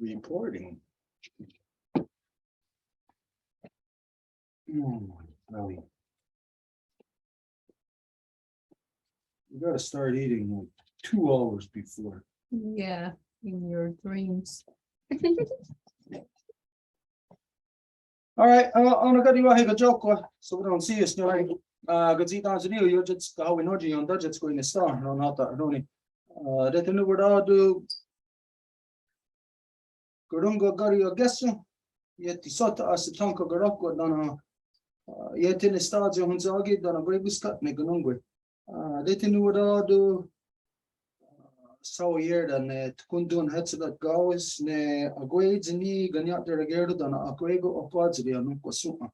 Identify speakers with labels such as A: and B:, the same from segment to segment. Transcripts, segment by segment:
A: Reporting. Really. You gotta start eating like 2 hours before.
B: Yeah, in your dreams.
A: All right, on a good way to joke, so we don't see us during good down to you just how we know you on budgets going to start. No, not that, don't that the new word do Gurunga Gari or Gessu, yet the sota as the tonka Garoko done yet in the stars of Hunzagi done a great cut, Neganungwe. That new word do so year than Kundun heads that goes ne a grades ni Ganyat de Regero than a Grego or Quads the Anunkosuma.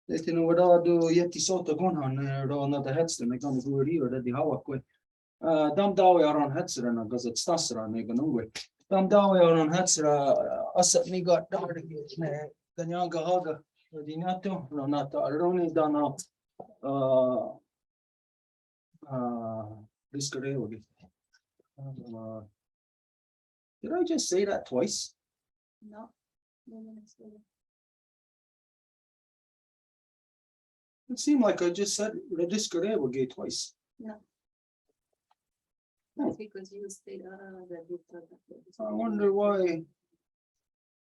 A: That in order do yet the sort of gun on the heads to make on the Guri or the Hawakwe. Dam Dawi are on Hetzer and because it's Tasser on Neganungwe. Dam Dawi are on Hetzer, us at me got dark, Ganyanga Haga, Dinato, no, not the Aroni Dana, this Gare. Did I just say that twice?
B: No.
A: It seemed like I just said Rediscare will get twice.
B: No. That's because you stayed
A: I wonder why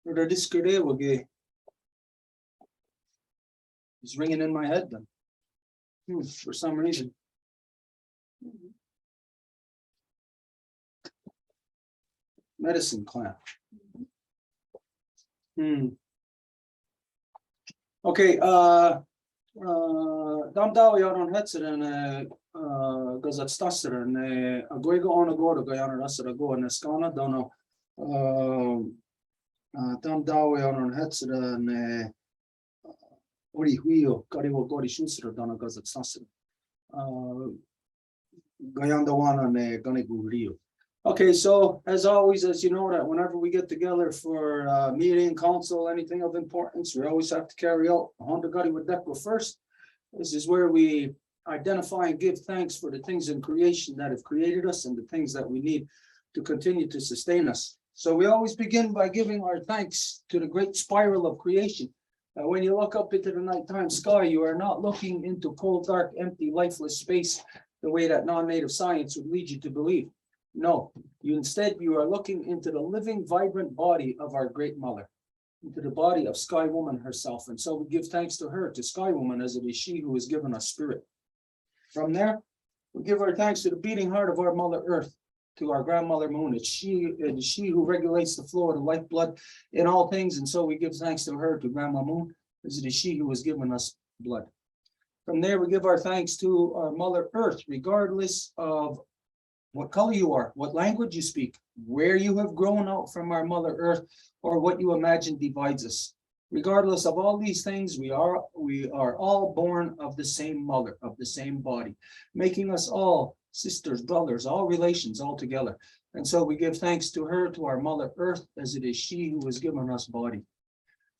A: Rediscare will get. It's ringing in my head then. For some reason. Medicine clamp. Okay, Dam Dawi on Hetzer and Gazat Stasser and a Guego on a go to Guyana Rasa go and Escana, don't know. Dam Dawi on Hetzer and Ori Huio, Kariwo Gori Schuster, Donna Gazat Stasser. Guyanda one and Ganigu Rio. Okay, so as always, as you know that whenever we get together for meeting, council, anything of importance, we always have to carry out Ohenton Kariwatehkwea first. This is where we identify and give thanks for the things in creation that have created us and the things that we need to continue to sustain us. So we always begin by giving our thanks to the great spiral of creation. When you look up into the nighttime sky, you are not looking into cold, dark, empty, lifeless space the way that non-native science would lead you to believe. No, you are looking into the living, vibrant body of our great mother, into the body of Sky Woman herself. And so we give thanks to her, to Sky Woman, as it is she who has given us spirit. From there, we give our thanks to the beating heart of our Mother Earth, to our grandmother Moon. It is she who regulates the flow of the lifeblood in all things. And so we give thanks to her, to Grandma Moon, as it is she who has given us blood. From there, we give our thanks to our Mother Earth, regardless of what color you are, what language you speak, where you have grown out from our Mother Earth, or what you imagine divides us. Regardless of all these things, we are all born of the same mother, of the same body, making us all sisters, brothers, all relations, all together. And so we give thanks to her, to our Mother Earth, as it is she who has given us body.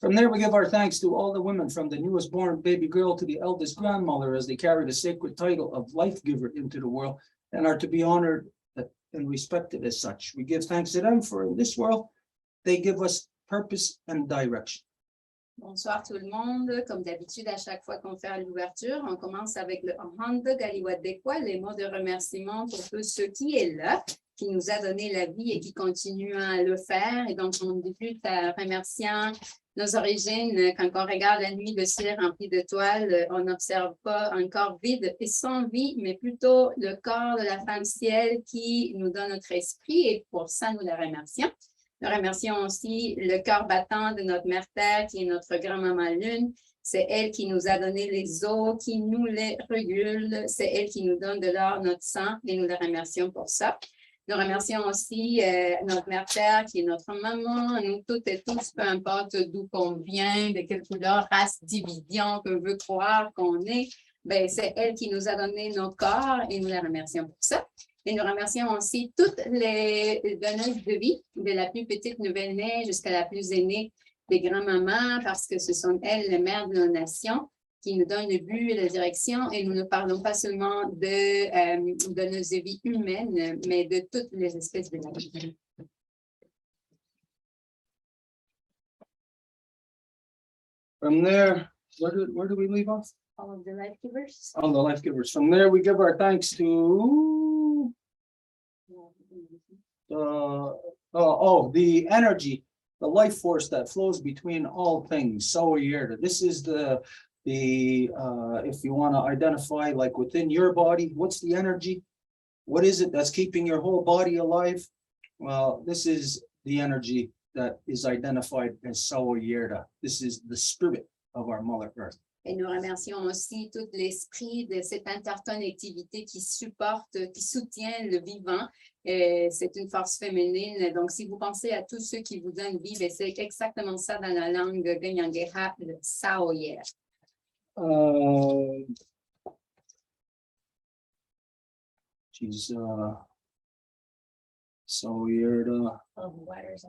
A: From there, we give our thanks to all the women, from the newest born baby girl to the eldest grandmother, as they carry the sacred title of life giver into the world and are to be honored and respected as such. We give thanks to them, for in this world, they give us purpose and direction.
B: Bonsoir tout le monde. Comme d'habitude, à chaque fois qu'on fait l'ouverture, on commence avec le Ohenton Kariwatehkwea, les mots de remerciement pour tous ceux qui est là, qui nous a donné la vie et qui continue à le faire. Et donc, on débute en remerciant nos origines. Quand on regarde la nuit, le ciel rempli d'étoiles, on n'observe pas un corps vide et sans vie, mais plutôt le corps de la femme ciel qui nous donne notre esprit, et pour ça, nous la remercions. Nous remercions aussi le cœur battant de notre mère Terre, qui est notre grand-maman Lune. C'est elle qui nous a donné les eaux, qui nous les régule. C'est elle qui nous donne de l'or, notre sang, et nous la remercions pour ça. Nous remercions aussi notre mère Terre, qui est notre maman, nous toutes et tous, peu importe d'où qu'on vient, de quelle couleur, race, division que veut croire qu'on est, ben, c'est elle qui nous a donné notre corps et nous la remercions pour ça. Et nous remercions aussi toutes les donneuses de vie, de la plus petite nouvelle-née jusqu'à la plus aînée des grands-mamans, parce que ce sont elles les mères de nos nations, qui nous donne le but et la direction. Et nous ne parlons pas seulement de nos vies humaines, mais de toutes les espèces de la vie.
A: From there, where do we leave off?
B: All of the life givers.
A: On the life givers. From there, we give our thanks to the energy, the life force that flows between all things. Soyerda. This is the if you want to identify, like within your body, what's the energy? What is it that's keeping your whole body alive? Well, this is the energy that is identified as Soyerda. This is the spirit of our Mother Earth.
B: Et nous remercions aussi tout l'esprit de cette interconnectivité qui supporte, qui soutient le vivant. C'est une force féminine. Donc, si vous pensez à tous ceux qui vous donnent vie, c'est exactement ça dans la langue Ganyangera, le Saoyer.
A: She's Soyerda. That's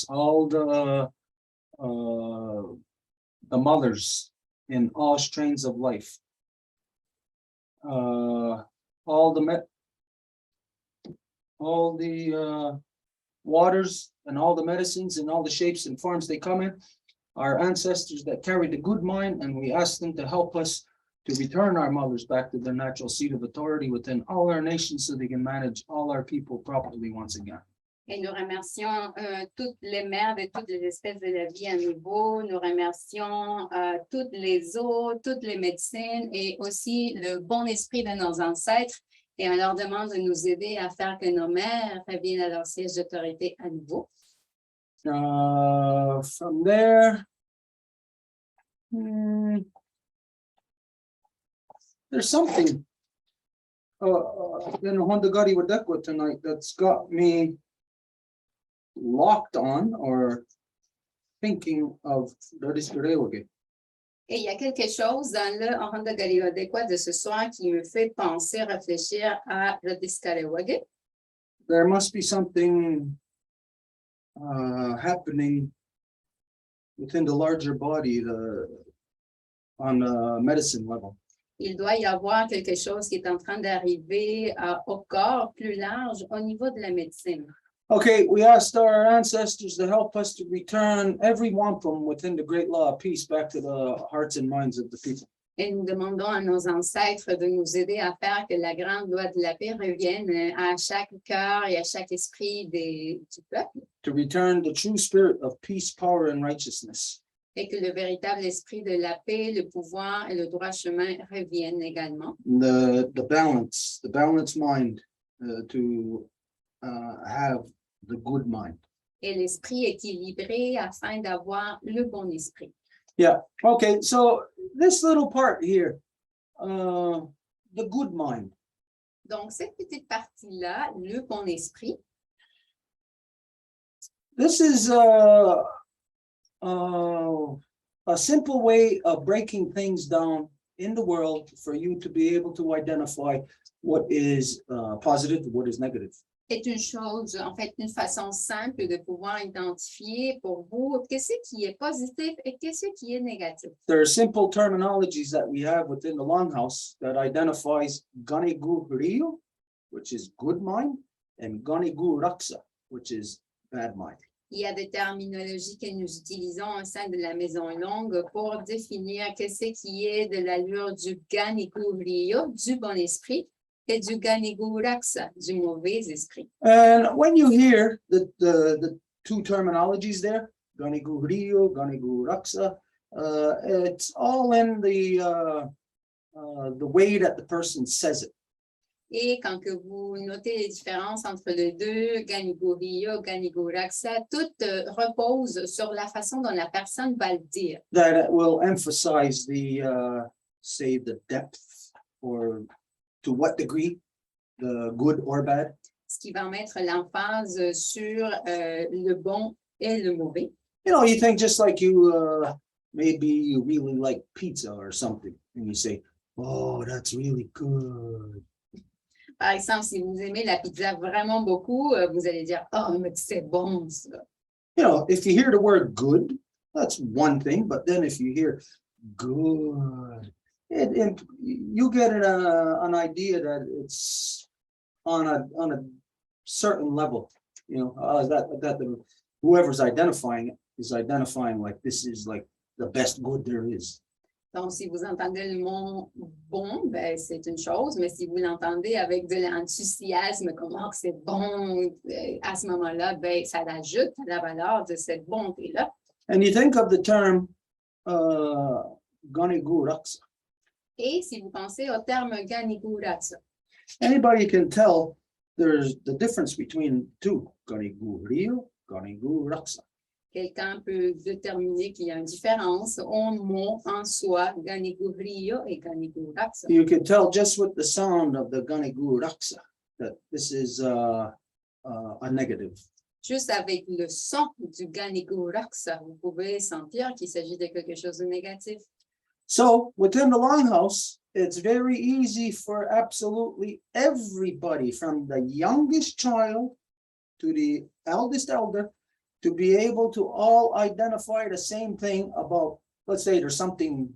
A: all the mothers in all strains of life, all the waters and all the medicines and all the shapes and forms they come in, our ancestors that carried the good mind, and we ask them to help us to return our mothers back to their natural seat of authority within all our nations so they can manage all our people properly once again.
B: Et nous remercions toutes les mères de toutes les espèces de la vie à nouveau. Nous remercions toutes les eaux, toutes les médecines et aussi le bon esprit de nos ancêtres. Et on leur demande de nous aider à faire que nos mères reviennent à leur siège d'autorité à nouveau.
A: From there, there's something in Ohenton Kariwatehkwea tonight that's got me locked on or thinking of Revient.
B: Et il y a quelque chose dans le Ohenton Kariwatehkwea de ce soir qui me fait penser, réfléchir à Revient.
A: There must be something happening within the larger body on a medicine level.
B: Il doit y avoir quelque chose qui est en train d'arriver au corps plus large au niveau de la médecine.
A: Okay, we asked our ancestors to help us to return every wampum within the great law of peace back to the hearts and minds of the people.
B: Et nous demandons à nos ancêtres de nous aider à faire que la grande loi de la paix revienne à chaque cœur et à chaque esprit du peuple.
A: To return the true spirit of peace, power, and righteousness.
B: Et que le véritable esprit de la paix, le pouvoir et le droit chemin reviennent également.
A: The balanced mind to have the good mind.
B: Et l'esprit équilibré afin d'avoir le bon esprit.
A: Yeah, okay, so this little part here, the good mind.
B: Donc, cette petite partie-là, le bon esprit.
A: This is a simple way of breaking things down in the world for you to be able to identify what is positive and what is negative.
B: C'est une chose, en fait, une façon simple de pouvoir identifier pour vous qu'est-ce qui est positif et qu'est-ce qui est négatif.
A: There are simple terminologies that we have within the Longhouse that identifies Ganigu Rio, which is good mind, and Ganigu Raksa, which is bad mind.
B: Il y a des terminologies que nous utilisons au sein de la Maison Longue pour définir qu'est-ce qui est de l'allure du Ganigu Rio, du bon esprit, et du Ganigu Raksa, du mauvais esprit.
A: And when you hear the two terminologies there, Ganigu Rio, Ganigu Raksa, it's all in the way that the person says it.
B: Et quand que vous notez les différences entre les deux, Ganigu Rio, Ganigu Raksa, tout repose sur la façon dont la personne va le dire.
A: That will emphasize say the depth or to what degree, the good or bad.
B: Ce qui va mettre l'emphase sur le bon et le mauvais.
A: You know, you think just like maybe you really like pizza or something, and you say, oh, that's really good.
B: Par exemple, si vous aimez la pizza vraiment beaucoup, vous allez dire, oh, mais c'est bon ça.
A: You know, if you hear the word good, That's one thing, but then if you hear good, you get an idea that it's on a certain level, that whoever's identifying it is identifying like this is like the best good there is.
B: Donc, si vous entendez le mot bon, ben, c'est une chose, mais si vous l'entendez avec de l'enthousiasme, comment c'est bon, à ce moment-là, ben, ça ajoute à la valeur de cette bonté-là.
A: And you think of the term ganiguraksa.
B: Et si vous pensez au terme ganiguraksa,
A: Anybody can tell there's the difference between two, ganigurio, ganiguraksa.
B: quelqu'un peut déterminer qu'il y a une différence en mot en soi, ganigurio et ganiguraksa.
A: You can tell just with the sound of the ganiguraksa that this is a negative.
B: Juste avec le son du ganiguraksa, vous pouvez sentir qu'il s'agit de quelque chose de négatif.
A: So within the longhouse, it's very easy for absolutely everybody, from the youngest child to the eldest elder, to be able to all identify the same thing about, let's say there's something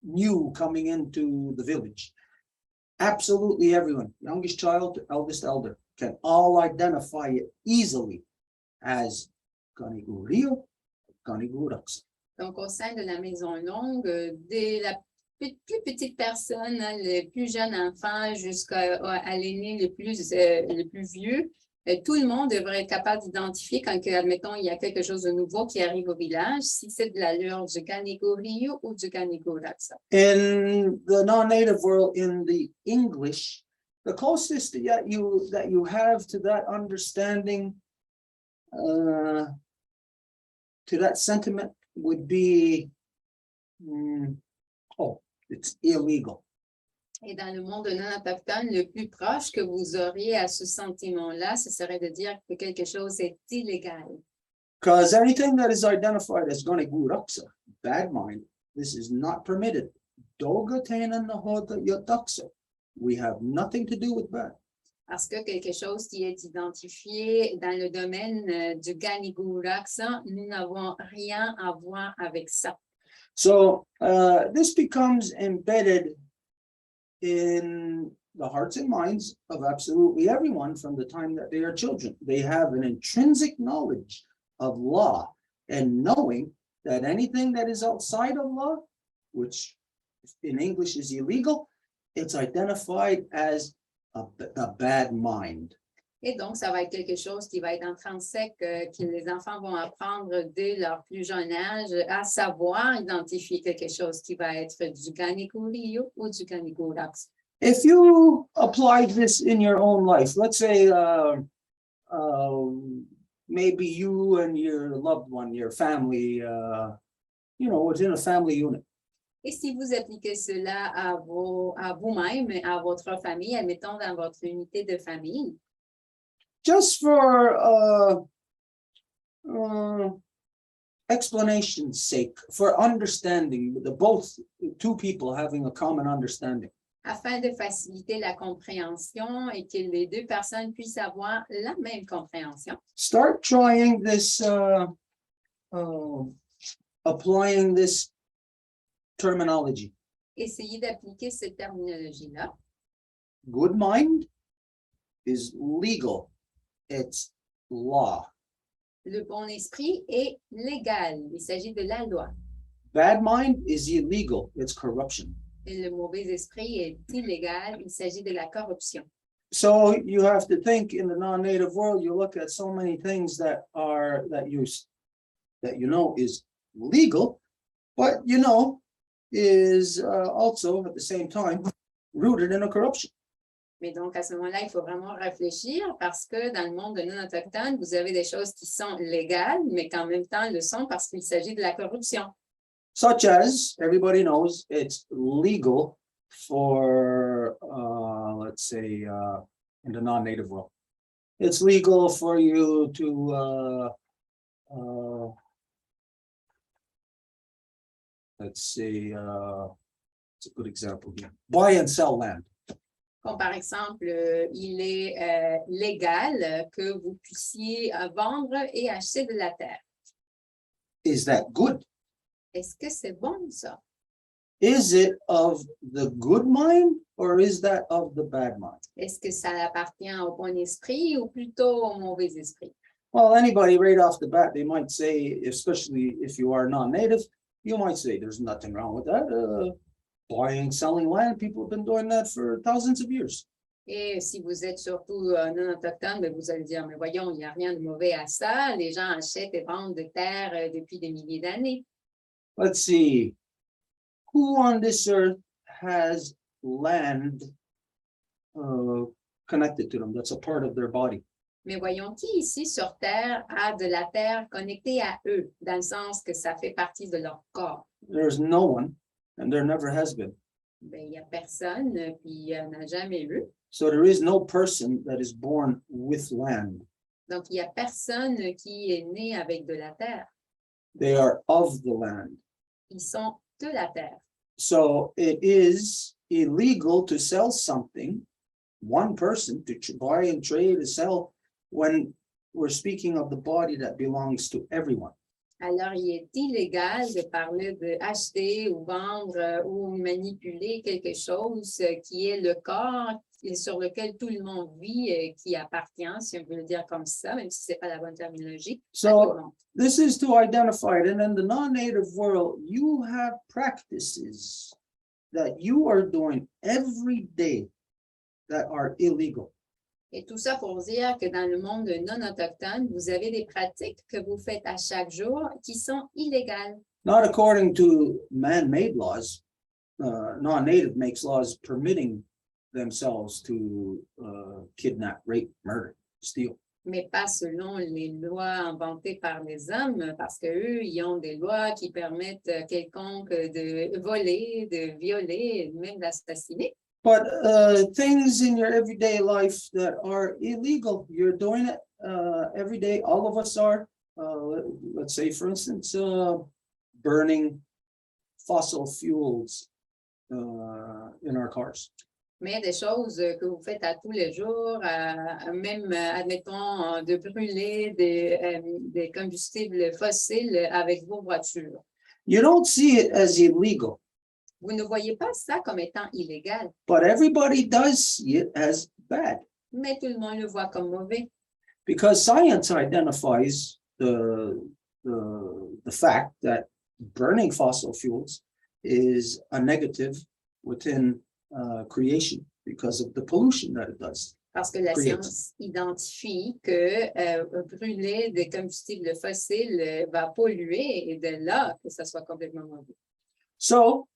A: new coming into the village. Absolutely everyone, youngest child to eldest elder, can all identify it easily as ganigurio, ganiguraksa.
B: Donc, au sein de la maison longue, dès la plus petite personne, le plus jeune enfant, jusqu'à l'aîné le plus vieux, tout le monde devrait être capable d'identifier quand, admettons, il y a quelque chose de nouveau qui arrive au village, si c'est de l'allure du ganigurio ou du ganiguraksa.
A: In the non-native world, in the English, the closest that you have to that understanding, to that sentiment would be, it's illegal.
B: Et dans le monde non autochtone, le plus proche que vous auriez à ce sentiment-là, ce serait de dire que quelque chose est illégal.
A: Because anything that is identified as ganiguraksa, bad mind, this is not permitted. Dogatena nahoda yataksa. We have nothing to do with that.
B: Parce que quelque chose qui est identifié dans le domaine du ganiguraksa, nous n'avons rien à voir avec ça.
A: So this becomes embedded in the hearts and minds of absolutely everyone from the time that they are children. They have an intrinsic knowledge of law and knowing that anything that is outside of law, which in English is illegal, it's identified as a bad mind.
B: Et donc, ça va être quelque chose qui va être intrinsèque, que les enfants vont apprendre dès leur plus jeune âge, à savoir identifier quelque chose qui va être du ganigurio ou du ganiguraksa.
A: If you apply this in your own life, let's say maybe you and your loved one, your family, within a family unit.
B: Et si vous appliquez cela à vous-même, à votre famille, admettons dans votre unité de famille,
A: just for explanation's sake, for understanding, both two people having a common understanding.
B: Afin de faciliter la compréhension et que les deux personnes puissent avoir la même compréhension.
A: Start trying this, applying this terminology.
B: Essayez d'appliquer cette terminologie-là.
A: Good mind is legal. It's law.
B: Le bon esprit est légal. Il s'agit de la loi.
A: Bad mind is illegal. It's corruption.
B: Et le mauvais esprit est illégal. Il s'agit de la corruption.
A: So you have to think in the non-native world, you look at so many things that you know is legal, but is also at the same time rooted in a corruption.
B: Mais donc, à ce moment-là, il faut vraiment réfléchir parce que dans le monde non autochtone, vous avez des choses qui sont légales, mais qu'en même temps le sont parce qu'il s'agit de la corruption.
A: Such as, everybody knows, it's legal for, let's say, in the non-native world. It's legal for you to, let's say, it's a good example here. Buy and sell land.
B: Comme par exemple, il est légal que vous puissiez vendre et acheter de la terre.
A: is that good?
B: Est-ce que c'est bon, ça?
A: Is it of the good mind or is that of the bad mind?
B: Est-ce que ça appartient au bon esprit ou plutôt au mauvais esprit?
A: Well, anybody right off the bat, they might say, especially if you are non-native, you might say there's nothing wrong with that. Buying, selling land, people have been doing that for thousands of years.
B: Et si vous êtes surtout non autochtone, ben vous allez dire, mais voyons, il n'y a rien de mauvais à ça. Les gens achètent et vendent des terres depuis des milliers d'années.
A: Let's see. Who on this earth has land connected to them? That's a part of their body.
B: Mais voyons, qui ici sur Terre a de la terre connectée à eux, dans le sens que ça fait partie de leur corps?
A: There's no one, and there never has been.
B: Ben, il n'y a personne, puis il n'y en a jamais eu.
A: So there is no person that is born with land.
B: Donc, il n'y a personne qui est né avec de la terre.
A: They are of the land.
B: Ils sont de la terre.
A: So it is illegal to sell something, one person, to buy and trade and sell, when we're speaking of the body that belongs to everyone.
B: Alors, il est illégal de parler de acheter ou vendre ou manipuler quelque chose qui est le corps et sur lequel tout le monde vit et qui appartient, si on veut le dire comme ça, même si ce n'est pas la bonne terminologie.
A: So this is to identify it. And in the non-native world, you have practices that you are doing every day that are illegal.
B: Et tout ça pour dire que dans le monde non autochtone, vous avez des pratiques que vous faites à chaque jour qui sont illégales.
A: Not according to man-made laws. Non-native makes laws permitting themselves to kidnap, rape, murder, steal.
B: Mais pas selon les lois inventées par les hommes, parce qu'eux, ils ont des lois qui permettent à quelconque de voler, de violer, même d'assassiner.
A: But things in your everyday life that are illegal, you're doing it every day. All of us are. Let's say, for instance, burning fossil fuels in our cars.
B: Mais des choses que vous faites à tous les jours, même, admettons, de brûler des combustibles fossiles avec vos voitures.
A: You don't see it as illegal.
B: Vous ne voyez pas ça comme étant illégal,
A: But everybody does see it as bad.
B: mais tout le monde le voit comme mauvais.
A: Because science identifies the fact that burning fossil fuels is a negative within creation because of the pollution that it does.
B: Parce que la
A: Create.
B: science identifie que brûler des combustibles fossiles va polluer et de là que ça soit complètement mauvais.
A: So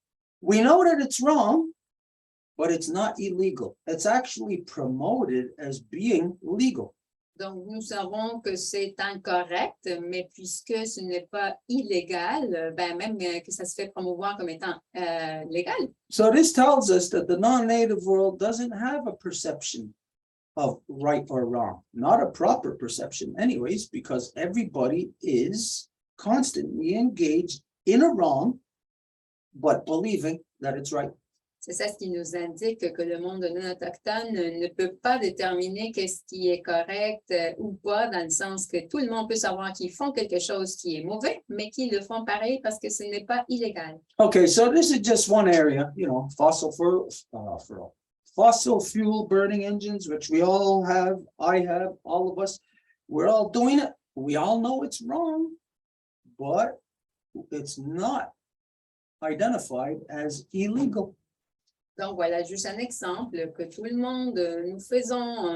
A: we know that it's wrong, but it's not illegal. It's actually promoted as being legal.
B: Donc, nous savons que c'est incorrect, mais puisque ce n'est pas illégal, ben même que ça se fait promouvoir comme étant légal.
A: So this tells us that the non-native world doesn't have a perception of right or wrong, not a proper perception anyways, because everybody is constantly engaged in a wrong, but believing that it's right.
B: C'est ça ce qui nous indique que le monde non autochtone ne peut pas déterminer qu'est-ce qui est correct ou pas, dans le sens que tout le monde peut savoir qu'ils font quelque chose qui est mauvais, mais qu'ils le font pareil parce que ce n'est pas illégal.
A: Okay, so this is just one area, fossil fuel burning engines, which we all have, I have, all of us, we're all doing it. We all know it's wrong, but it's not identified as illegal.
B: Donc, voilà juste un exemple que tout le monde,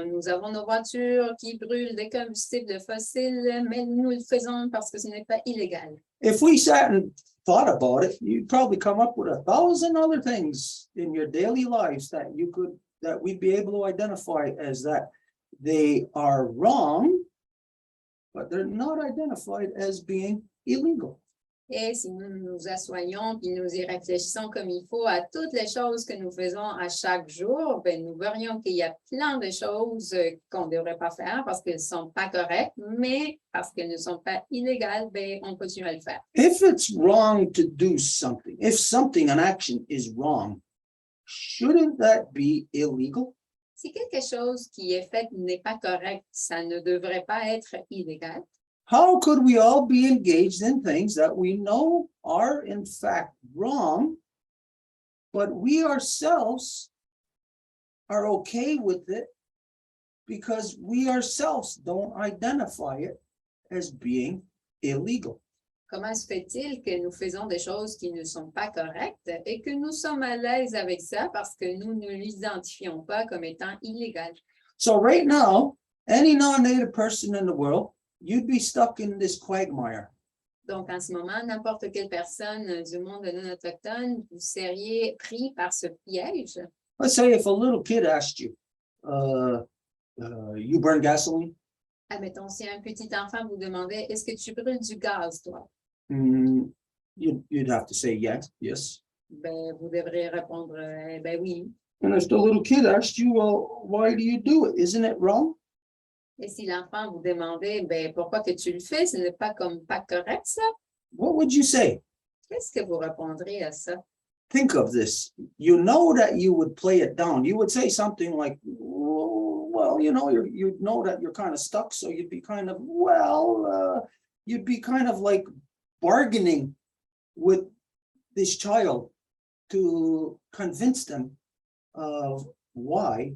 B: nous avons nos voitures qui brûlent des combustibles fossiles, mais nous le faisons parce que ce n'est pas illégal.
A: If we sat and thought about it, you'd probably come up with 1,000 other things in your daily lives that we'd be able to identify as that they are wrong, but they're not identified as being illegal.
B: Et si nous nous assoyons et nous y réfléchissons comme il faut à toutes les choses que nous faisons à chaque jour, ben nous verrions qu'il y a plein de choses qu'on ne devrait pas faire parce qu'elles ne sont pas correctes, mais parce qu'elles ne sont pas illégales, ben on continue à le faire.
A: If it's wrong to do something, if something, an action is wrong, shouldn't that be illegal?
B: Si quelque chose qui est fait n'est pas correct, ça ne devrait pas être illégal.
A: how could we all be engaged in things that we know are in fact wrong, but we ourselves are okay with it because we ourselves don't identify it as being illegal?
B: Comment se fait-il que nous faisons des choses qui ne sont pas correctes et que nous sommes à l'aise avec ça parce que nous ne l'identifions pas comme étant illégal?
A: So right now, any non-native person in the world, you'd be stuck in this quagmire.
B: Donc, en ce moment, n'importe quelle personne du monde non autochtone, vous seriez pris par ce piège.
A: Let's say if a little kid asked you, you burn gasoline?
B: Admettons, si un petit enfant vous demandait, est-ce que tu brûles du gaz, toi?
A: You'd have to say yes.
B: Ben, vous devrez répondre, ben oui.
A: And if the little kid asked you, well, why do you do it? Isn't it wrong?
B: Et si l'enfant vous demandait, ben, pourquoi que tu le fais, ce n'est pas comme pas correct, ça?
A: What would you say?
B: Qu'est-ce que vous répondrez à ça?
A: Think of this. You know that you would play it down. You would say something like, well, you know that you're kind of stuck. So you'd be kind of, you'd be kind of like bargaining with this child to convince them of why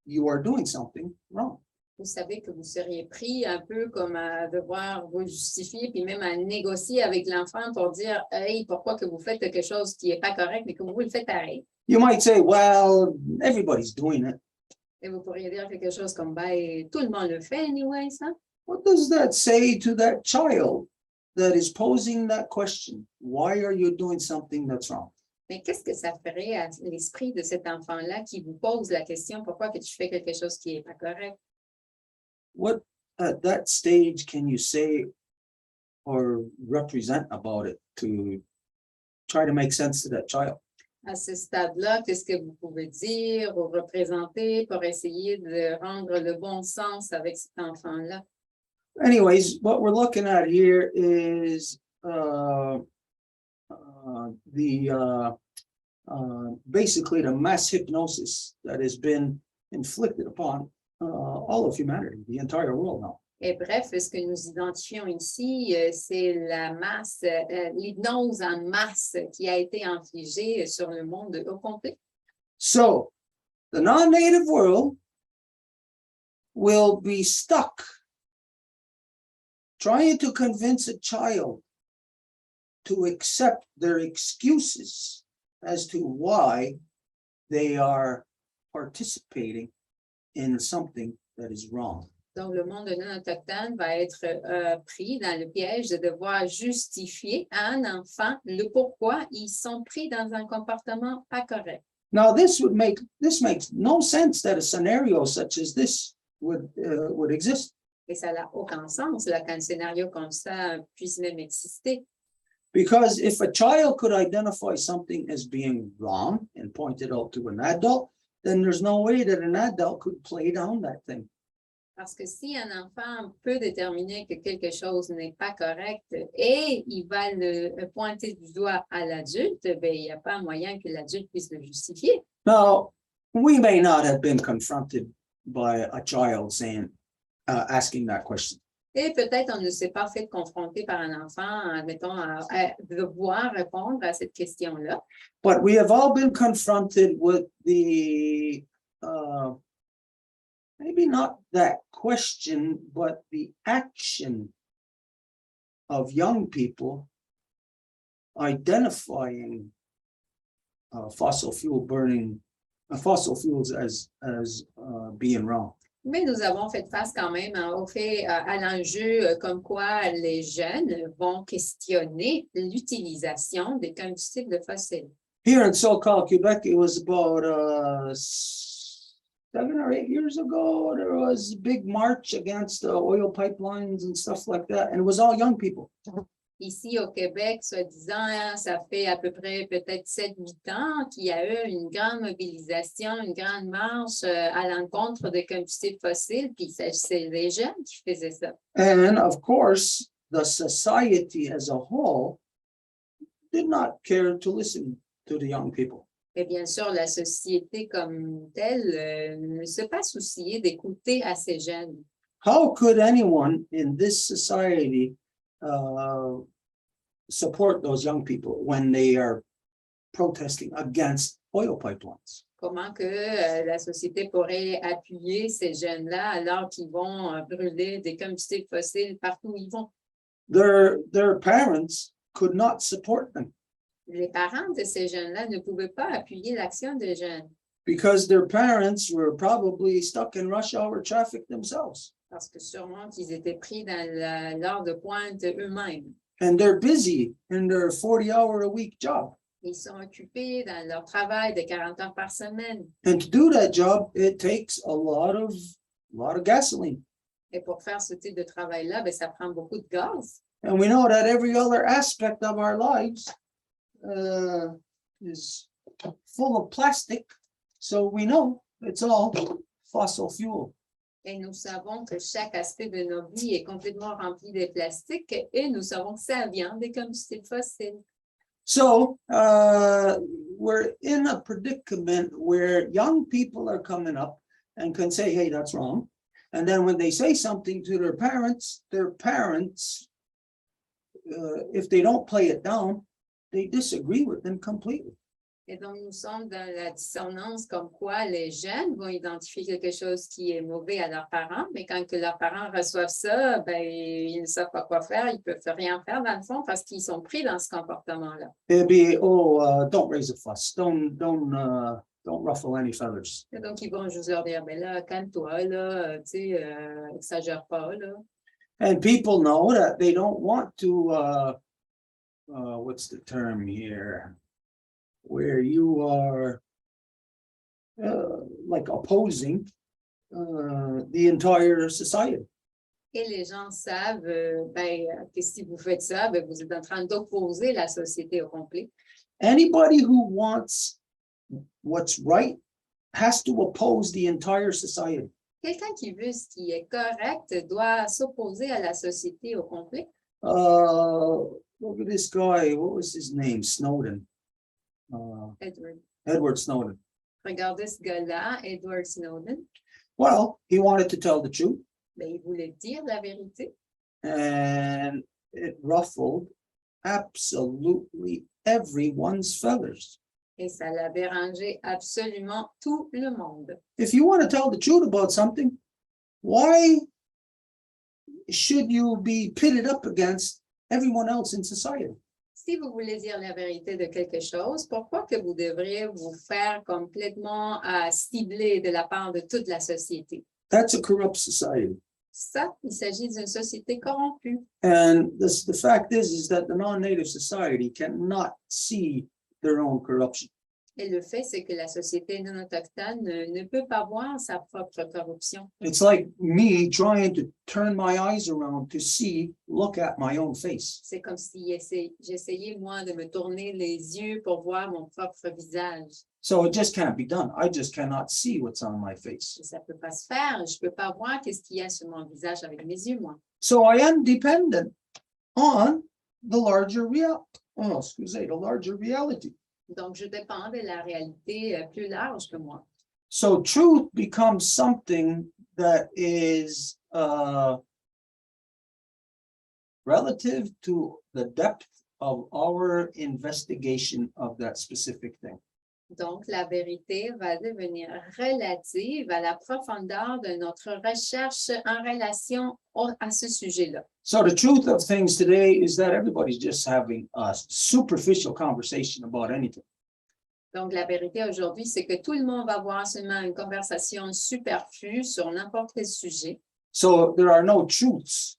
A: you are doing something wrong.
B: Vous savez que vous seriez pris un peu comme à devoir vous justifier, puis même à négocier avec l'enfant pour dire, hey, pourquoi que vous faites quelque chose qui n'est pas correct, mais que vous le faites pareil.
A: You might say, well, everybody's doing it.
B: Et vous pourriez dire quelque chose comme, ben, tout le monde le fait anyway, ça.
A: What does that say to that child that is posing that question? Why are you doing something that's wrong?
B: Mais qu'est-ce que ça ferait à l'esprit de cet enfant-là qui vous pose la question, pourquoi que tu fais quelque chose qui n'est pas correct?
A: What at that stage can you say or represent about it to try to make sense to that child?
B: À ce stade-là, qu'est-ce que vous pouvez dire ou représenter pour essayer de rendre le bon sens avec cet enfant-là?
A: Anyways, what we're looking at here is basically the mass hypnosis that has been inflicted upon all of humanity, the entire world now.
B: Et bref, ce que nous identifions ici, c'est la masse, l'hypnose en masse qui a été infligée sur le monde au complet.
A: So, the non-native world will be stuck trying to convince a child to accept their excuses as to why they are participating in something that is wrong.
B: Donc, le monde non autochtone va être pris dans le piège de devoir justifier à un enfant le pourquoi ils sont pris dans un comportement pas correct.
A: Now, this makes no sense that a scenario such as this would exist.
B: Et ça n'a aucun sens là, qu'un scénario comme ça puisse même exister.
A: Because if a child could identify something as being wrong and point it out to an adult, then there's no way that an adult could play down that thing.
B: Parce que si un enfant peut déterminer que quelque chose n'est pas correct et il va le pointer du doigt à l'adulte, ben, il n'y a pas moyen que l'adulte puisse le justifier.
A: Now, we may not have been confronted by a child asking that question.
B: Et peut-être on ne s'est pas fait confronter par un enfant, admettons, à devoir répondre à cette question-là.
A: But we have all been confronted with the maybe not that question, but the action of young people identifying fossil fuels as being wrong.
B: Mais nous avons fait face quand même à l'enjeu comme quoi les jeunes vont questionner l'utilisation des combustibles fossiles.
A: Here in so-called Quebec, it was about 7 or 8 years ago. There was a big march against oil pipelines and stuff like that, and it was all young people.
B: Ici au Québec, soi-disant, ça fait à peu près peut-être 7-8 ans qu'il y a eu une grande mobilisation, une grande marche à l'encontre des combustibles fossiles, puis c'est les jeunes qui faisaient ça.
A: And of course, the society as a whole did not care to listen to the young people.
B: Et bien sûr, la société comme telle ne s'est pas souciée d'écouter à ces jeunes.
A: how could anyone in this society support those young people when they are protesting against oil pipelines?
B: Comment que la société pourrait appuyer ces jeunes-là alors qu'ils vont brûler des combustibles fossiles partout où ils vont?
A: Their parents could not support them
B: Les parents de ces jeunes-là ne pouvaient pas appuyer l'action des jeunes
A: because their parents were probably stuck in rush hour traffic themselves.
B: parce que sûrement qu'ils étaient pris dans l'heure de pointe eux-mêmes.
A: And they're busy in their 40-hour-a-week job.
B: Ils sont occupés dans leur travail de 40 heures par semaine.
A: And to do that job, it takes a lot of gasoline.
B: Et pour faire ce type de travail-là, ben, ça prend beaucoup de gaz.
A: And we know that every other aspect of our lives is full of plastic. So we know it's all fossil fuel.
B: Et nous savons que chaque aspect de nos vies est complètement rempli de plastique et nous savons que ça vient des combustibles fossiles.
A: So we're in a predicament where young people are coming up and can say, hey, that's wrong. And then when they say something to their parents, if they don't play it down, they disagree with them completely.
B: Et donc, nous sommes dans la dissonance comme quoi les jeunes vont identifier quelque chose qui est mauvais à leurs parents, mais quand que leurs parents reçoivent ça, ben, ils ne savent pas quoi faire, ils ne peuvent rien faire dans le fond parce qu'ils sont pris dans ce comportement-là.
A: It'd be, don't raise a fuss, don't ruffle any feathers.
B: Et donc, ils vont juste leur dire, ben là, calme-toi, là, tu sais, exagère pas, là.
A: And people know that they don't want to, what's the term here? Where you are like opposing the entire society.
B: Et les gens savent que si vous faites ça, ben, vous êtes en train d'opposer la société au complet.
A: Anybody who wants what's right has to oppose the entire society.
B: Quelqu'un qui veut ce qui est correct doit s'opposer à la société au complet.
A: Look at this guy. What was his name? Snowden. Edward Snowden.
B: Regardez ce gars-là, Edward Snowden.
A: Well, he wanted to tell the truth.
B: Ben, il voulait dire la vérité.
A: And it ruffled absolutely everyone's feathers.
B: Et ça l'a dérangé absolument tout le monde.
A: If you want to tell the truth about something, why should you be pitted up against everyone else in society?
B: Si vous voulez dire la vérité de quelque chose, pourquoi que vous devriez vous faire complètement cibler de la part de toute la société?
A: That's a corrupt society.
B: Ça, il s'agit d'une société corrompue.
A: And the fact is that the non-native society cannot see their own corruption.
B: Et le fait, c'est que la société non autochtone ne peut pas voir sa propre corruption.
A: It's like me trying to turn my eyes around to look at my own face.
B: C'est comme si j'essayais, moi, de me tourner les yeux pour voir mon propre visage.
A: So it just can't be done. I just cannot see what's on my face.
B: Et ça ne peut pas se faire. Je ne peux pas voir qu'est-ce qu'il y a sur mon visage avec mes yeux, moi.
A: So I am dependent on the larger reality.
B: Donc, je dépends de la réalité plus large que moi.
A: So truth becomes something that is relative to the depth of our investigation of that specific thing.
B: Donc, la vérité va devenir relative à la profondeur de notre recherche en relation à ce sujet-là.
A: So the truth of things today is that everybody's just having a superficial conversation about anything.
B: Donc, la vérité aujourd'hui, c'est que tout le monde va avoir seulement une conversation superflue sur n'importe quel sujet.
A: So there are no truths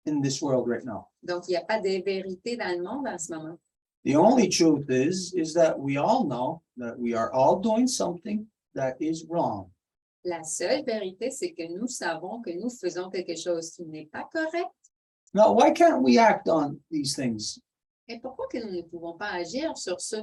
A: in this world right now.
B: Donc, il n'y a pas de vérité dans le monde en ce moment.
A: The only truth is that we all know that we are all doing something that is wrong.
B: La seule vérité, c'est que nous savons que nous faisons quelque chose qui n'est pas correct.
A: Now, why can't we act on these things?
B: Et pourquoi que nous ne pouvons pas agir sur ce?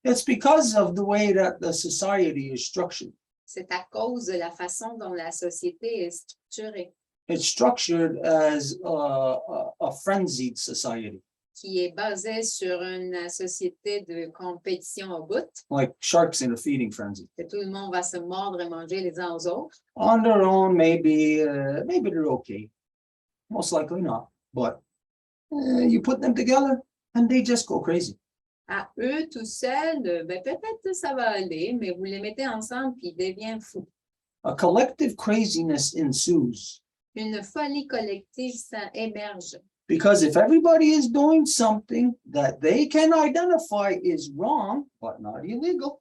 A: It's because of the way that the society is structured.
B: C'est à cause de la façon dont la société est structurée.
A: It's structured as a frenzied society.
B: qui est basé sur une société de compétition au bout,
A: like sharks in a feeding frenzy.
B: que tout le monde va se mordre et manger les uns aux autres.
A: On their own, maybe they're okay. Most likely not, but you put them together and they just go crazy.
B: À eux tout seuls, ben peut-être ça va aller, mais vous les mettez ensemble puis ils deviennent fous.
A: A collective craziness ensues
B: Une folie collective ça émerge.
A: because if everybody is doing something that they can identify is wrong, but not illegal,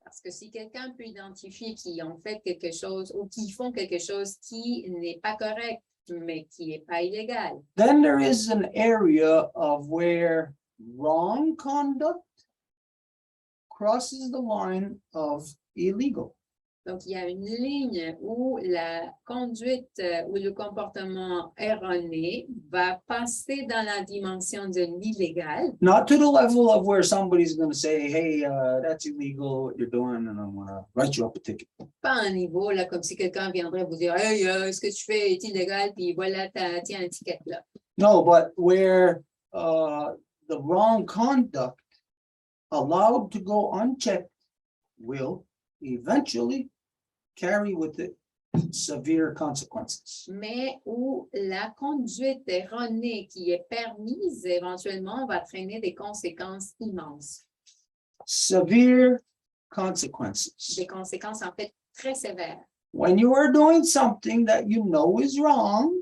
B: Parce que si quelqu'un peut identifier qu'ils ont fait quelque chose ou qu'ils font quelque chose qui n'est pas correct, mais qui n'est pas illégal,
A: then there is an area of where wrong conduct crosses the line of illegal.
B: donc il y a une ligne où la conduite ou le comportement erroné va passer dans la dimension de l'illégal,
A: Not to the level of where somebody's going to say, hey, that's illegal what you're doing, and I'm going to write you up a ticket.
B: pas un niveau là, comme si quelqu'un viendrait vous dire hey, ce que tu fais est illégal, puis voilà, tiens un ticket là.
A: No, but where the wrong conduct allowed to go unchecked will eventually carry with it severe consequences.
B: Mais où la conduite erronée qui est permise éventuellement va traîner des conséquences immenses,
A: Severe consequences.
B: des conséquences en fait très sévères.
A: When you are doing something that you know is wrong,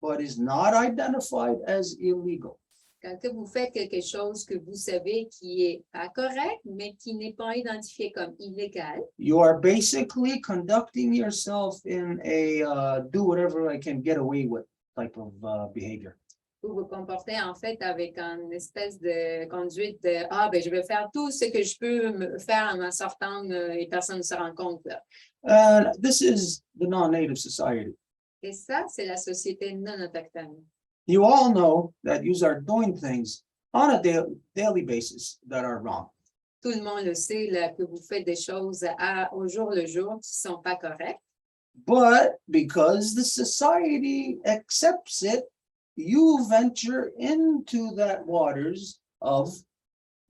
A: but is not identified as illegal,
B: Quand que vous faites quelque chose que vous savez qui est pas correct, mais qui n'est pas identifié comme illégal,
A: you are basically conducting yourself in a do whatever I can get away with type of behavior.
B: vous vous comportez en fait avec une espèce de conduite de « Ah, ben je vais faire tout ce que je peux me faire en m'en sortant et personne ne se rend compte. »
A: And this is the non-native society.
B: Et ça, c'est la société non autochtone.
A: You all know that you are doing things on a daily basis that are wrong.
B: Tout le monde le sait là, que vous faites des choses au jour le jour qui ne sont pas correctes.
A: But because the society accepts it, you venture into that waters of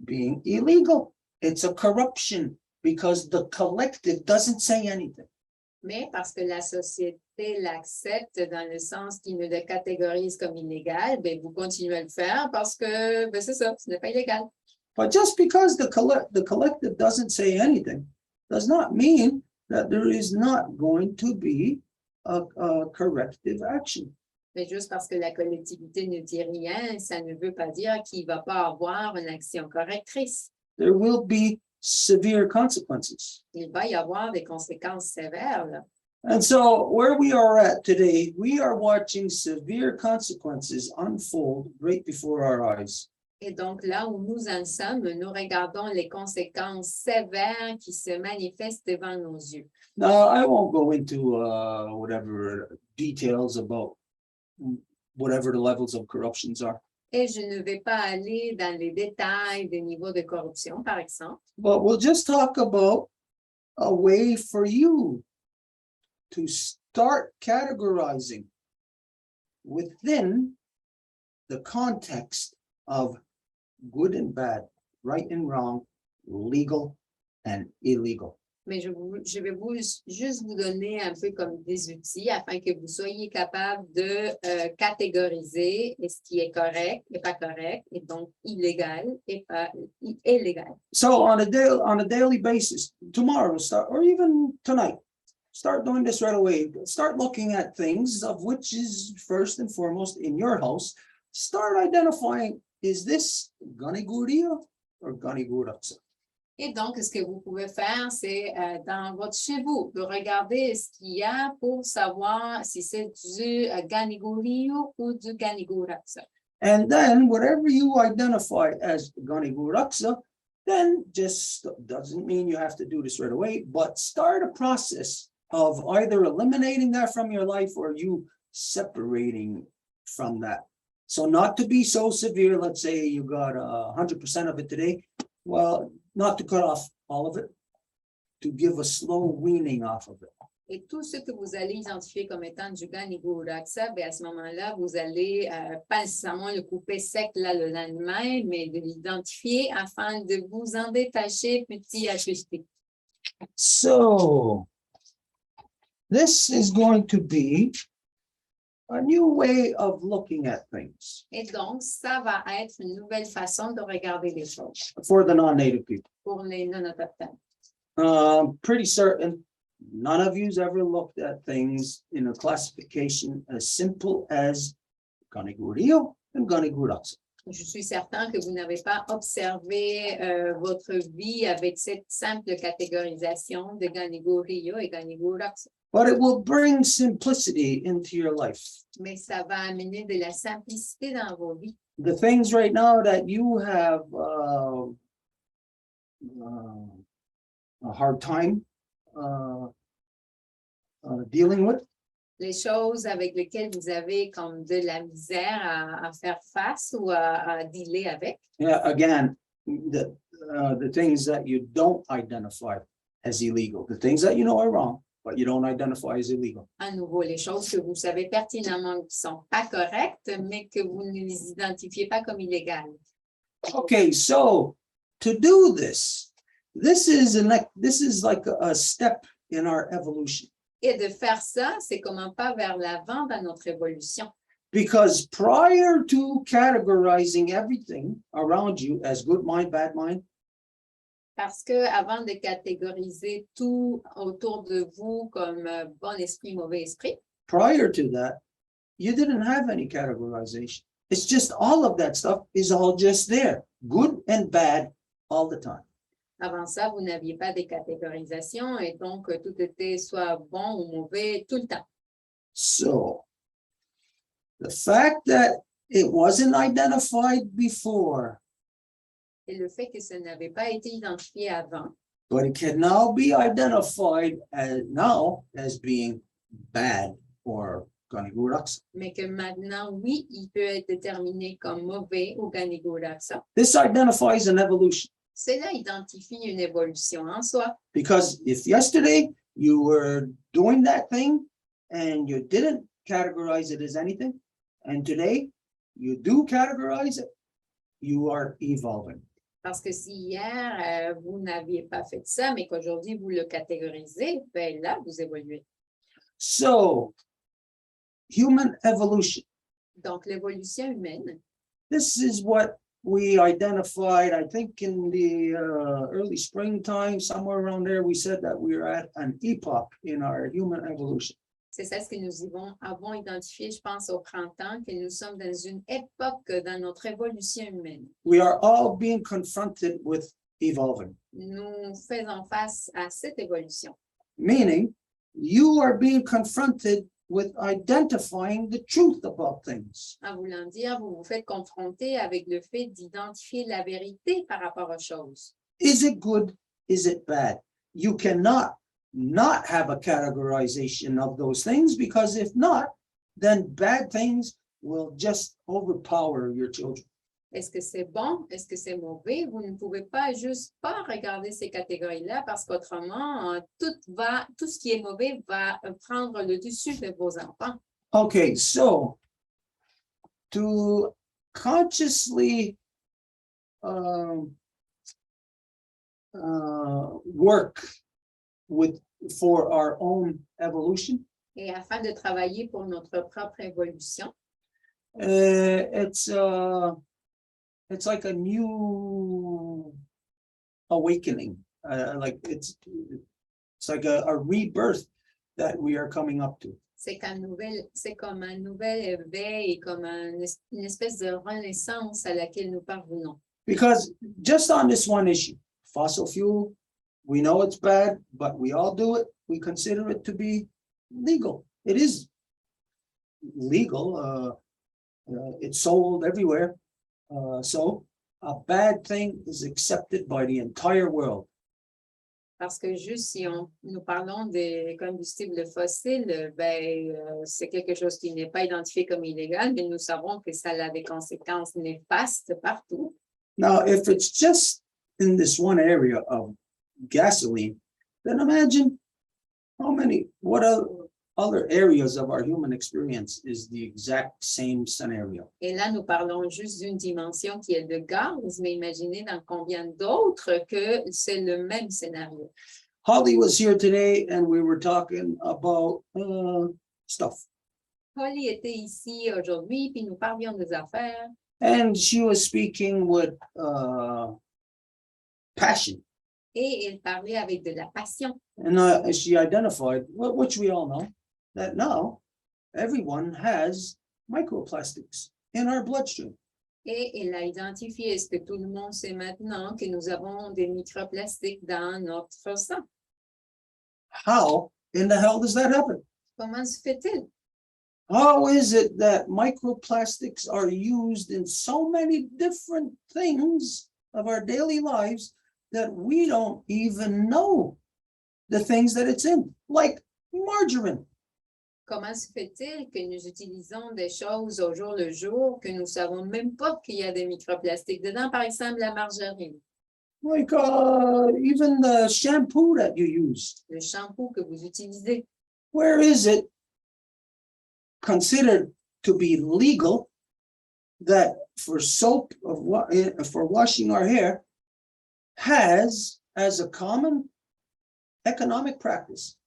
A: being illegal. It's a corruption because the collective doesn't say anything.
B: Mais parce que la société l'accepte dans le sens qu'il ne le catégorise comme illégal, ben vous continuez à le faire parce que ben c'est ça, ce n'est pas illégal.
A: But just because the collective doesn't say anything does not mean that there is not going to be a corrective action.
B: Mais juste parce que la collectivité ne dit rien, ça ne veut pas dire qu'il ne va pas avoir une action correctrice.
A: There will be severe consequences.
B: Il va y avoir des conséquences sévères, là.
A: And so where we are at today, we are watching severe consequences unfold right before our eyes.
B: Et donc, là où nous en sommes, nous regardons les conséquences sévères qui se manifestent devant nos yeux.
A: Now, I won't go into whatever details about whatever the levels of corruptions are.
B: Et je ne vais pas aller dans les détails des niveaux de corruption, par exemple.
A: But we'll just talk about a way for you to start categorizing within the context of good and bad, right and wrong, legal and illegal.
B: Mais je vais juste vous donner un peu comme des outils afin que vous soyez capable de catégoriser ce qui est correct et pas correct, et donc illégal et pas illégal.
A: So on a daily basis, tomorrow start, or even tonight, start doing this right away. Start looking at things of which is first and foremost in your house. Start identifying, is this ganiguria or ganiguratsa?
B: Et donc, ce que vous pouvez faire, c'est dans votre chez vous, de regarder ce qu'il y a pour savoir si c'est du ganigurio ou du ganiguratsa.
A: And then whatever you identify as ganiguratsa, then just doesn't mean you have to do this right away, but start a process of either eliminating that from your life or you separating from that. So not to be so severe, let's say you got 100% of it today. Well, not to cut off all of it, to give a slow weaning off of it.
B: Et tout ce que vous allez identifier comme étant du Ganigouraksa, à ce moment-là, vous allez pas nécessairement le couper sec là, le lendemain, mais de l'identifier afin de vous en détacher petit à petit.
A: So this is going to be a new way of looking at things
B: Et donc, ça va être une nouvelle façon de regarder les choses
A: for the non-native people.
B: pour les non-autochtones.
A: Pretty certain none of you's ever looked at things in a classification as simple as Ganigurio and Ganiguraksa.
B: Je suis certain que vous n'avez pas observé votre vie avec cette simple catégorisation de Ganigourio et Ganigouraksa.
A: But it will bring simplicity into your life.
B: Mais ça va amener de la simplicité dans vos vies.
A: The things right now that you have a hard time dealing with,
B: Les choses avec lesquelles vous avez comme de la misère à faire face ou à dealer avec.
A: yeah, again, the things that you don't identify as illegal, the things that you know are wrong, but you don't identify as illegal.
B: À nouveau, les choses que vous savez pertinemment qui ne sont pas correctes, mais que vous ne les identifiez pas comme illégales.
A: Okay, so to do this is like a step in our evolution.
B: Et de faire ça, c'est comme un pas vers l'avant dans notre évolution.
A: Because prior to categorizing everything around you as good mind, bad mind,
B: Parce que avant de catégoriser tout autour de vous comme bon esprit, mauvais esprit,
A: prior to that, you didn't have any categorization. It's just all of that stuff is all just there, good and bad all the time.
B: avant ça, vous n'aviez pas de catégorisation et donc tout était soit bon ou mauvais tout le temps.
A: So the fact that it wasn't identified before,
B: Et le fait que ça n'avait pas été identifié avant,
A: but it can now be identified as being bad or Ganiguraksa.
B: mais que maintenant, oui, il peut être déterminé comme mauvais ou Ganigouraksa.
A: This identifies an evolution.
B: Cela identifie une évolution en soi.
A: Because if yesterday you were doing that thing and you didn't categorize it as anything, and today you do categorize it, you are evolving.
B: Parce que si hier, vous n'aviez pas fait ça, mais qu'aujourd'hui, vous le catégorisez, ben là, vous évoluez.
A: So, human evolution.
B: Donc, l'évolution humaine,
A: This is what we identified, I think in the early springtime, somewhere around there, we said that we are at an epoch in our human evolution.
B: c'est ça ce que nous avons identifié, je pense, au printemps, que nous sommes dans une époque dans notre évolution humaine.
A: We are all being confronted with evolving,
B: Nous faisons face à cette évolution.
A: meaning you are being confronted with identifying the truth about things.
B: En voulant dire, vous vous faites confronter avec le fait d'identifier la vérité par rapport aux choses.
A: Is it good? Is it bad? You cannot not have a categorization of those things, because if not, then bad things will just overpower your children.
B: Est-ce que c'est bon? Est-ce que c'est mauvais? Vous ne pouvez pas juste pas regarder ces catégories-là parce qu'autrement, tout ce qui est mauvais va prendre le dessus de vos enfants.
A: Okay, so to consciously work for our own evolution,
B: Et afin de travailler pour notre propre évolution,
A: it's like a new awakening, like it's like a rebirth that we are coming up to.
B: c'est comme un nouvel éveil et comme une espèce de renaissance à laquelle nous parvenons.
A: Because just on this one issue, fossil fuel, we know it's bad, but we all do it. We consider it to be legal. It is legal. It's sold everywhere. So a bad thing is accepted by the entire world.
B: Parce que juste si nous parlons des combustibles fossiles, c'est quelque chose qui n'est pas identifié comme illégal, mais nous savons que ça a des conséquences néfastes partout.
A: Now, if it's just in this one area of gasoline, then imagine what other areas of our human experience is the exact same scenario?
B: Et là, nous parlons juste d'une dimension qui est le gaz, mais imaginez dans combien d'autres que c'est le même scénario.
A: Holly was here today and we were talking about stuff.
B: Holly était ici aujourd'hui, puis nous parlions des affaires.
A: And she was speaking with passion.
B: Et elle parlait avec de la passion.
A: And she identified, which we all know, that now everyone has microplastics in our bloodstream.
B: Et elle a identifié ce que tout le monde sait maintenant, que nous avons des microplastiques dans notre sang.
A: How in the hell does that happen?
B: Comment se fait-il?
A: How is it that microplastics are used in so many different things of our daily lives that we don't even know the things that it's in, like margarine?
B: Comment se fait-il que nous utilisons des choses au jour le jour que nous ne savons même pas qu'il y a des microplastiques dedans, par exemple la margarine,
A: Like even the shampoo that you use.
B: le shampoo que vous utilisez?
A: Where is it considered to be legal that for soap for washing our hair has, as a common economic practice,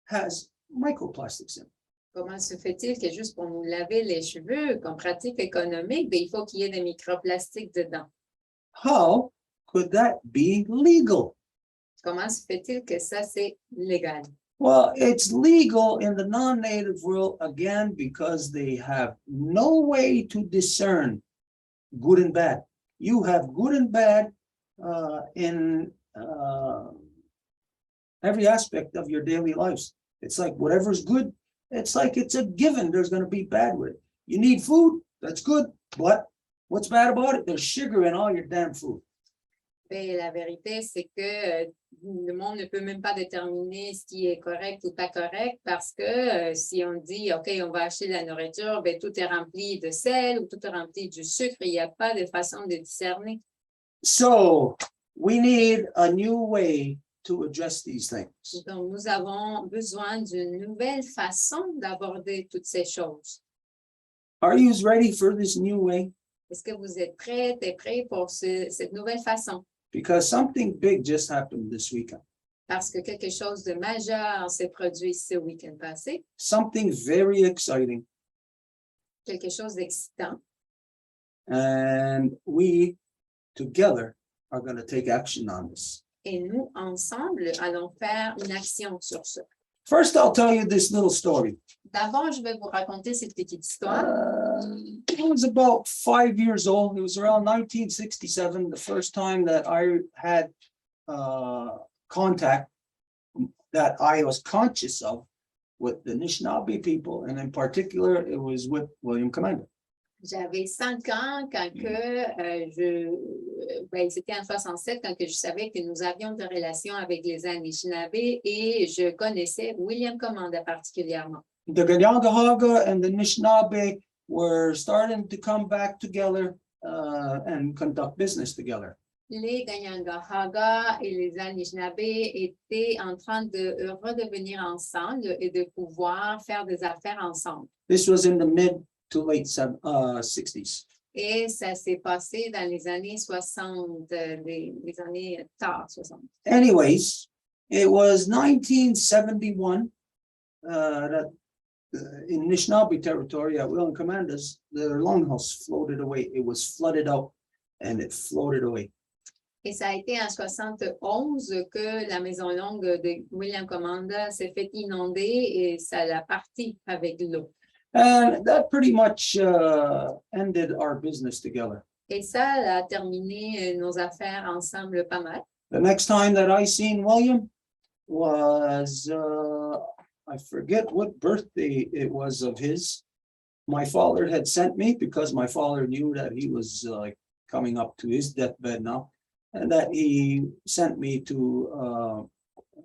A: has microplastics in it?
B: Comment se fait-il que juste pour nous laver les cheveux, comme pratique économique, il faut qu'il y ait des microplastiques dedans?
A: How could that be legal?
B: Comment se fait-il que ça, c'est légal?
A: Well, it's legal in the non-native world, again, because they have no way to discern good and bad. You have good and bad in every aspect of your daily lives. It's like whatever's good, it's like it's a given. There's going to be bad with it. You need food, that's good, but what's bad about it? There's sugar in all your damn food.
B: Et la vérité, c'est que le monde ne peut même pas déterminer ce qui est correct ou pas correct parce que si on dit, OK, on va acheter de la nourriture, ben, tout est rempli de sel ou tout est rempli du sucre, il n'y a pas de façon de discerner.
A: So we need a new way to address these things.
B: Donc, nous avons besoin d'une nouvelle façon d'aborder toutes ces choses.
A: Are you ready for this new way?
B: Est-ce que vous êtes prêts et prêts pour cette nouvelle façon?
A: Because something big just happened this weekend.
B: Parce que quelque chose de majeur s'est produit ce week-end passé,
A: Something very exciting.
B: quelque chose d'excitant.
A: And we together are going to take action on this.
B: Et nous, ensemble, allons faire une action sur ça.
A: First, I'll tell you this little story.
B: D'abord, je vais vous raconter cette petite histoire.
A: I was about 5 years old. It was around 1967, the first time that I had contact that I was conscious of with the Anishinabe people, and in particular, it was with William Commander.
B: J'avais 5 ans quand c'était en 67, quand que je savais que nous avions de relations avec les Anishinabe et je connaissais William Commander particulièrement.
A: The Ganyangahaga and the Anishinaabe were starting to come back together and conduct business together.
B: Les Ganyangahaga et les Anishinabe étaient en train de redevenir ensemble et de pouvoir faire des affaires ensemble.
A: This was in the mid to late 60s.
B: Et ça s'est passé dans les années 60, les années tard 60.
A: Anyways, it was 1971 that in Anishinaabe territory at William Commander's, the longhouse floated away. It was flooded out and it floated away.
B: Et ça a été en 71 que la maison longue de William Commander s'est fait inonder et ça l'a parti avec l'eau.
A: And that pretty much ended our business together.
B: Et ça a terminé nos affaires ensemble pas mal.
A: The next time that I seen William was, I forget what birthday it was of his. My father had sent me because my father knew that he was coming up to his deathbed now, and that he sent me to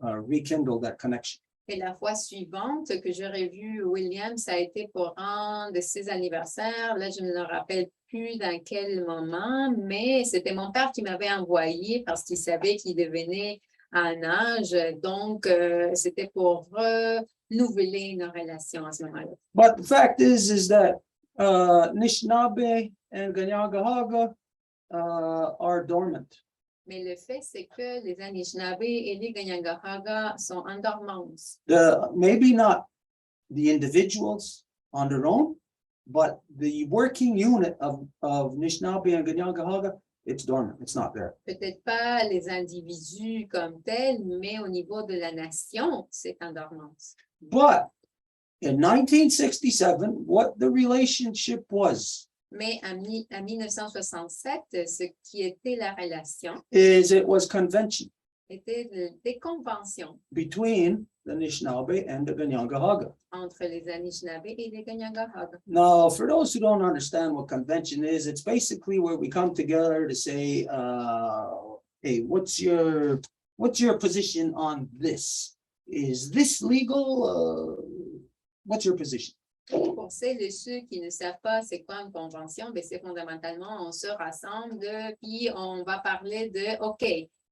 A: rekindle that connection.
B: Et la fois suivante que j'aurais vu William, ça a été pour un de ses anniversaires. Là, je ne me rappelle plus dans quel moment, mais c'était mon père qui m'avait envoyé parce qu'il savait qu'il devenait un âge. Donc, c'était pour renouveler nos relations à ce moment-là.
A: But the fact is that Anishinaabe and Ganyangahaga are dormant.
B: Mais le fait, c'est que les Anishinabe et les Ganyangahaga sont en dormance.
A: Maybe not the individuals on their own, but the working unit of Anishinaabe and Ganyangahaga, it's dormant, it's not there.
B: Peut-être pas les individus comme tels, mais au niveau de la nation, c'est en dormance.
A: But in 1967, what the relationship was
B: Mais en 1967, ce qui était la relation
A: is it was convention
B: était des conventions
A: between the Anishinaabe and the Ganyangahaga.
B: entre les Anishinabe et les Ganyangahaga.
A: Now, for those who don't understand what convention is, it's basically where we come together to say, hey, what's your position on this? Is this legal? What's your position?
B: Pour celles et ceux qui ne savent pas c'est quoi une convention, ben c'est fondamentalement, on se rassemble, puis on va parler de, OK,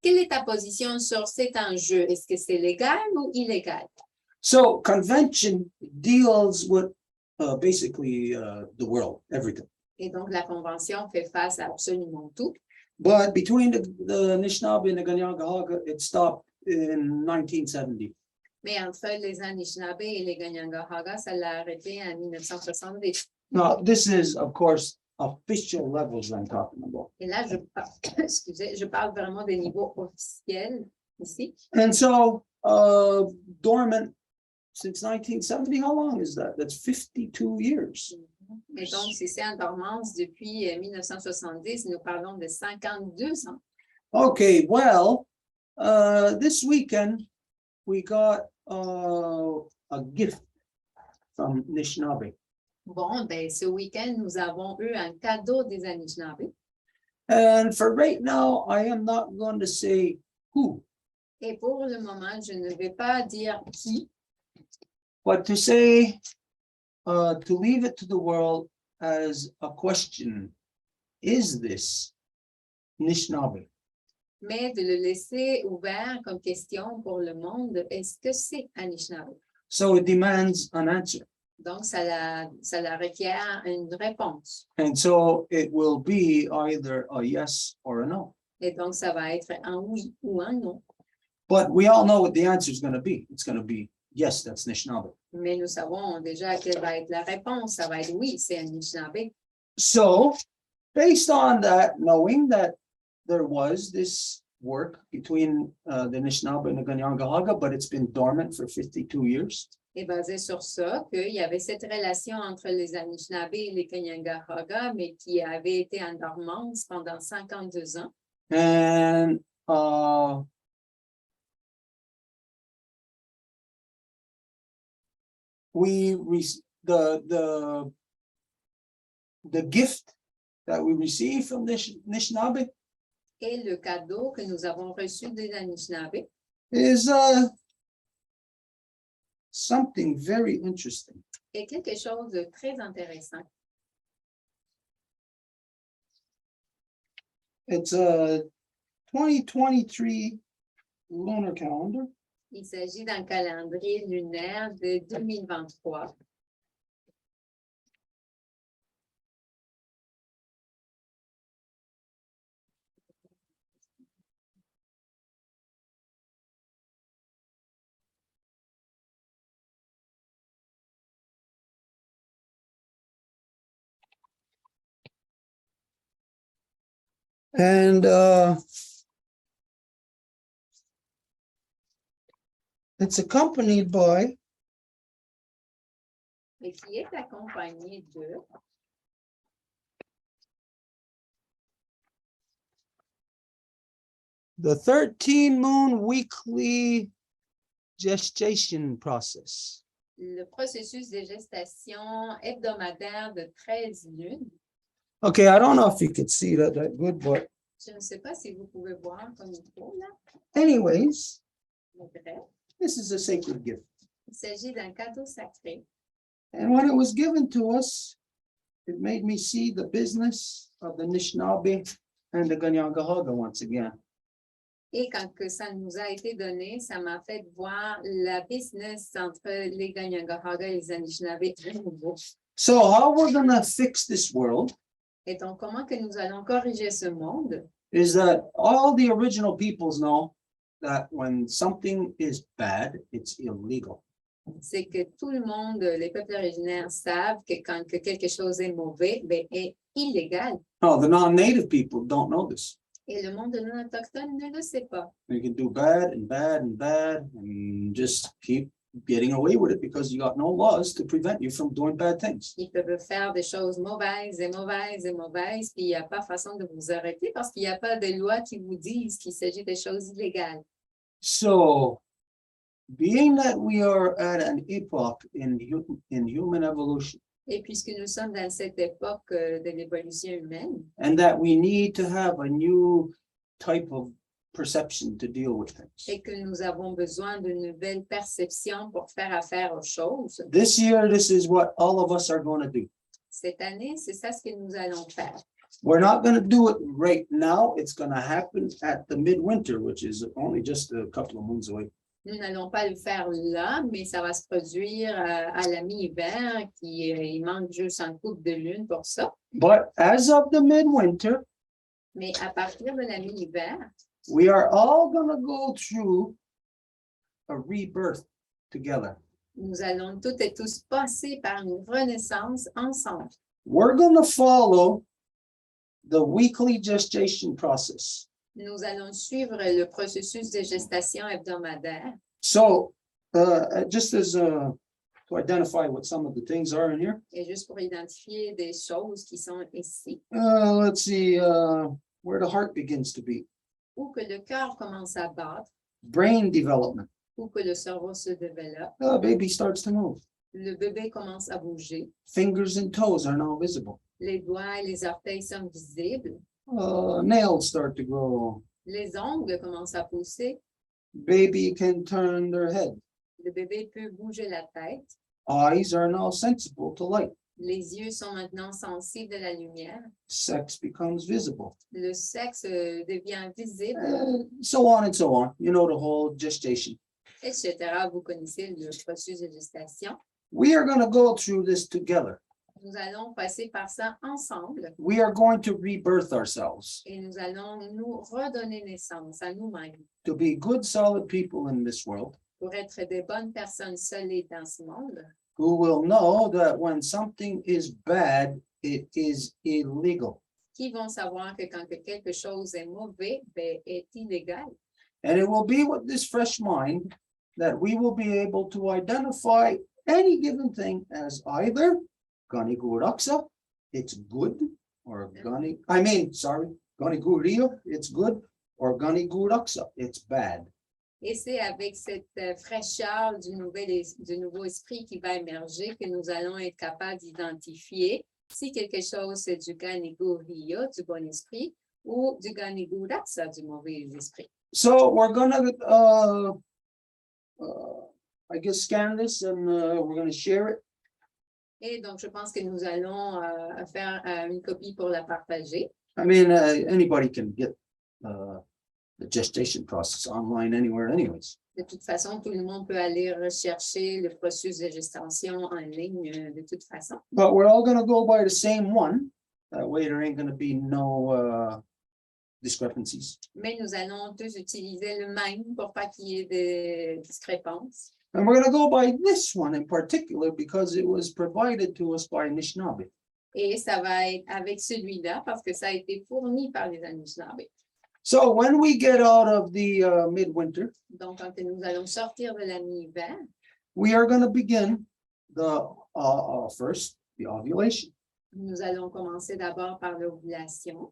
B: quelle est ta position sur cet enjeu? Est-ce que c'est légal ou illégal?
A: So convention deals with basically the world, everything.
B: Et donc, la convention fait face à absolument tout.
A: But between the Anishinaabe and the Ganyangahaga, it stopped in 1970.
B: Mais entre les Anishinabe et les Ganyangahaga, ça l'a arrêté en 1970.
A: Now, this is, of course, official levels I'm talking about.
B: Et là, excusez, je parle vraiment des niveaux officiels ici.
A: And so, dormant since 1970, how long is that? That's 52 years.
B: Et donc, si c'est en dormance depuis 1970, nous parlons de 52 ans.
A: Okay, well, this weekend, we got a gift from Anishinabe.
B: Bon, ben, ce week-end, nous avons eu un cadeau des Anishinabe.
A: And for right now, I am not going to say who,
B: Et pour le moment, je ne vais pas dire qui,
A: but to say, to leave it to the world as a question, is this Anishinaabe?
B: mais de le laisser ouvert comme question pour le monde. Est-ce que c'est Anishinabe?
A: So it demands an answer.
B: Donc, ça la requiert une réponse.
A: And so it will be either a yes or a no.
B: Et donc, ça va être un oui ou un non.
A: But we all know what the answer is going to be. It's going to be, yes, that's Anishinaabe.
B: Mais nous savons déjà quelle va être la réponse. Ça va être oui, c'est Anishinabe.
A: So based on that, knowing that there was this work between the Anishinaabe and the Ganyangahaga, but it's been dormant for 52 years.
B: Et basé sur ça, qu'il y avait cette relation entre les Anishinabe et les Ganyangahaga, mais qui avait été en dormance pendant 52 ans.
A: And the gift that we received from the Anishinaabe
B: Et le cadeau que nous avons reçu des Anishinabe
A: is something very interesting.
B: est quelque chose de très intéressant.
A: It's a 2023 lunar calendar.
B: Il s'agit d'un calendrier lunaire de 2023.
A: And it's accompanied by
B: Et qui est accompagné de
A: the 13 moon weekly gestation process.
B: le processus de gestation hebdomadaire de 13 lunes.
A: Okay, I don't know if you could see that good, but
B: Je ne sais pas si vous pouvez voir comme il faut là.
A: anyways,
B: Mais bref,
A: this is a sacred gift.
B: il s'agit d'un cadeau sacré.
A: And when it was given to us, it made me see the business of the Anishinaabe and the Ganyangahaga once again.
B: Et quand que ça nous a été donné, ça m'a fait voir la business entre les Ganyangahaga et les Anishinabe.
A: So how we're gonna fix this world
B: Et donc, comment que nous allons corriger ce monde?
A: is that all the original peoples know that when something is bad, it's illegal.
B: C'est que tout le monde, les peuples originaires savent que quand que quelque chose est mauvais, ben, est illégal.
A: No, the non-native people don't know this.
B: Et le monde non autochtone ne le sait pas.
A: You can do bad and bad and bad and just keep getting away with it because you got no laws to prevent you from doing bad things.
B: Ils peuvent faire des choses mauvaises et mauvaises et mauvaises, puis il n'y a pas façon de vous arrêter parce qu'il n'y a pas de loi qui vous disent qu'il s'agit de choses illégales.
A: So, being that we are at an epoch in human evolution,
B: Et puisque nous sommes dans cette époque de l'évolution humaine,
A: and that we need to have a new type of perception to deal with things.
B: et que nous avons besoin de nouvelles perceptions pour faire affaire aux choses,
A: This year, this is what all of us are going to do.
B: cette année, c'est ça ce que nous allons faire.
A: We're not going to do it right now. It's going to happen at the midwinter, which is only just a couple of months away.
B: Nous n'allons pas le faire là, mais ça va se produire à la mi-hiver, il manque juste un couple de lune pour ça.
A: But as of the midwinter,
B: Mais à partir de la mi-hiver,
A: we are all going to go through a rebirth together.
B: nous allons toutes et tous passer par une renaissance ensemble.
A: We're going to follow the weekly gestation process.
B: Nous allons suivre le processus de gestation hebdomadaire.
A: So, just as to identify what some of the things are in here,
B: Et juste pour identifier des choses qui sont ici,
A: let's see where the heart begins to beat.
B: où que le cœur commence à battre,
A: Brain development.
B: où que le cerveau se développe,
A: Baby starts to move.
B: le bébé commence à bouger,
A: Fingers and toes are now visible.
B: les doigts et les orteils sont visibles,
A: Nails start to grow.
B: les ongles commencent à pousser,
A: Baby can turn their head.
B: le bébé peut bouger la tête,
A: Eyes are now sensible to light.
B: les yeux sont maintenant sensibles de la lumière,
A: Sex becomes visible.
B: le sexe devient visible,
A: So on and so on. You know the whole gestation.
B: etc. Vous connaissez le processus de gestation.
A: We are going to go through this together.
B: Nous allons passer par ça ensemble
A: We are going to rebirth ourselves
B: et nous allons nous redonner naissance à nous-mêmes
A: to be good, solid people in this world
B: pour être des bonnes personnes solides dans ce monde
A: who will know that when something is bad, it is illegal.
B: qui vont savoir que quand que quelque chose est mauvais, ben, est illégal.
A: And it will be with this fresh mind that we will be able to identify any given thing as either ganiguraksa, it's good, or ganigurio, it's good, or ganiguraksa, it's bad.
B: Et c'est avec cette fraîcheur du nouveau esprit qui va émerger que nous allons être capables d'identifier si quelque chose c'est du ganigurio, du bon esprit, ou du ganiguraksa, du mauvais esprit.
A: So we're gonna, I guess, scan this and we're gonna share it.
B: Et donc, je pense que nous allons faire une copie pour la partager.
A: I mean, anybody can get the gestation process online anywhere anyways.
B: De toute façon, tout le monde peut aller rechercher le processus de gestation en ligne de toute façon.
A: But we're all gonna go by the same one. That way there ain't gonna be no discrepancies.
B: Mais nous allons tous utiliser le même pour pas qu'il y ait de discrépances.
A: And we're gonna go by this one in particular because it was provided to us by Anishinabe.
B: Et ça va être avec celui-là parce que ça a été fourni par les Anishinabe.
A: So when we get out of the midwinter,
B: Donc, quand nous allons sortir de la mi-hiver,
A: we are gonna begin the first, the ovulation.
B: nous allons commencer d'abord par l'ovulation.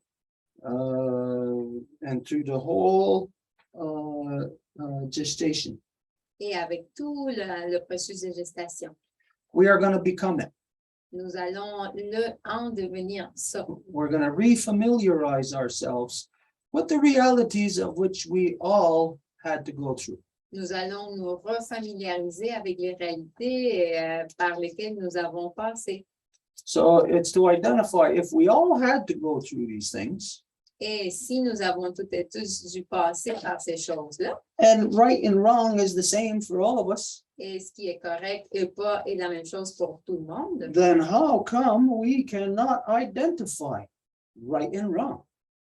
A: And through the whole gestation,
B: Et avec tout le processus de gestation,
A: we are gonna become it.
B: nous allons en devenir ça.
A: We're gonna refamiliarize ourselves with the realities of which we all had to go through.
B: Nous allons nous refamiliariser avec les réalités par lesquelles nous avons passé.
A: So it's to identify if we all had to go through these things.
B: Et si nous avons toutes et tous dû passer par ces choses-là,
A: and right and wrong is the same for all of us,
B: et ce qui est correct et pas est la même chose pour tout le monde,
A: then how come we cannot identify right and wrong?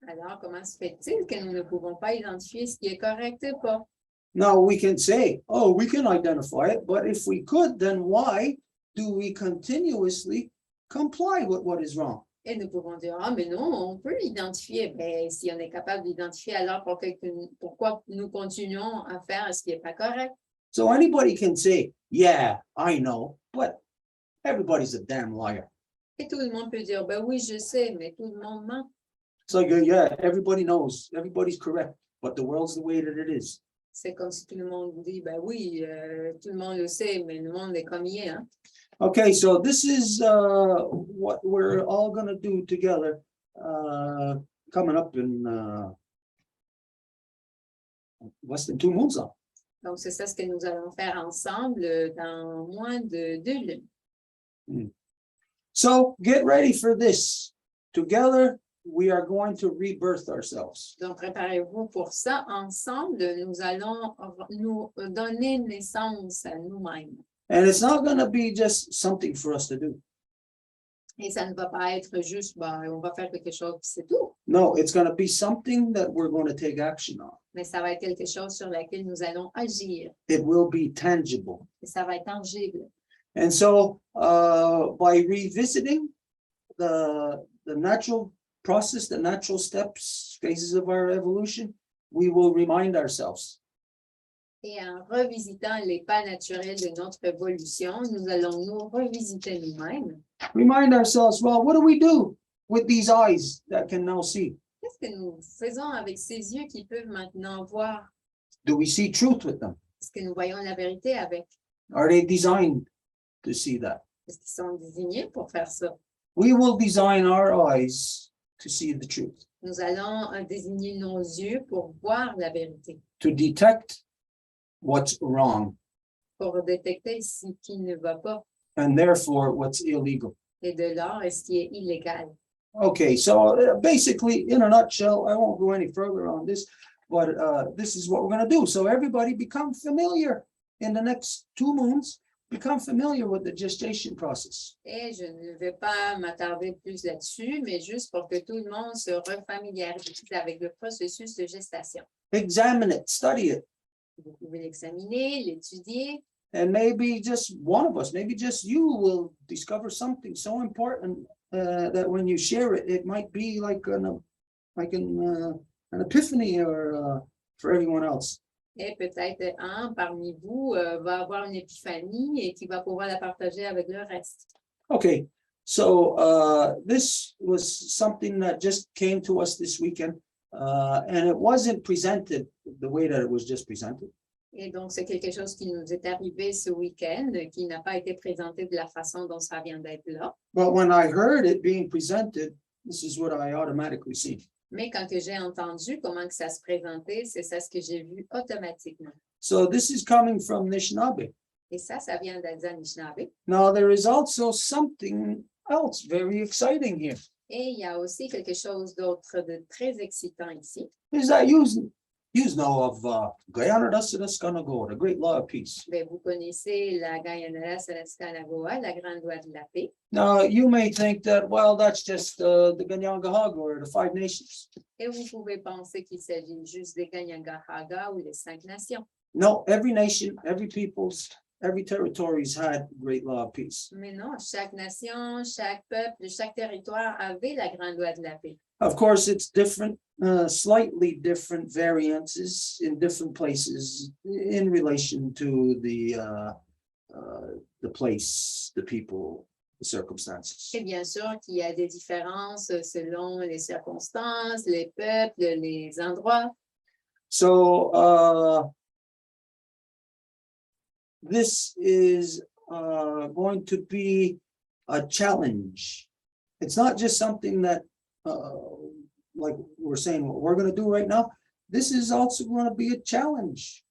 B: alors comment se fait-il que nous ne pouvons pas identifier ce qui est correct et pas?
A: Now we can say, oh, we can identify it, but if we could, then why do we continuously comply with what is wrong?
B: Et nous pouvons dire, ah, mais non, on peut l'identifier. Ben, si on est capable d'identifier, alors pourquoi nous continuons à faire ce qui n'est pas correct?
A: So anybody can say, yeah, I know, but everybody's a damn liar.
B: Et tout le monde peut dire, ben oui, je sais, mais tout le monde ment.
A: It's like, yeah, everybody knows, everybody's correct, but the world's the way that it is.
B: C'est comme si tout le monde dit, ben oui, tout le monde le sait, mais le monde est comme il est. Hein?
A: Okay, so this is what we're all going to do together coming up in less than 2 months now.
B: Donc, c'est ça ce que nous allons faire ensemble dans moins de 2 lunes.
A: So get ready for this. Together, we are going to rebirth ourselves.
B: Donc, préparez-vous pour ça. Ensemble, nous allons nous donner naissance à nous-mêmes.
A: And it's not going to be just something for us to do.
B: Et ça ne va pas être juste, ben, on va faire quelque chose, c'est tout.
A: No, it's going to be something that we're going to take action on.
B: Mais ça va être quelque chose sur laquelle nous allons agir.
A: It will be tangible.
B: Et ça va être tangible.
A: And so by revisiting the natural process, the natural steps, phases of our evolution, we will remind ourselves.
B: Et en revisitant les pas naturels de notre évolution, nous allons nous revisiter nous-mêmes.
A: Remind ourselves, well, what do we do with these eyes that can now see?
B: Qu'est-ce que nous faisons avec ces yeux qui peuvent maintenant voir?
A: Do we see truth with them?
B: Est-ce que nous voyons la vérité avec?
A: Are they designed to see that?
B: Est-ce qu'ils sont désignés pour faire ça?
A: We will design our eyes to see the truth,
B: Nous allons désigner nos yeux pour voir la vérité,
A: to detect what's wrong,
B: pour détecter ce qui ne va pas,
A: and therefore what's illegal.
B: et de là, ce qui est illégal.
A: Okay, so basically, in a nutshell, I won't go any further on this, but this is what we're going to do. So everybody become familiar in the next 2 moons, become familiar with the gestation process.
B: Et je ne vais pas m'attarder plus là-dessus, mais juste pour que tout le monde se refamiliarise avec le processus de gestation.
A: Examine it, study it,
B: Vous pouvez l'examiner, l'étudier,
A: and maybe just one of us, maybe just you will discover something so important that when you share it, it might be like an epiphany or for everyone else.
B: et peut-être un parmi vous va avoir une épiphanie et qui va pouvoir la partager avec le reste.
A: Okay, so this was something that just came to us this weekend, and it wasn't presented the way that it was just presented.
B: Et donc, c'est quelque chose qui nous est arrivé ce week-end, qui n'a pas été présenté de la façon dont ça vient d'être là.
A: But when I heard it being presented, this is what I automatically see.
B: Mais quand que j'ai entendu comment que ça se présentait, c'est ça ce que j'ai vu automatiquement.
A: So this is coming from Anishinabe.
B: Et ça vient d'Anishinabe.
A: Now there is also something else very exciting here.
B: Et il y a aussi quelque chose d'autre de très excitant ici.
A: Is that you know of Guyana Dasanaskanago, the great law of peace.
B: Bien, vous connaissez la Guyana Salaskanagoa, la grande loi de la paix.
A: Now you may think that, well, that's just the Ganyangahaga or the 5 nations.
B: Et vous pouvez penser qu'il s'agit juste des Ganyangahaga ou les 5 nations.
A: No, every nation, every people's, every territory's had great law of peace.
B: Mais non, chaque nation, chaque peuple, chaque territoire avait la grande loi de la paix.
A: Of course, it's different, slightly different variances in different places in relation to the place, the people, the circumstances.
B: Et bien sûr qu'il y a des différences selon les circonstances, les peuples, les endroits.
A: So this is going to be a challenge. It's not just something that like we're saying, what we're going to do right now. This is also going to be a challenge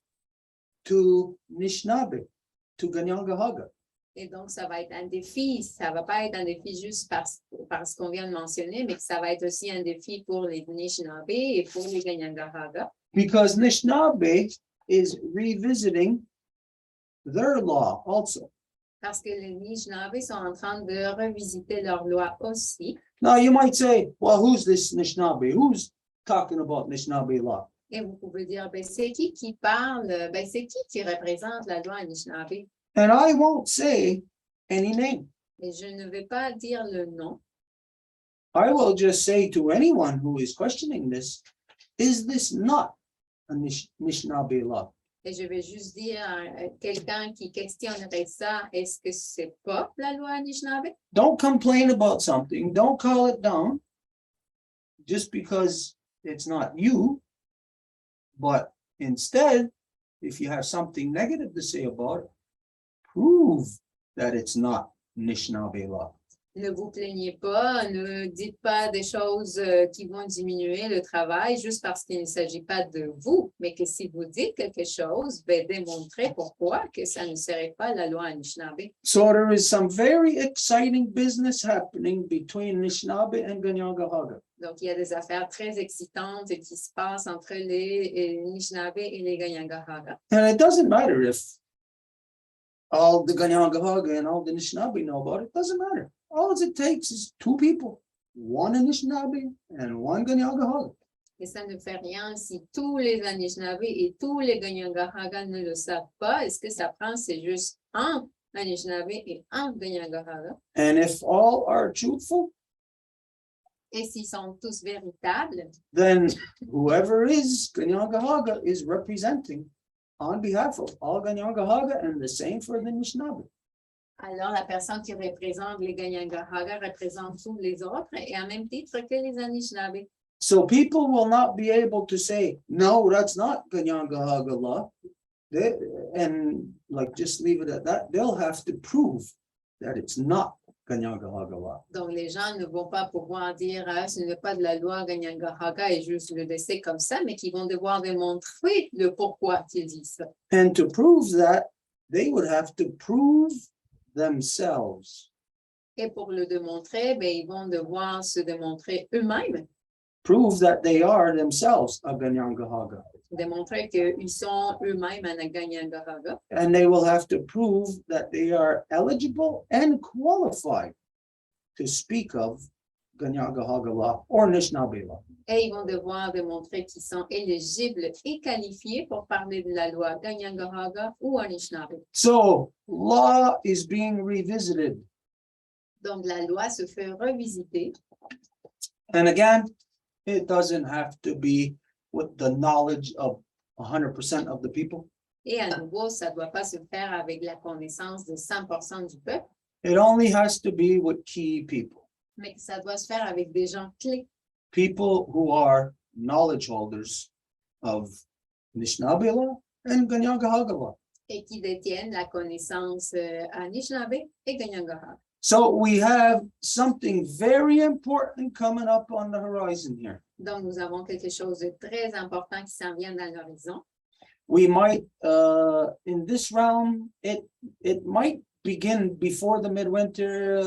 A: to Anishinabe, to Ganyangahaga.
B: Et donc, ça va être un défi. Ça ne va pas être un défi juste parce qu'on vient de mentionner, mais que ça va être aussi un défi pour les Anishinabe et pour les Kanien'kehá:ka.
A: Because Anishinaabe is revisiting their law also.
B: Parce que les Anishinaabe sont en train de revisiter leur loi aussi.
A: Now you might say, well, who's this Anishinaabe? Who's talking about Anishinaabe law?
B: Et vous pouvez dire, ben, c'est qui parle? Ben, c'est qui représente la loi Anishinabe?
A: And I won't say any name.
B: Et je ne vais pas dire le nom.
A: I will just say to anyone who is questioning this, is this not a Anishinaabe law?
B: Et je vais juste dire à quelqu'un qui questionnerait ça, est-ce que c'est pas la loi Anishinabe?
A: Don't complain about something. Don't call it down just because it's not you. But instead, if you have something negative to say about it, prove that it's not Anishinaabe law.
B: Ne vous plaignez pas, ne dites pas des choses qui vont diminuer le travail juste parce qu'il ne s'agit pas de vous, mais que si vous dites quelque chose, ben, démontrez pourquoi que ça ne serait pas la loi Anishinabe.
A: So there is some very exciting business happening between Anishinaabe and Kanien'kehá:ka.
B: Donc, il y a des affaires très excitantes qui se passent entre les Anishinabe et les Kanien'kehá:ka.
A: And it doesn't matter if all the Kanien'kehá:ka and all the Anishinaabe know about it. It doesn't matter. All it takes is two people, one Anishinaabe and one Kanien'kehá:ka.
B: Et ça ne fait rien si tous les Anishinabe et tous les Kanien'kehá:ka ne le savent pas. Est-ce que ça prend, c'est juste un Anishinabe et un Kanien'kehá:ka?
A: And if all are truthful,
B: Et s'ils sont tous véritables,
A: then whoever is Kanien'kehá:ka is representing on behalf of all Kanien'kehá:ka, and the same for the Anishinaabe.
B: alors la personne qui représente les Kanien'kehá:ka représente tous les autres et à même titre que les Anishinabe.
A: So people will not be able to say, no, that's not Kanien'kehá:ka law. And like just leave it at that. They'll have to prove that it's not Kanien'kehá:ka law.
B: Donc les gens ne vont pas pouvoir dire ah, ce n'est pas de la loi Kanien'kehá:ka et juste le laisser comme ça, mais qui vont devoir démontrer le pourquoi ils disent ça.
A: And to prove that, they would have to prove themselves.
B: Et pour le démontrer, ben, ils vont devoir se démontrer eux-mêmes,
A: Prove that they are themselves a Kanien'kehá:ka.
B: démontrer qu'ils sont eux-mêmes un Kanien'kehá:ka.
A: And they will have to prove that they are eligible and qualified to speak of Kanien'kehá:ka law or Anishinaabe law.
B: Et ils vont devoir démontrer qu'ils sont éligibles et qualifiés pour parler de la loi Kanien'kehá:ka ou Anishinabe.
A: So law is being revisited.
B: Donc la loi se fait revisiter.
A: And again, it doesn't have to be with the knowledge of 100% of the people.
B: Et à nouveau, ça ne doit pas se faire avec la connaissance de 100% du peuple,
A: It only has to be with key people.
B: mais ça doit se faire avec des gens clés,
A: People who are knowledge holders of Anishinaabe law and Kanien'kehá:ka law.
B: et qui détiennent la connaissance Anishinabe et Kanien'kehá:ka.
A: So we have something very important coming up on the horizon here.
B: Donc, nous avons quelque chose de très important qui s'en vient dans l'horizon.
A: We might, in this round, it might begin before the midwinter,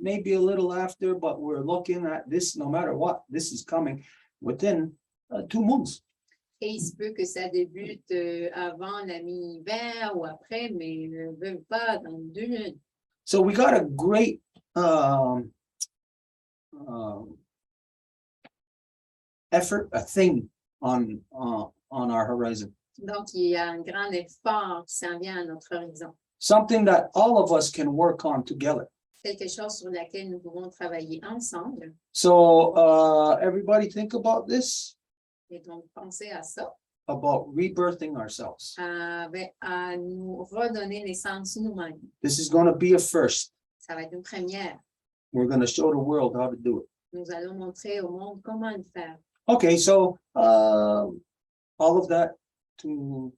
A: maybe a little after, but we're looking at this, no matter what, this is coming within 2 months.
B: Et il se peut que ça débute avant la mi-hiver ou après, mais ne veut pas dans 2 lunes.
A: So we got a great effort, a thing on our horizon.
B: Donc, il y a un grand effort qui s'en vient à notre horizon.
A: Something that all of us can work on together.
B: Quelque chose sur laquelle nous pouvons travailler ensemble.
A: So everybody think about this,
B: Et donc, pensez à ça,
A: about rebirthing ourselves.
B: à nous redonner naissance nous-mêmes.
A: This is going to be a first.
B: Ça va être une première.
A: We're going to show the world how to do it.
B: Nous allons montrer au monde comment le faire.
A: Okay, so all of that to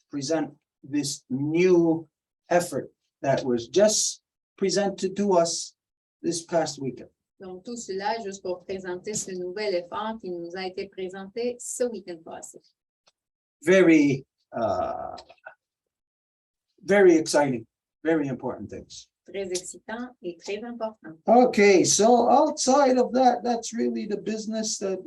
A: present this new effort that was just presented to us this past weekend.
B: Donc, tout cela juste pour présenter ce nouvel effort qui nous a été présenté ce week-end passé.
A: Very, very exciting. very important things.
B: Très excitant et très important.
A: Okay, so outside of that, that's really the business that,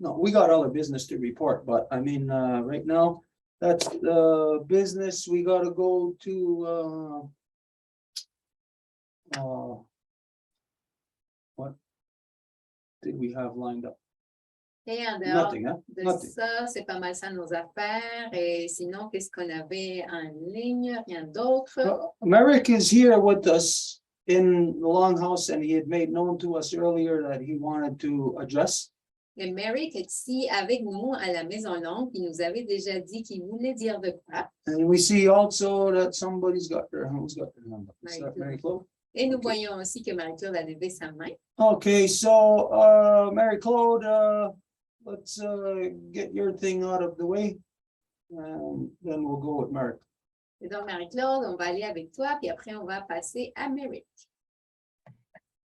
A: no, we got other business to report, but I mean, right now, that's the business we gotta go to, what did we have lined up?
B: Et en dehors
A: Nothing, huh?
B: de
A: Nothing.
B: ça, c'est pas mal ça nos affaires. Et sinon, qu'est-ce qu'on avait en ligne? Rien d'autre.
A: Merrick is here with us in the Longhouse, and he had made known to us earlier that he wanted to address.
B: Et Merrick est ici avec nous à la Maison Longue. Il nous avait déjà dit qu'il voulait dire de quoi.
A: And we see also that somebody's got who's got their number? Is that Marie-Claude?
B: Et nous
A: Okay.
B: voyons aussi que Marie-Claude a levé sa main.
A: Okay, so Marie-Claude, let's get your thing out of the way, and then we'll go with Merrick.
B: Et donc, Marie-Claude, on va aller avec toi, puis après, on va passer à Merrick.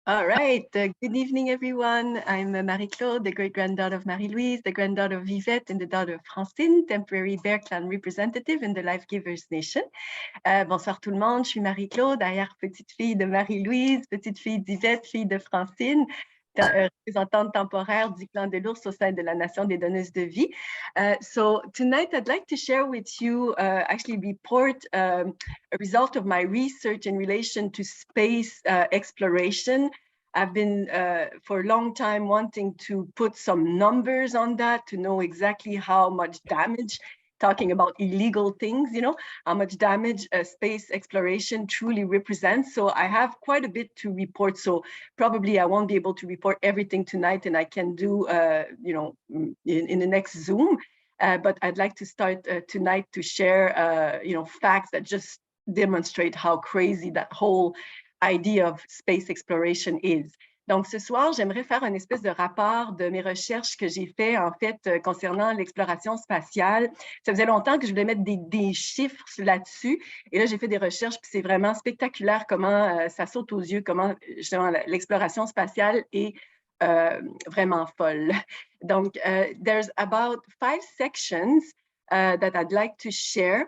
C: All right. Good evening, everyone. I'm Marie-Claude, the great-granddaughter of Marie-Louise, the granddaughter of Vivette, and the daughter of Francine, temporary Bear Clan representative in the Life Givers Nation. Bonsoir tout le monde, je suis Marie-Claude, arrière-petite-fille de Marie-Louise, petite-fille d'Yvette, fille de Francine, représentante temporaire du clan de l'ours au sein de la nation des donneuses de vie. So tonight I'd like to share with you, actually report a result of my research in relation to space exploration. I've been for a long time wanting to put some numbers on that to know exactly how much damage, talking about illegal things, you know, how much damage space exploration truly represents. So I have quite a bit to report. So probably I won't be able to report everything tonight, and I can do, you know, in the next Zoom. But I'd like to start tonight to share, you know, facts that just demonstrate how crazy that whole idea of space exploration is. Donc, ce soir, j'aimerais faire une espèce de rapport de mes recherches que j'ai fait, en fait, concernant l'exploration spatiale. Ça faisait longtemps que je voulais mettre des chiffres là-dessus. Et là, j'ai fait des recherches, puis c'est vraiment spectaculaire comment ça saute aux yeux, comment, justement, l'exploration spatiale est vraiment folle. Donc, there's about 5 sections that I'd like to share.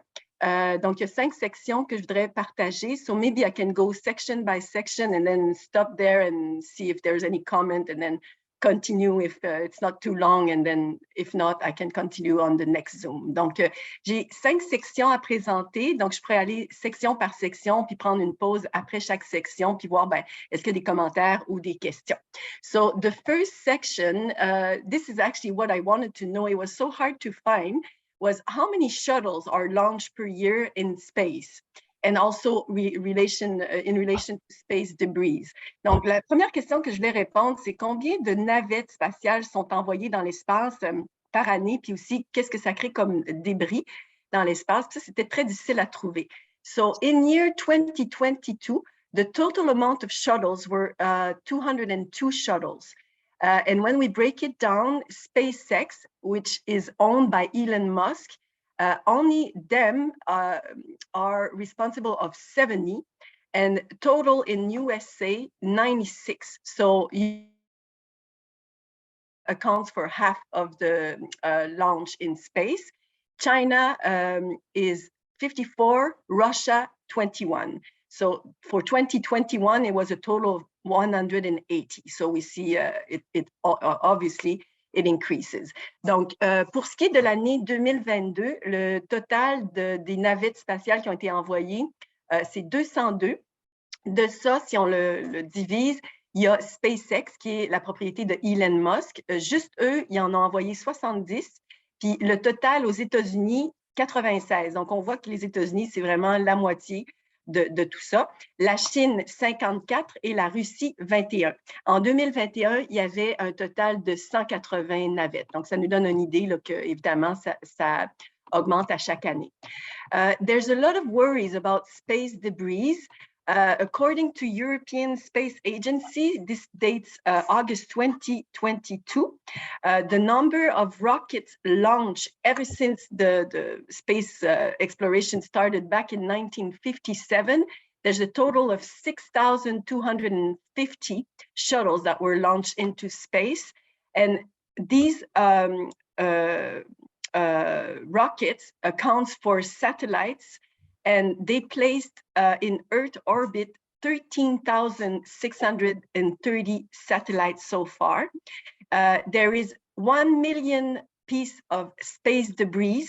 C: Donc, il y a 5 sections que je voudrais partager. So maybe I can go section by section and then stop there and see if there's any comment and then continue if it's not too long. And then if not, I can continue on the next Zoom. Donc, j'ai 5 sections à présenter. Donc, je pourrais aller section par section puis prendre une pause après chaque section puis voir, ben, est-ce qu'il y a des commentaires ou des questions. So, the first section, this is actually what I wanted to know. It was so hard to find. Was how many shuttles are launched per year in space, and also in relation to space debris. Donc, la première question que je voulais répondre, c'est combien de navettes spatiales sont envoyées dans l'espace par année, puis aussi qu'est-ce que ça crée comme débris dans l'espace. Ça, c'était très difficile à trouver. So, in year 2022, the total amount of shuttles were 202 shuttles. And when we break it down, SpaceX, which is owned by Elon Musk, only them are responsible of 70, and total in USA, 96. So accounts for half of the launch in space. China is 54, Russia 21. So for 2021, it was a total of 180. So we see obviously it increases. Donc, pour ce qui est de l'année 2022, le total des navettes spatiales qui ont été envoyées, c'est 202. De ça, si on le divise, il y a SpaceX, qui est la propriété de Elon Musk. Juste eux, ils en ont envoyé 70. Puis le total aux États-Unis, 96. Donc, on voit que les États-Unis, c'est vraiment la moitié de tout ça. La Chine, 54 et la Russie, 21. En 2021, il y avait un total de 180 navettes. Donc, ça nous donne une idée là, que, évidemment, ça augmente à chaque année. There's a lot of worries about space debris. According to European Space Agency, this dates August 2022, the number of rockets launched ever since the space exploration started back in 1957, there's a total of 6,250 shuttles that were launched into space. And these rockets accounts for satellites and they placed in Earth orbit 13,630 satellites so far. There is 1 million piece of space debris,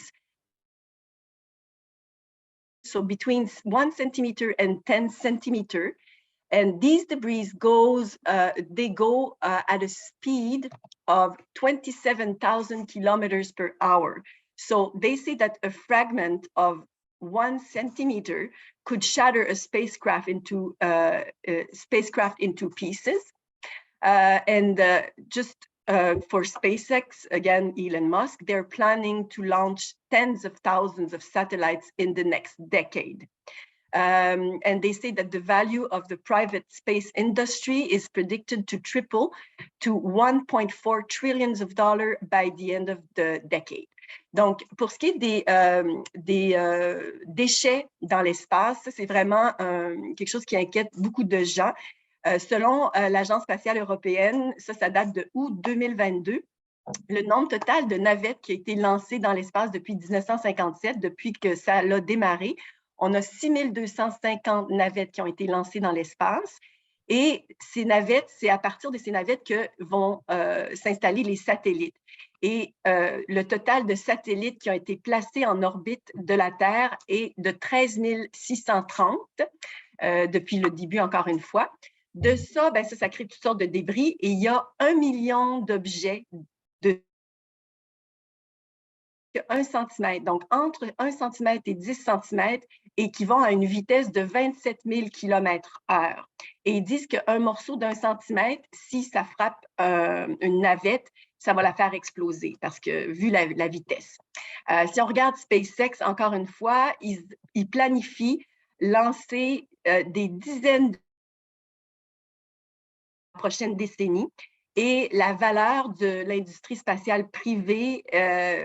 C: so between 1 centimeter and 10 centimeter. And these debris go at a speed of 27,000 kilometers per hour. So they say that a fragment of 1 centimeter could shatter a spacecraft into pieces. Just for SpaceX, again, Elon Musk, they're planning to launch tens of thousands of satellites in the next decade. And they say that the value of the private space industry is predicted to triple to $1.4 trillion by the end of the decade. Donc, pour ce qui est des déchets dans l'espace, c'est vraiment quelque chose qui inquiète beaucoup de gens. Selon l'Agence spatiale européenne, ça date de août 2022. Le nombre total de navettes qui a été lancé dans l'espace depuis 1957, depuis que ça a démarré, on a 6250 navettes qui ont été lancées dans l'espace. Et ces navettes, c'est à partir de ces navettes que vont s'installer les satellites. Et le total de satellites qui ont été placés en orbite de la Terre est de 13 630 depuis le début, encore une fois. De ça, ça crée toutes sortes de débris et il y a 1 million d'objets de 1 cm. Donc, entre 1 cm et 10 cm et qui vont à une vitesse de 27 000 km/h. Et ils disent qu'un morceau d'1 cm, si ça frappe une navette, ça va la faire exploser parce que vu la vitesse. Si on regarde SpaceX, encore une fois, ils planifient lancer des dizaines de prochaines décennies et la valeur de l'industrie spatiale privée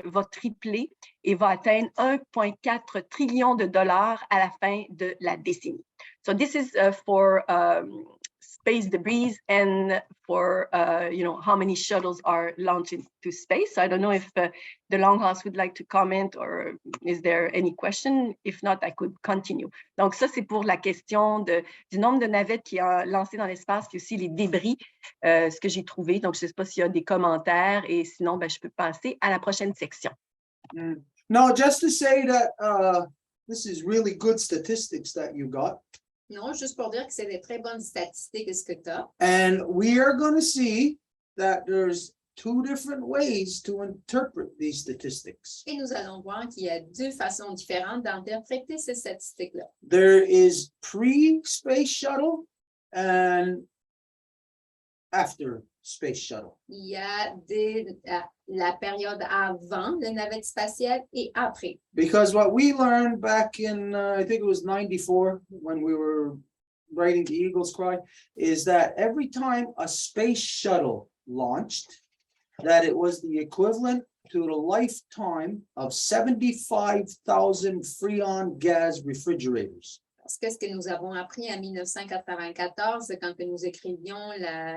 C: va tripler et va atteindre 1,4 trillion de dollars à la fin de la décennie. So this is for space debris and for how many shuttles are launched into space. So I don't know if the Longhouse would like to comment or is there any question? If not, I could continue. Donc ça, c'est pour la question du nombre de navettes qui ont lancé dans l'espace, puis aussi les débris, ce que j'ai trouvé. Donc je ne sais pas s'il y a des commentaires et sinon, je peux passer à la prochaine section.
A: No, just to say that this is really good statistics that you got.
B: Non, juste pour dire que c'est des très bonnes statistiques ce que tu as.
A: And we are going to see that there's 2 different ways to interpret these statistics.
B: Et nous allons voir qu'il y a 2 façons différentes d'interpréter ces statistiques-là.
A: There is pre-space shuttle and after space shuttle.
B: Il y a la période avant les navettes spatiales et après.
A: Because what we learned back in, I think it was 94, when we were writing the Eagle's Cry, is that every time a space shuttle launched, that it was the equivalent to the lifetime of 75,000 Freon gas refrigerators.
B: Parce que ce que nous avons appris en 1994, quand nous écrivions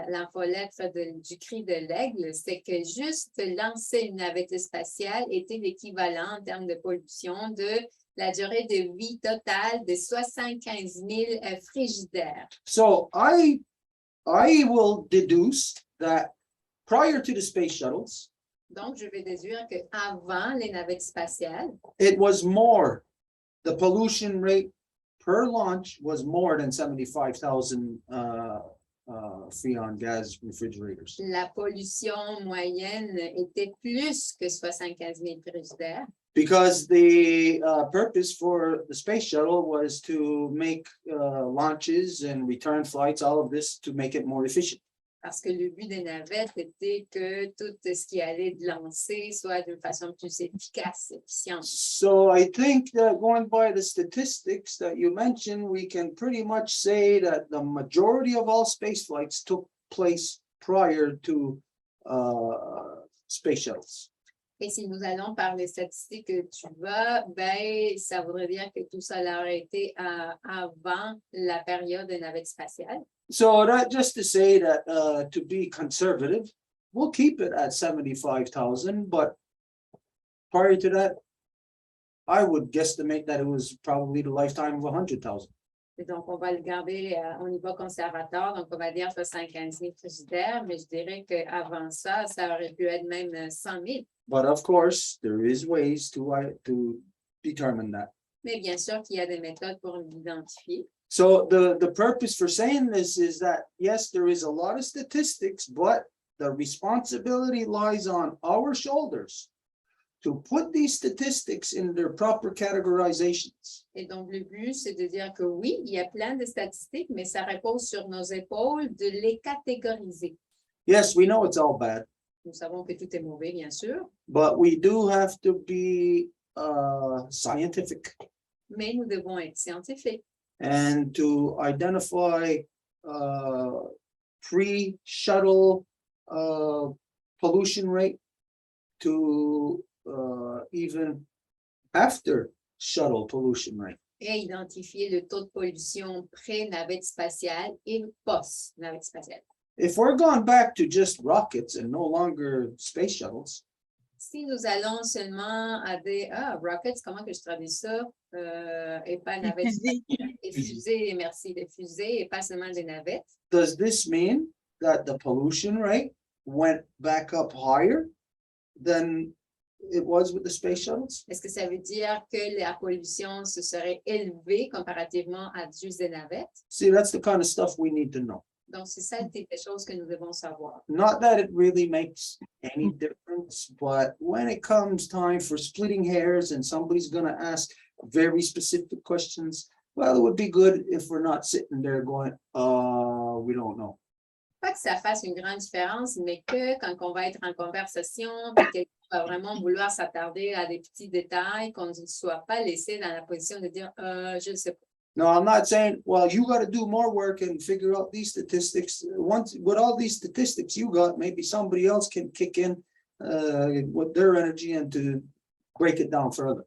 B: l'infolettre du cri de l'aigle, c'est que juste lancer une navette spatiale était l'équivalent en termes de pollution de la durée de vie totale de 75 000 frigidaires.
A: So I will deduce that prior to the space shuttles,
B: donc je vais déduire qu'avant les navettes spatiales,
A: it was more, the pollution rate per launch was more than 75,000 Freon gas refrigerators.
B: La pollution moyenne était plus que 75 000 frigidaires.
A: Because the purpose for the space shuttle was to make launches and return flights, all of this, to make it more efficient.
B: Parce que le but des navettes était que tout ce qui allait de lancer soit de façon plus efficace, efficiente.
A: So I think that going by the statistics that you mentioned, we can pretty much say that the majority of all space flights took place prior to space shuttles.
B: Et si nous allons par les statistiques que tu vois, ça voudrait dire que tout ça aurait été avant la période des navettes spatiales.
A: So that just to say that to be conservative, we'll keep it at 75,000, but prior to that, I would guesstimate that it was probably the lifetime of 100,000.
B: Et donc, on va le garder au niveau conservateur. Donc, on va dire que 50 000 frigidaires, mais je dirais qu'avant ça, ça aurait pu être même 100 000.
A: But of course, there is ways to determine that.
B: Mais bien sûr qu'il y a des méthodes pour l'identifier.
A: So the purpose for saying this is that, yes, there is a lot of statistics, but the responsibility lies on our shoulders to put these statistics in their proper categorizations.
B: Et donc, le but, c'est de dire que oui, il y a plein de statistiques, mais ça repose sur nos épaules de les catégoriser.
A: Yes, we know it's all bad,
B: Nous savons que tout est mauvais, bien sûr,
A: but we do have to be scientific
B: mais nous devons être scientifiques
A: and to identify pre-shuttle pollution rate to even after shuttle pollution rate.
B: et identifier le taux de pollution pré-navette spatiale et post-navette spatiale.
A: If we're going back to just rockets and no longer space shuttles,
B: Si nous allons seulement à des rockets, comment que je traduis ça? Et pas navettes
C: Fusées.
B: spatiales, et fusées, merci, des fusées et pas seulement des navettes.
A: does this mean that the pollution rate went back up higher than it was with the space shuttles?
B: Est-ce que ça veut dire que la pollution se serait élevée comparativement à juste des navettes?
A: See, that's the kind of stuff we need to know.
B: Donc, c'est ça des choses que nous devons savoir.
A: Not that it really makes any difference, but when it comes time for splitting hairs and somebody's going to ask very specific questions, well, it would be good if we're not sitting there going, we don't know.
B: Pas que ça fasse une grande différence, mais que quand on va être en conversation, puis quelqu'un va vraiment vouloir s'attarder à des petits détails, qu'on ne soit pas laissé dans la position de dire, je ne sais pas.
A: No, I'm not saying, well, you got to do more work and figure out these statistics. Once with all these statistics you got, maybe somebody else can kick in with their energy and to break it down further.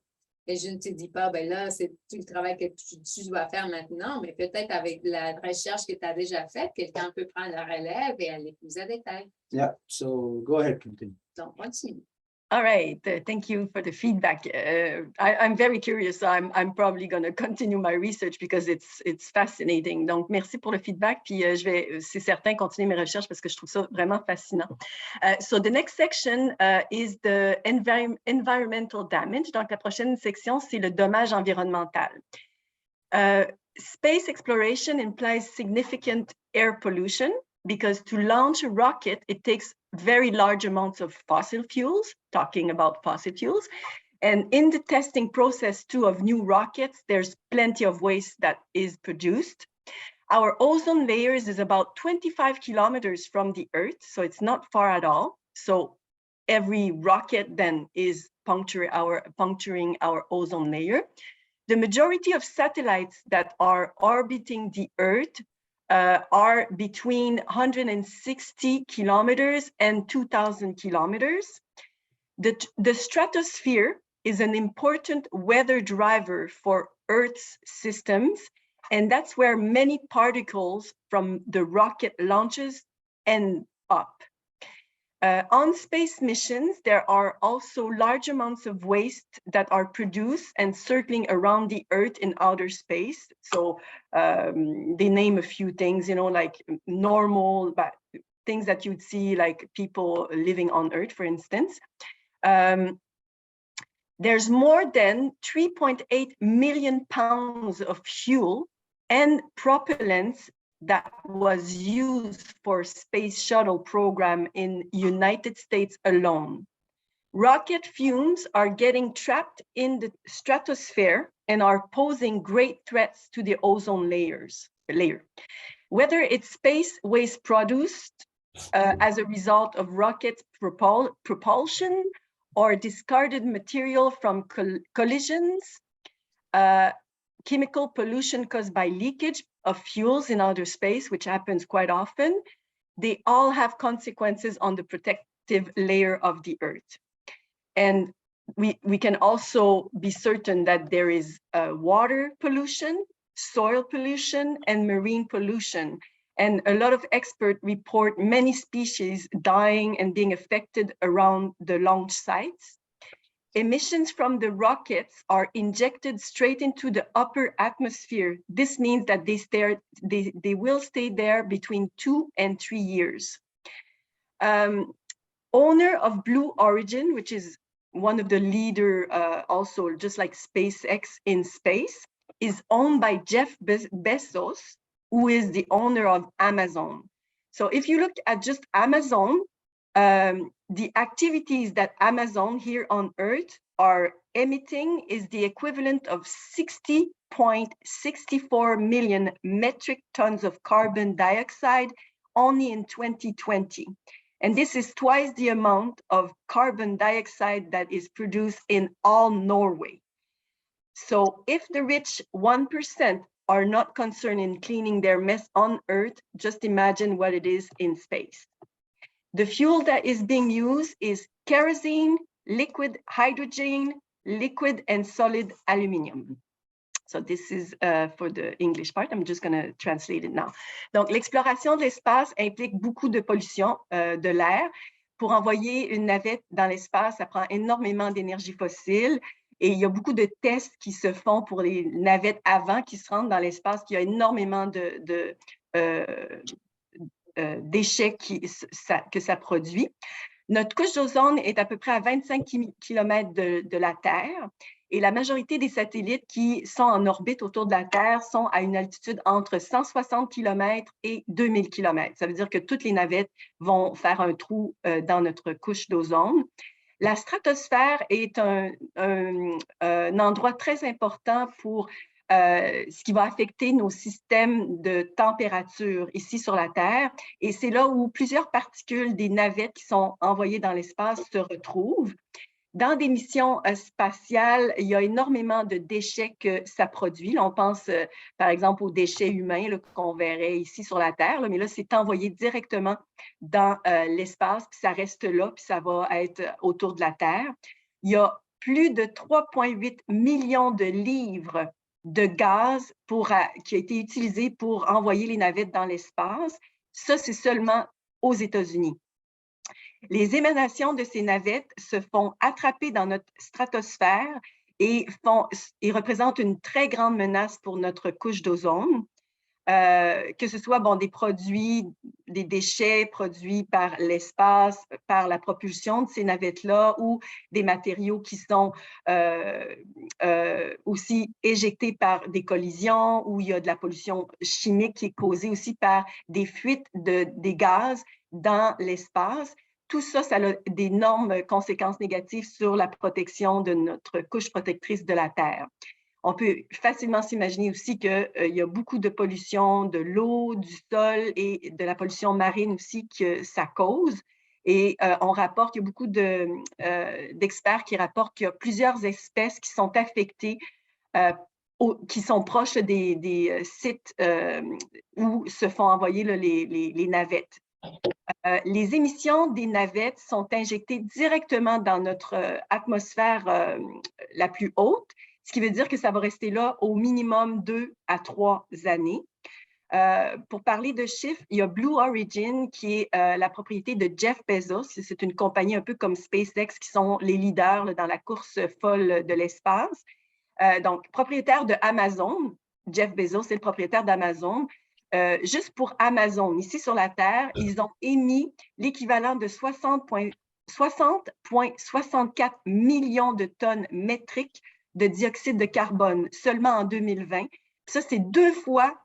B: Et je ne te dis pas, ben là, c'est tout le travail que tu dois faire maintenant, mais peut-être avec la recherche que tu as déjà faite, quelqu'un peut prendre la relève et aller plus en détail.
A: Yeah, so go ahead, continue.
B: Donc, continue.
C: All right, thank you for the feedback. I'm very curious, so I'm probably going to continue my research because it's fascinating. Donc, merci pour le feedback, puis je vais, c'est certain, continuer mes recherches parce que je trouve ça vraiment fascinant. So the next section is the environmental damage. Donc, la prochaine section, c'est le dommage environnemental. Space exploration implies significant air pollution because to launch a rocket, it takes very large amounts of fossil fuels, talking about fossil fuels. And in the testing process too of new rockets, there's plenty of waste that is produced. Our ozone layers is about 25 kilometers from the Earth, so it's not far at all. So every rocket then is puncturing our ozone layer. The majority of satellites that are orbiting the Earth are between 160 kilometers and 2,000 kilometers. The stratosphere is an important weather driver for Earth's systems, and that's where many particles from the rocket launches end up. On space missions, there are also large amounts of waste that are produced and circling around the Earth in outer space. So they name a few things, you know, like normal things that you'd see, like people living on Earth, for instance. There's more than 3.8 million pounds of fuel and propellants that was used for space shuttle program in United States alone. Rocket fumes are getting trapped in the stratosphere and are posing great threats to the ozone layer. Whether it's space waste produced as a result of rocket propulsion or discarded material from collisions, chemical pollution caused by leakage of fuels in outer space, which happens quite often, they all have consequences on the protective layer of the Earth. And we can also be certain that there is water pollution, soil pollution, and marine pollution. And a lot of experts report many species dying and being affected around the launch sites. emissions from the rockets are injected straight into the upper atmosphere. This means that they will stay there between 2 and 3 years. Owner of Blue Origin, which is one of the leader also, just like SpaceX in space, is owned by Jeff Bezos, who is the owner of Amazon. So if you look at just Amazon, the activities that Amazon here on Earth are emitting is the equivalent of 60.64 million metric tons of carbon dioxide only in 2020. And this is twice the amount of carbon dioxide that is produced in all Norway. So if the rich 1% are not concerned in cleaning their mess on Earth, just imagine what it is in space. The fuel that is being used is kerosene, liquid hydrogen, liquid and solid aluminum. So this is for the English part. I'm just going to translate it now. Donc, l'exploration de l'espace implique beaucoup de pollution de l'air. Pour envoyer une navette dans l'espace, ça prend énormément d'énergie fossile. Et il y a beaucoup de tests qui se font pour les navettes avant qui se rendent dans l'espace. Il y a énormément de déchets que ça produit. Notre couche d'ozone est à peu près à 25 km de la Terre et la majorité des satellites qui sont en orbite autour de la Terre sont à une altitude entre 160 km et 2000 km. Ça veut dire que toutes les navettes vont faire un trou dans notre couche d'ozone. La stratosphère est un endroit très important pour ce qui va affecter nos systèmes de température ici sur la Terre. Et c'est là où plusieurs particules des navettes qui sont envoyées dans l'espace se retrouvent. Dans des missions spatiales, il y a énormément de déchets que ça produit. Là, on pense par exemple aux déchets humains qu'on verrait ici sur la Terre, là, mais là, c'est envoyé directement dans l'espace, puis ça reste là, puis ça va être autour de la Terre. Il y a plus de 3,8 millions de livres de gaz qui a été utilisé pour envoyer les navettes dans l'espace. Ça, c'est seulement aux États-Unis. Les émanations de ces navettes se font attraper dans notre stratosphère et représentent une très grande menace pour notre couche d'ozone. Que ce soit des produits, des déchets produits par l'espace, par la propulsion de ces navettes-là ou des matériaux qui sont aussi éjectés par des collisions ou il y a de la pollution chimique qui est causée aussi par des fuites des gaz dans l'espace. Tout ça, ça a d'énormes conséquences négatives sur la protection de notre couche protectrice de la Terre. On peut facilement s'imaginer aussi qu'il y a beaucoup de pollution de l'eau, du sol et de la pollution marine aussi que ça cause. Et on rapporte, il y a beaucoup d'experts qui rapportent qu'il y a plusieurs espèces qui sont affectées, qui sont proches des sites où se font envoyer les navettes. Les émissions des navettes sont injectées directement dans notre atmosphère la plus haute, ce qui veut dire que ça va rester là au minimum 2 à 3 années. Pour parler de chiffres, il y a Blue Origin qui est la propriété de Jeff Bezos. C'est une compagnie un peu comme SpaceX qui sont les leaders là, dans la course folle de l'espace. Donc, propriétaire de Amazon, Jeff Bezos est le propriétaire d'Amazon. Juste pour Amazon, ici sur la Terre, ils ont émis l'équivalent de 60,64 millions de tonnes métriques de dioxyde de carbone seulement en 2020. Ça, c'est 2 fois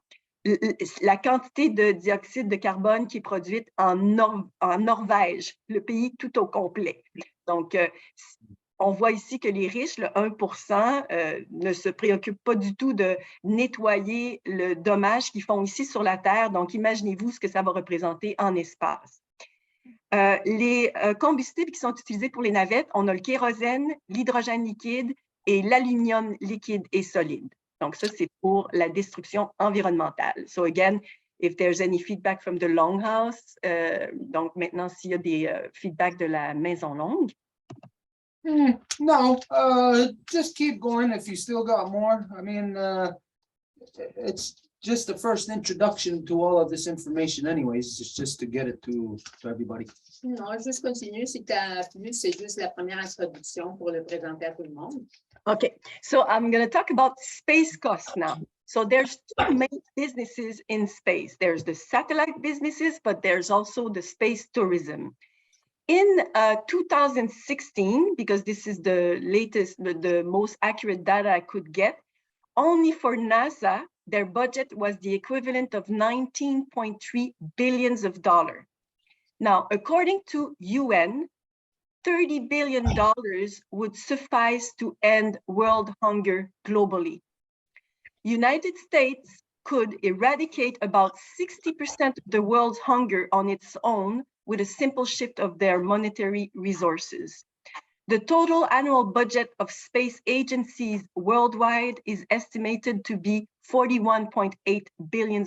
C: la quantité de dioxyde de carbone qui est produite en Norvège, le pays tout au complet. Donc, on voit ici que les riches, le 1%, ne se préoccupent pas du tout de nettoyer le dommage qu'ils font ici sur la Terre. Donc, imaginez-vous ce que ça va représenter en espace. Les combustibles qui sont utilisés pour les navettes, on a le kérosène, l'hydrogène liquide et l'aluminium liquide et solide. Donc, ça, c'est pour la destruction environnementale. So again, if there's any feedback from the Longhouse, donc maintenant, s'il y a des feedbacks de la Maison Longue.
A: No, just keep going if you still got more. I mean, it's just the first introduction to all of this information anyways, it's just to get it to everybody.
B: Non, juste continue. Si tu as plus, c'est juste la première introduction pour le présenter à tout le monde.
C: Okay, so I'm going to talk about space costs now. So there's two main businesses in space. There's the satellite businesses, but there's also the space tourism. In 2016, because this is the latest, the most accurate data I could get, only for NASA, their budget was the equivalent of $19.3 billion. Now, according to UN, $30 billion would suffice to end world hunger globally. United States could eradicate about 60% of the world's hunger on its own with a simple shift of their monetary resources. The total annual budget of space agencies worldwide is estimated to be $41.8 billion.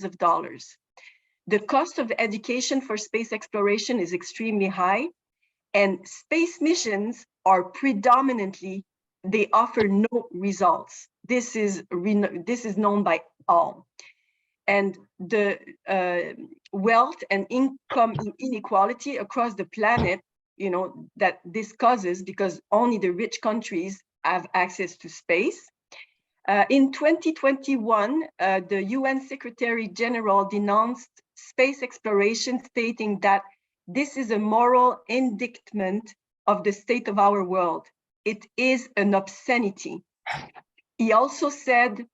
C: The cost of education for space exploration is extremely high, and space missions are predominantly, they offer no results. This is known by all. And the wealth and income inequality across the planet, you know, that this causes because only the rich countries have access to space. In 2021, the UN Secretary General denounced space exploration, stating that this is a moral indictment of the state of our world. It is an obscenity. He also said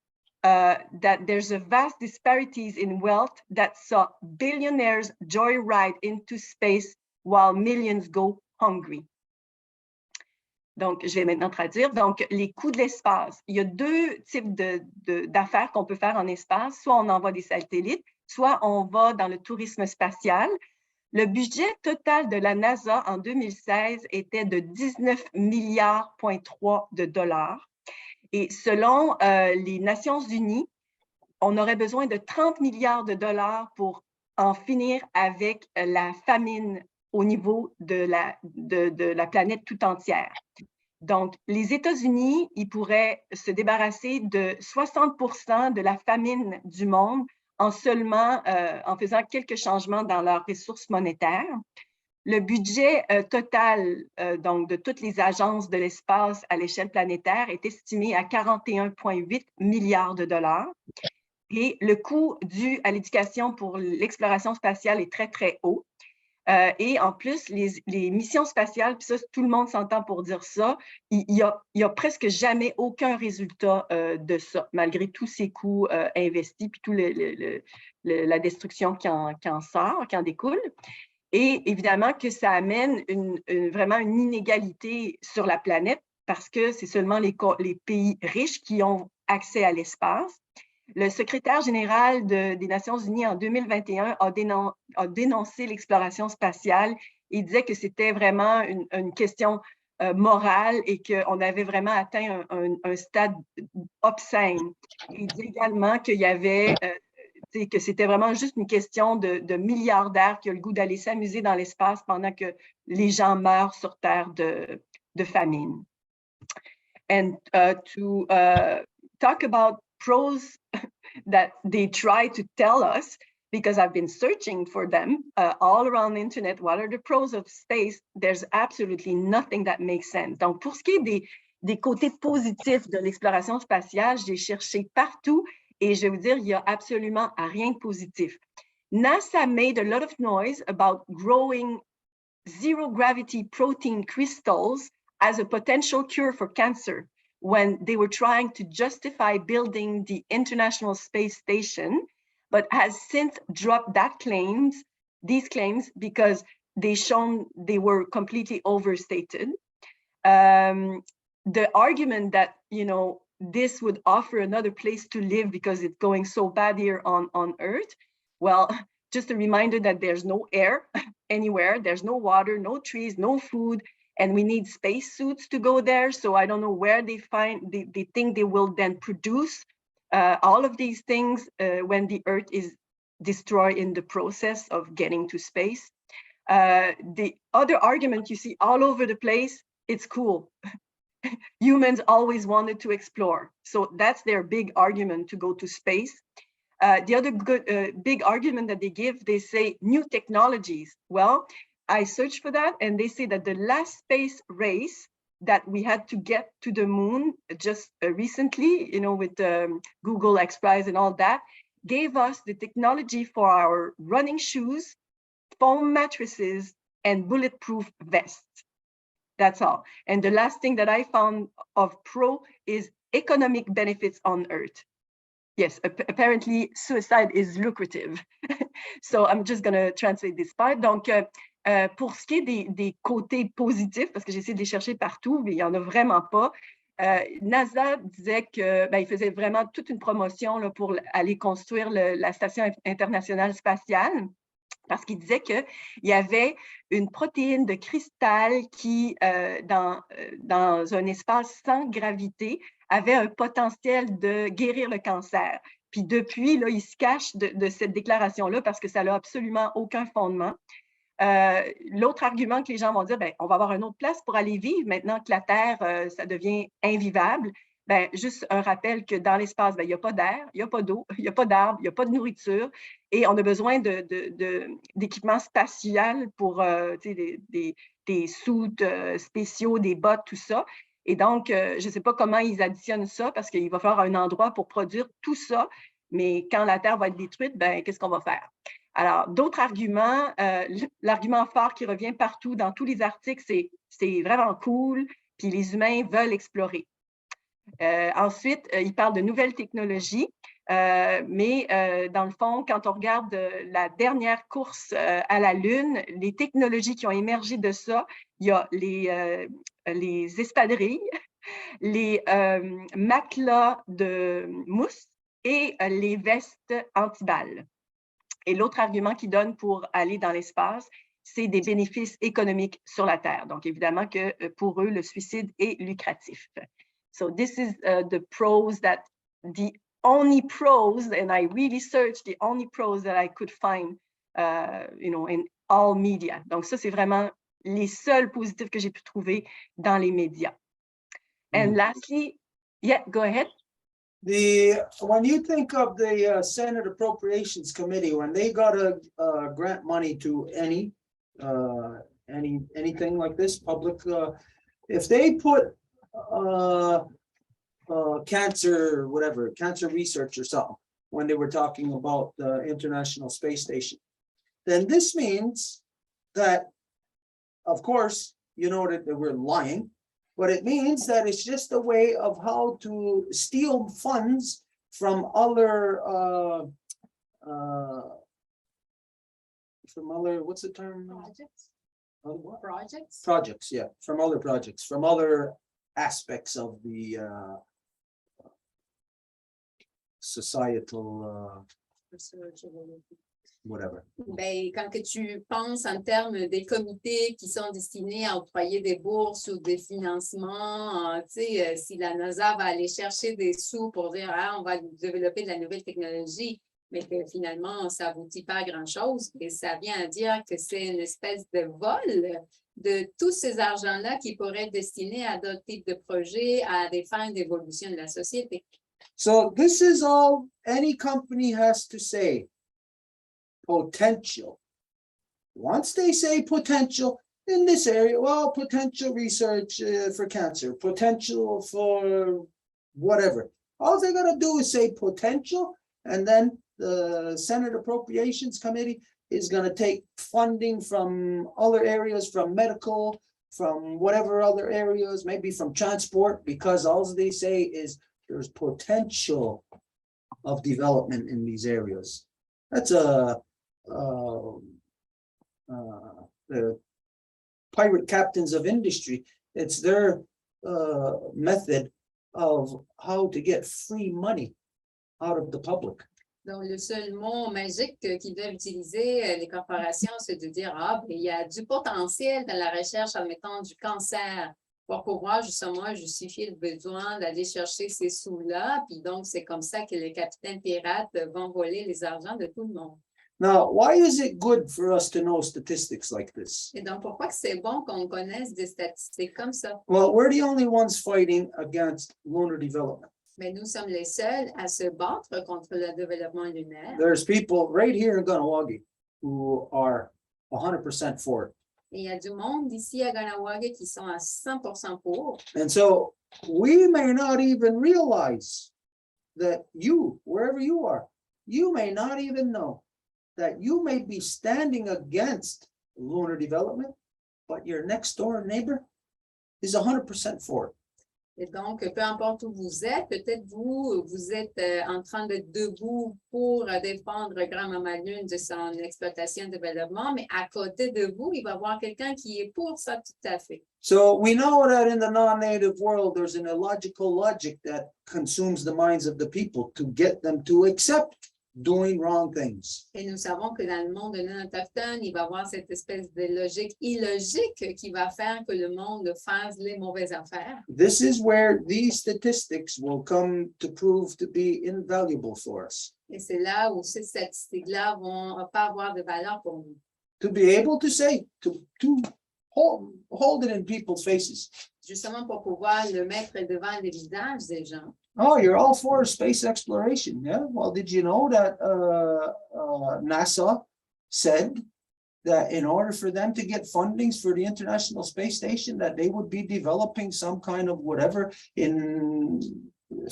C: that there's a vast disparities in wealth that saw billionaires joyride into space while millions go hungry. Donc, je vais maintenant traduire. Donc, les coûts de l'espace. Il y a deux types d'affaires qu'on peut faire en espace. Soit on envoie des satellites, soit on va dans le tourisme spatial. Le budget total de la NASA en 2016 était de 19,3 milliards de dollars. Et selon les Nations Unies, on aurait besoin de 30 milliards de dollars pour en finir avec la famine au niveau de la planète tout entière. Donc, les États-Unis, ils pourraient se débarrasser de 60% de la famine du monde en seulement en faisant quelques changements dans leurs ressources monétaires. Le budget total donc de toutes les agences de l'espace à l'échelle planétaire est estimé à 41,8 milliards de dollars. Et le coût dû à l'éducation pour l'exploration spatiale est très, très haut. Et en plus, les missions spatiales, puis ça, tout le monde s'entend pour dire ça, il y a presque jamais aucun résultat de ça, malgré tous ces coûts investis, puis toute la destruction qui en sort, qui en découle. Et évidemment que ça amène vraiment une inégalité sur la planète parce que c'est seulement les pays riches qui ont accès à l'espace. Le secrétaire général des Nations Unies en 2021 a dénoncé l'exploration spatiale et disait que c'était vraiment une question morale et qu'on avait vraiment atteint un stade obscène. Il dit également qu'il y avait, que c'était vraiment juste une question de milliardaires qui ont le goût d'aller s'amuser dans l'espace pendant que les gens meurent sur Terre de famine. And to talk about pros that they try to tell us, because I've been searching for them all around the internet, what are the pros of space? There's absolutely nothing that makes sense. Donc, pour ce qui est des côtés positifs de l'exploration spatiale, j'ai cherché partout et je vais vous dire, il n'y a absolument rien de positif. NASA made a lot of noise about growing zero-gravity protein crystals as a potential cure for cancer when they were trying to justify building the International Space Station, but has since dropped these claims because they were completely overstated. The argument that, you know, this would offer another place to live because it's going so bad here on Earth. Well, just a reminder that there's no air anywhere, there's no water, no trees, no food, and we need spacesuits to go there. So I don't know where they think they will then produce all of these things when the Earth is destroyed in the process of getting to space. The other argument you see all over the place, it's cool. Humans always wanted to explore. So that's their big argument to go to space. The other good, big argument that they give, they say new technologies. Well, I searched for that and they say that the last space race that we had to get to the moon just recently, you know, with Google X Prize and all that, gave us the technology for our running shoes, foam mattresses, and bulletproof vests. That's all. And the last thing that I found of pro is economic benefits on Earth. Yes, apparently suicide is lucrative. So I'm just going to translate this part. Donc, pour ce qui est des côtés positifs, parce que j'essaie de les chercher partout, mais il n'y en a vraiment pas, NASA disait que il faisait vraiment toute une promotion là, pour aller construire la station internationale spatiale, parce qu'il disait qu'il y avait une protéine de cristal qui, dans un espace sans gravité, avait un potentiel de guérir le cancer. Puis depuis, là, il se cache de cette déclaration-là parce que ça n'a absolument aucun fondement. L'autre argument que les gens vont dire, on va avoir une autre place pour aller vivre maintenant que la Terre, ça devient invivable. Juste un rappel que dans l'espace, il n'y a pas d'air, il n'y a pas d'eau, il n'y a pas d'arbres, il n'y a pas de nourriture et on a besoin d'équipements spatial pour des soutes spéciaux, des bottes, tout ça. Et donc, je ne sais pas comment ils additionnent ça parce qu'il va falloir un endroit pour produire tout ça. Mais quand la Terre va être détruite, qu'est-ce qu'on va faire? Alors, d'autres arguments, l'argument phare qui revient partout dans tous les articles, c'est vraiment cool, puis les humains veulent explorer. Ensuite, il parle de nouvelles technologies, mais dans le fond, quand on regarde la dernière course à la Lune, les technologies qui ont émergé de ça, il y a les espadrilles, les matelas de mousse et les vestes anti-balles. Et l'autre argument qu'ils donnent pour aller dans l'espace, c'est des bénéfices économiques sur la Terre. Donc, évidemment que pour eux, le suicide est lucratif. So this is the pros that the only pros, and I really searched the only pros that I could find, in all media. Donc ça, c'est vraiment les seuls positifs que j'ai pu trouver dans les médias. And lastly, yeah, go ahead.
A: When you think of the Senate Appropriations Committee, when they got to grant money to anything like this, public, if they put cancer research or something, when they were talking about the International Space Station, then this means that, of course, you know that we're lying, but it means that it's just a way of how to steal funds from other, what's the term?
B: Projects.
A: Projects, yeah, from other projects, from other aspects of the societal, whatever.
B: Quand que tu penses en termes des comités qui sont destinés à octroyer des bourses ou des financements, si la NASA va aller chercher des sous pour dire on va développer de la nouvelle technologie, mais que finalement, ça n'aboutit pas à grand-chose, et ça vient à dire que c'est une espèce de vol de tous ces argents-là qui pourraient être destinés à d'autres types de projets, à des fins d'évolution de la société.
A: So this is all any company has to say. Potential. Once they say potential in this area, well, potential research for cancer, potential for whatever. All they got to do is say potential, and then the Senate Appropriations Committee is going to take funding from other areas, from medical, from whatever other areas, maybe from transport, because all they say is there's potential of development in these areas. That's the pirate captains of industry. It's their method of how to get free money out of the public.
B: Donc, le seul mot magique qu'ils doivent utiliser, les corporations, c'est de dire il y a du potentiel dans la recherche, admettons, du cancer, pour pouvoir justement justifier le besoin d'aller chercher ces sous-là. Puis donc, c'est comme ça que les capitaines pirates vont voler les argents de tout le monde.
A: Now, why is it good for us to know statistics like this?
B: Et donc, pourquoi que c'est bon qu'on connaisse des statistiques comme ça?
A: Well, we're the only ones fighting against lunar development.
B: Mais nous sommes les seuls à se battre contre le développement lunaire.
A: There's people right here in Ganawagi who are 100% for it.
B: Et il y a du monde ici à Ganawagi qui sont à 100% pour.
A: And so we may not even realize that you, wherever you are, you may not even know that you may be standing against lunar development, but your next door neighbor is 100% for it.
B: Et donc, peu importe où vous êtes, peut-être vous êtes en train d'être debout pour défendre grand-maman Lune de son exploitation et développement, mais à côté de vous, il va y avoir quelqu'un qui est pour ça tout à fait.
A: So we know that in the non-native world, there's an illogical logic that consumes the minds of the people to get them to accept doing wrong things.
B: Et nous savons que dans le monde non autochtone, il va y avoir cette espèce de logique illogique qui va faire que le monde fasse les mauvaises affaires.
A: This is where these statistics will come to prove to be invaluable for us.
B: Et c'est là où ces statistiques-là vont pas avoir de valeur pour nous.
A: To be able to say, to hold it in people's faces.
B: Justement pour pouvoir le mettre devant les visages des gens.
A: Oh, you're all for space exploration. Yeah. Well, did you know that NASA said that in order for them to get fundings for the International Space Station, that they would be developing some kind of whatever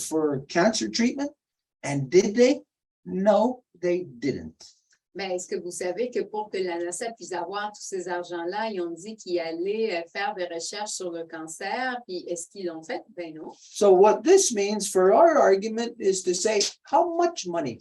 A: for cancer treatment? And did they? No, they didn't.
B: Mais est-ce que vous savez que pour que la NASA puisse avoir tous ces argents-là, ils ont dit qu'ils allaient faire des recherches sur le cancer, puis est-ce qu'ils l'ont fait? Ben non.
A: So what this means for our argument is to say, how much money?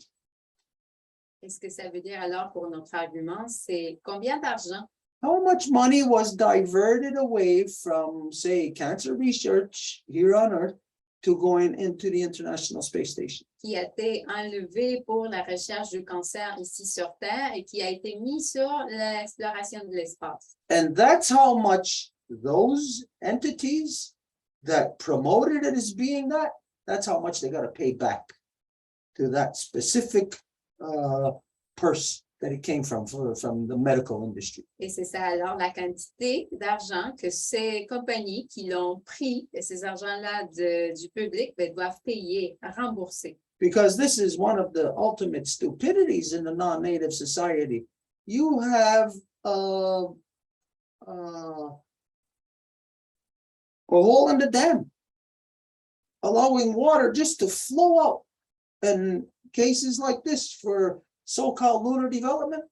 B: Est-ce que ça veut dire alors pour notre argument, c'est combien d'argent?
A: How much money was diverted away from, say, cancer research here on Earth to going into the International Space Station?
B: Qui a été enlevé pour la recherche du cancer ici sur Terre et qui a été mis sur l'exploration de l'espace.
A: And that's how much those entities that promoted it as being that, that's how much they got to pay back to that specific purse that it came from the medical industry.
B: Et c'est ça alors la quantité d'argent que ces compagnies qui l'ont pris, et ces argents-là du public, doivent payer, rembourser.
A: Because this is one of the ultimate stupidities in the non-native society. You have a hole in the dam, allowing water just to flow out. And cases like this for so-called lunar development,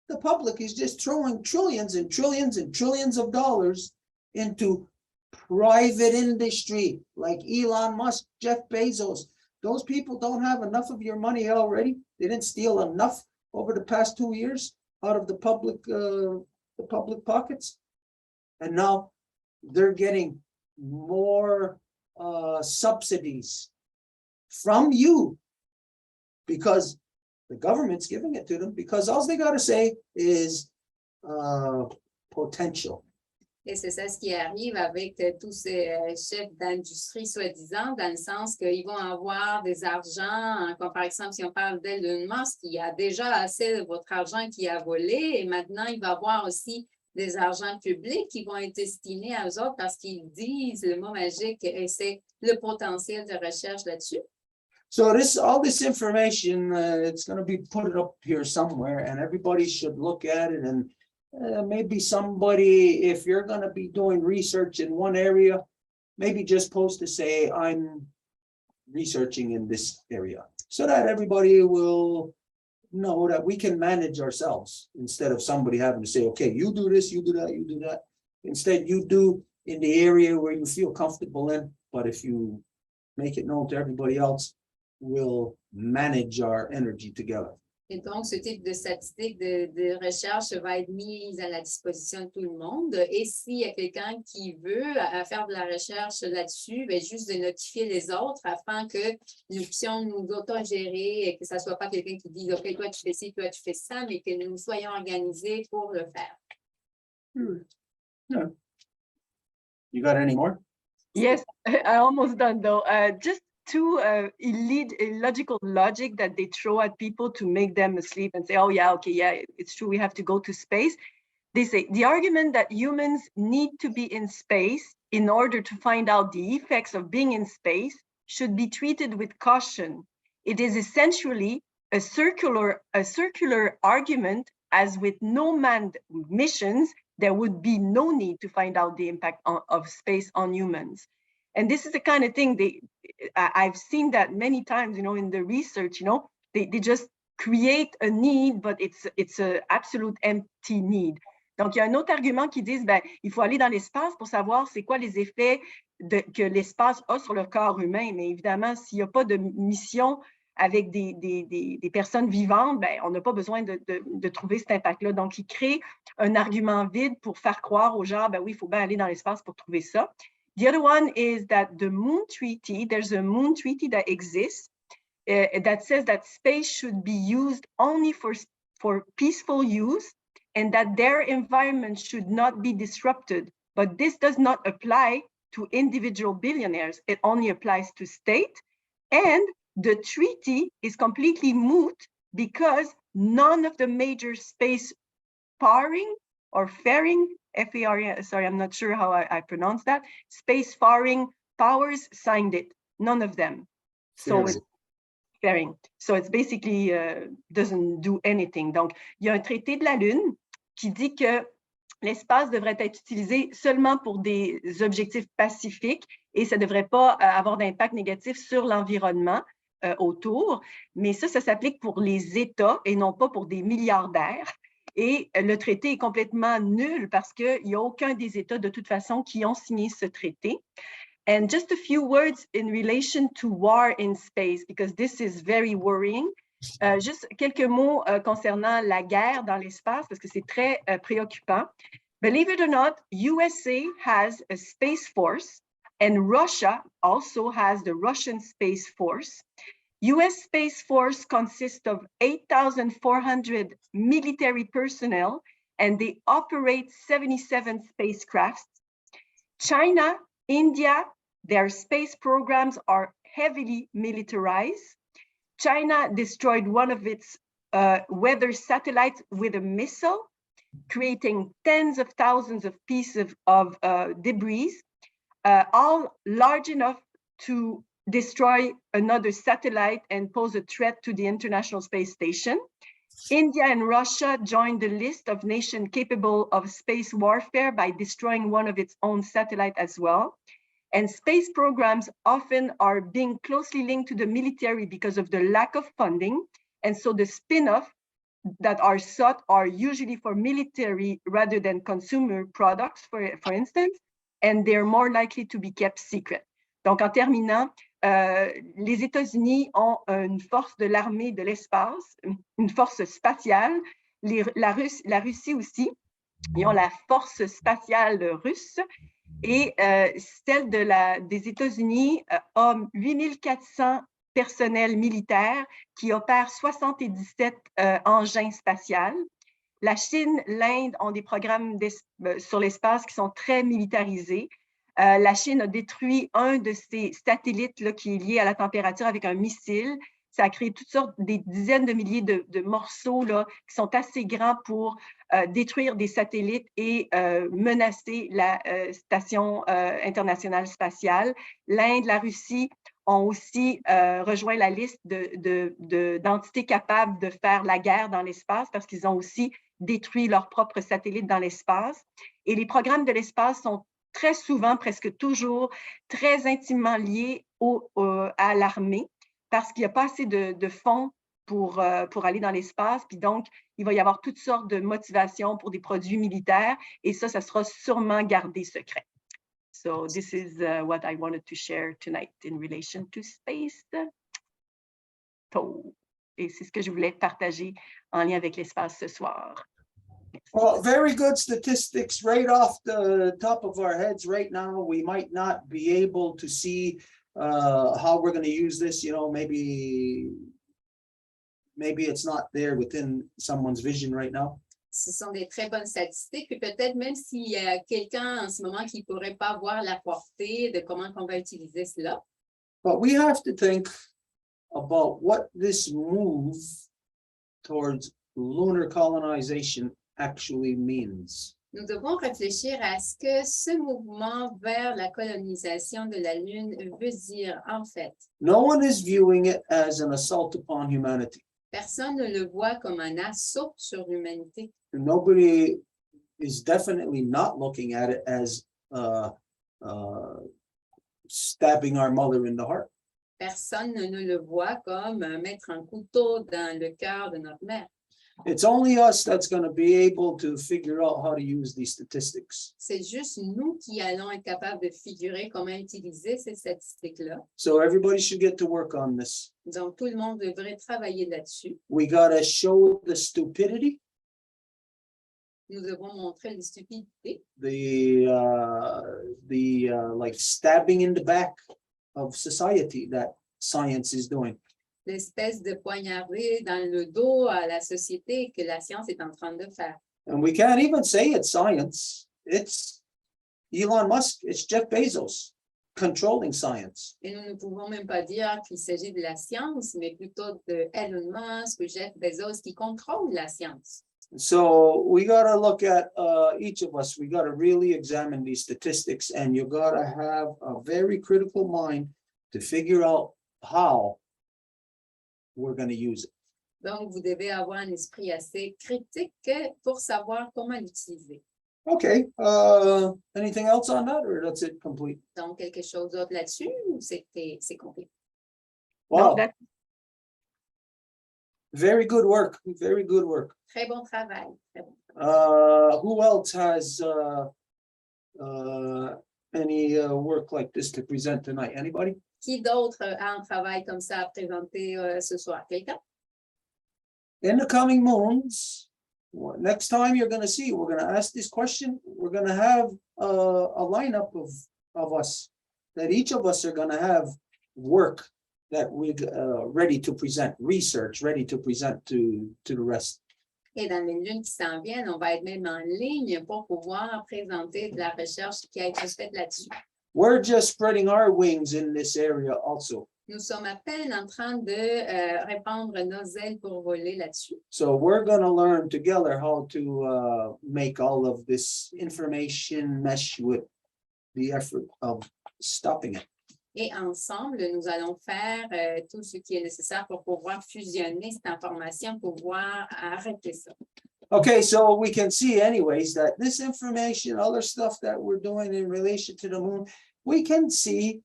A: the public is just throwing trillions and trillions and trillions of dollars into private industry like Elon Musk, Jeff Bezos. Those people don't have enough of your money already. They didn't steal enough over the past 2 years out of the public pockets. And now they're getting more subsidies from you because the government's giving it to them, because all they got to say is potential.
B: Et c'est ça ce qui arrive avec tous ces chefs d'industrie soi-disant, dans le sens qu'ils vont avoir des argents, comme par exemple si on parle d'Elon Musk, il y a déjà assez de votre argent qui a volé et maintenant il va avoir aussi des argents publics qui vont être destinés à eux autres parce qu'ils disent le mot magique et c'est le potentiel de recherche là-dessus.
A: So all this information, it's going to be put up here somewhere and everybody should look at it and maybe somebody, if you're going to be doing research in one area, maybe just post to say, I'm researching in this area, so that everybody will know that we can manage ourselves instead of somebody having to say, okay, you do this, you do that, you do that. Instead, you do in the area where you feel comfortable in, but if you make it known to everybody else, we'll manage our energy together.
B: Et donc, ce type de statistique de recherche va être mise à la disposition de tout le monde. Et s'il y a quelqu'un qui veut faire de la recherche là-dessus, bien, juste de notifier les autres afin que nous puissions nous autogérer et que ça ne soit pas quelqu'un qui dise « OK, toi, tu fais ci, toi, tu fais ça », mais que nous soyons organisés pour le faire.
A: Yeah. You got any more?
C: Yes, I'm almost done though. Just two illogical logic that they throw at people to make them asleep and say, oh yeah, okay, yeah, it's true, we have to go to space. They say the argument that humans need to be in space in order to find out the effects of being in space should be treated with caution. It is essentially a circular argument, as with no manned missions, there would be no need to find out the impact of space on humans. And this is the kind of thing I've seen that many times, you know, in the research, you know, they just create a need, but it's an absolute empty need. Donc, il y a un autre argument qui dit, ben, il faut aller dans l'espace pour savoir c'est quoi les effets que l'espace a sur le corps humain. Mais évidemment, s'il n'y a pas de mission avec des personnes vivantes, ben, on n'a pas besoin de trouver cet impact-là. Donc, il crée un argument vide pour faire croire aux gens, ben oui, il faut bien aller dans l'espace pour trouver ça. The other one is that the Moon Treaty, there's a Moon Treaty that exists that says that space should be used only for peaceful use and that their environment should not be disrupted. But this does not apply to individual billionaires. It only applies to state. And the treaty is completely moot because none of the major space faring or faring, F-A-R-E, sorry, I'm not sure how I pronounce that, space faring powers signed it, none of them. So it's faring. So it's basically doesn't do anything. Donc, il y a un traité de la Lune qui dit que l'espace devrait être utilisé seulement pour des objectifs pacifiques et ça ne devrait pas avoir d'impact négatif sur l'environnement autour. Mais ça s'applique pour les États et non pas pour des milliardaires. Et le traité est complètement nul parce qu'il n'y a aucun des États de toute façon qui ont signé ce traité. And just a few words in relation to war in space, because this is very worrying. Juste quelques mots concernant la guerre dans l'espace, parce que c'est très préoccupant. Believe it or not, USA has a space force, and Russia also has the Russian Space Force. US Space Force consists of 8,400 military personnel, and they operate 77 spacecrafts. China, India, their space programs are heavily militarized. China destroyed one of its weather satellites with a missile, creating tens of thousands of pieces of debris, all large enough to destroy another satellite and pose a threat to the International Space Station. India and Russia joined the list of nations capable of space warfare by destroying one of its own satellites as well. And space programs often are being closely linked to the military because of the lack of funding. And so the spin-off that are sought are usually for military rather than consumer products, for instance, and they're more likely to be kept secret. Donc, en terminant, les États-Unis ont une force de l'armée de l'espace, une force spatiale. La Russie aussi, ils ont la force spatiale russe. Et celle des États-Unis a 8400 personnels militaires qui opèrent 77 engins spatials. La Chine, l'Inde ont des programmes sur l'espace qui sont très militarisés. La Chine a détruit un de ses satellites là, qui est lié à la température avec un missile. Ça a créé toutes sortes, des dizaines de milliers de morceaux là, qui sont assez grands pour détruire des satellites et menacer la station internationale spatiale. L'Inde, la Russie ont aussi rejoint la liste d'entités capables de faire la guerre dans l'espace parce qu'ils ont aussi détruit leurs propres satellites dans l'espace. Et les programmes de l'espace sont très souvent, presque toujours, très intimement liés à l'armée parce qu'il n'y a pas assez de fonds pour aller dans l'espace. Puis donc, il va y avoir toutes sortes de motivations pour des produits militaires et ça sera sûrement gardé secret. So this is what I wanted to share tonight in relation to space. Et c'est ce que je voulais partager en lien avec l'espace ce soir.
A: Well, very good statistics right off the top of our heads right now. We might not be able to see how we're going to use this, you know, maybe it's not there within someone's vision right now.
B: Ce sont des très bonnes statistiques. Puis peut-être même s'il y a quelqu'un en ce moment qui ne pourrait pas voir la portée de comment on va utiliser cela.
A: But we have to think about what this move towards lunar colonization actually means.
B: Nous devons réfléchir à ce que ce mouvement vers la colonisation de la Lune veut dire en fait.
A: No one is viewing it as an assault upon humanity.
B: Personne ne le voit comme un assaut sur l'humanité.
A: Nobody is definitely not looking at it as stabbing our mother in the heart.
B: Personne ne le voit comme mettre un couteau dans le cœur de notre mère.
A: It's only us that's going to be able to figure out how to use these statistics.
B: C'est juste nous qui allons être capables de figurer comment utiliser ces statistiques-là.
A: So everybody should get to work on this.
B: Donc, tout le monde devrait travailler là-dessus.
A: We got to show the stupidity,
B: Nous devons montrer les stupidités,
A: the like stabbing in the back of society that science is doing.
B: l'espèce de poignardée dans le dos à la société que la science est en train de faire.
A: And we can't even say it's science. It's Elon Musk, it's Jeff Bezos controlling science.
B: Et nous ne pouvons même pas dire qu'il s'agit de la science, mais plutôt de Elon Musk ou Jeff Bezos qui contrôle la science.
A: So we got to look at each of us. We got to really examine these statistics, and you got to have a very critical mind to figure out how we're going to use it.
B: Donc, vous devez avoir un esprit assez critique pour savoir comment l'utiliser.
A: Okay, anything else on that, or that's it complete?
B: Donc, quelque chose d'autre là-dessus ou c'est complet?
A: Wow,
C: No, that,
A: very good work, very good work.
B: Très bon travail. Très bon.
A: Who else has any work like this to present tonight? Anybody?
B: Qui d'autre a un travail comme ça à présenter ce soir? Quelqu'un?
A: In the coming moons, next time you're going to see, we're going to ask this question. We're going to have a lineup of us, that each of us are going to have work that we ready to present, research ready to present to the rest.
B: Et dans les lunes qui s'en viennent, on va être même en ligne pour pouvoir présenter de la recherche qui a été faite là-dessus.
A: We're just spreading our wings in this area also.
B: Nous sommes à peine en train de répandre nos ailes pour voler là-dessus.
A: So we're going to learn together how to make all of this information mesh with the effort of stopping it.
B: Et ensemble, nous allons faire tout ce qui est nécessaire pour pouvoir fusionner cette information, pour pouvoir arrêter ça.
A: Okay, so we can see anyways that this information, other stuff that we're doing in relation to the moon, we can see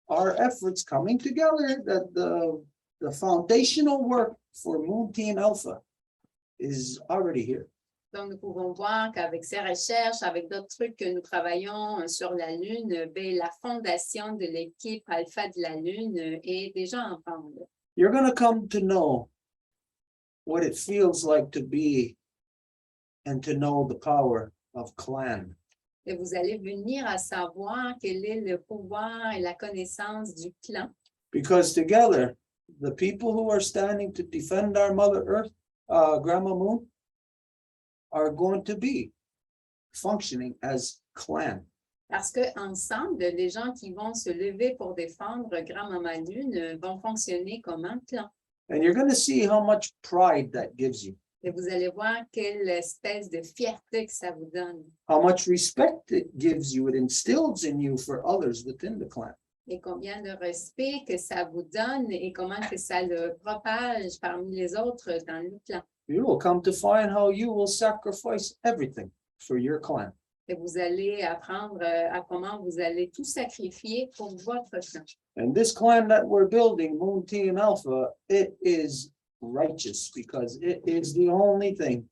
A: our efforts coming together, that the foundational work for Moon Team Alpha is already here.
B: Donc, nous pouvons voir qu'avec ces recherches, avec d'autres trucs que nous travaillons sur la Lune, ben, la fondation de l'équipe Alpha de la Lune est déjà en place.
A: You're going to come to know what it feels like to be and to know the power of clan.
B: Et vous allez venir à savoir quel est le pouvoir et la connaissance du clan.
A: Because together, the people who are standing to defend our Mother Earth, Grandma Moon, are going to be functioning as clan.
B: Parce qu'ensemble, les gens qui vont se lever pour défendre Grand-Maman Lune vont fonctionner comme un clan.
A: And you're going to see how much pride that gives you,
B: Et vous allez voir quelle espèce de fierté que ça vous donne.
A: how much respect it gives you, it instills in you for others within the clan.
B: Et combien de respect que ça vous donne et comment que ça le propage parmi les autres dans le clan.
A: You will come to find how you will sacrifice everything for your clan.
B: Et vous allez apprendre à comment vous allez tout sacrifier pour votre clan.
A: And this clan that we're building, Moon Team Alpha, it is righteous because it is the only thing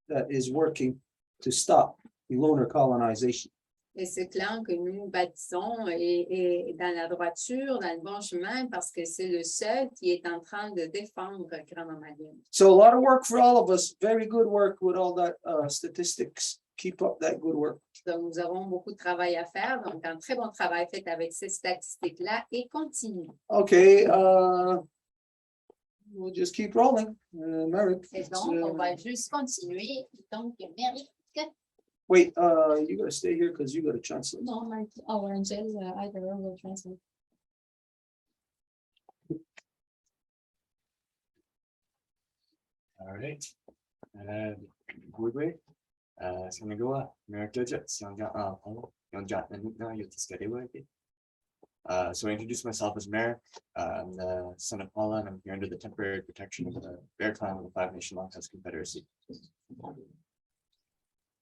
A: that is working to stop lunar colonization.
B: Et ce clan que nous bâtissons est dans la droiture, dans le bon chemin, parce que c'est le seul qui est en train de défendre Grand-Maman Lune.
A: So a lot of work for all of us. Very good work with all that statistics. Keep up that good work.
B: Donc, nous avons beaucoup de travail à faire. Donc, un très bon travail fait avec ces statistiques-là et continue.
A: Okay, we'll just keep rolling. Merrick.
B: Et donc, on va juste continuer. Donc, Marie.
A: Wait, you gotta stay here because you gotta translate.
B: No, Angel, either will translate.
D: All right. Groupe, Sanagawa, Marie-Claude, so I introduced myself as Merrick. I'm the son of Paula, and I'm here under the temporary protection of the Bear Clan of the Five Nation Longhouse Confederacy.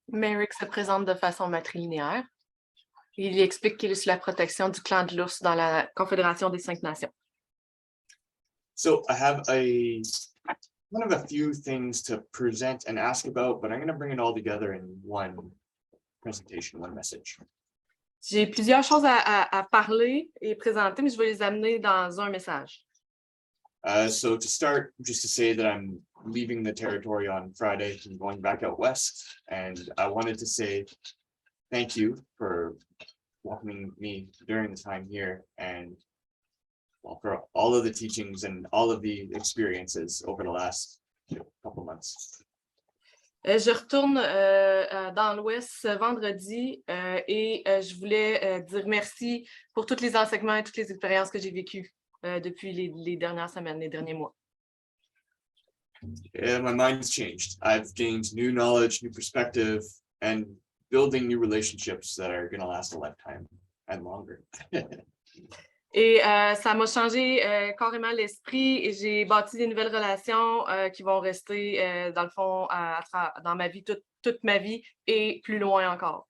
E: Merrick se présente de façon matrilinéaire. Il explique qu'il est sous la protection du clan de l'ours dans la Confédération des Cinq Nations.
D: So I have one of a few things to present and ask about, but I'm going to bring it all together in one presentation, one message.
E: J'ai plusieurs choses à parler et présenter, mais je vais les amener dans un message.
D: So to start, just to say that I'm leaving the territory on Friday and going back out west, and I wanted to say thank you for welcoming me during the time here, and well, for all of the teachings and all of the experiences over the last couple months.
E: Je retourne dans l'Ouest ce vendredi et je voulais dire merci pour tous les enseignements et toutes les expériences que j'ai vécues depuis les dernières semaines, les derniers mois.
D: My mind's changed. I've gained new knowledge, new perspective, and building new relationships that are going to last a lifetime and longer.
E: Et ça m'a changé carrément l'esprit et j'ai bâti des nouvelles relations qui vont rester, dans le fond, dans ma vie, toute ma vie et plus loin encore.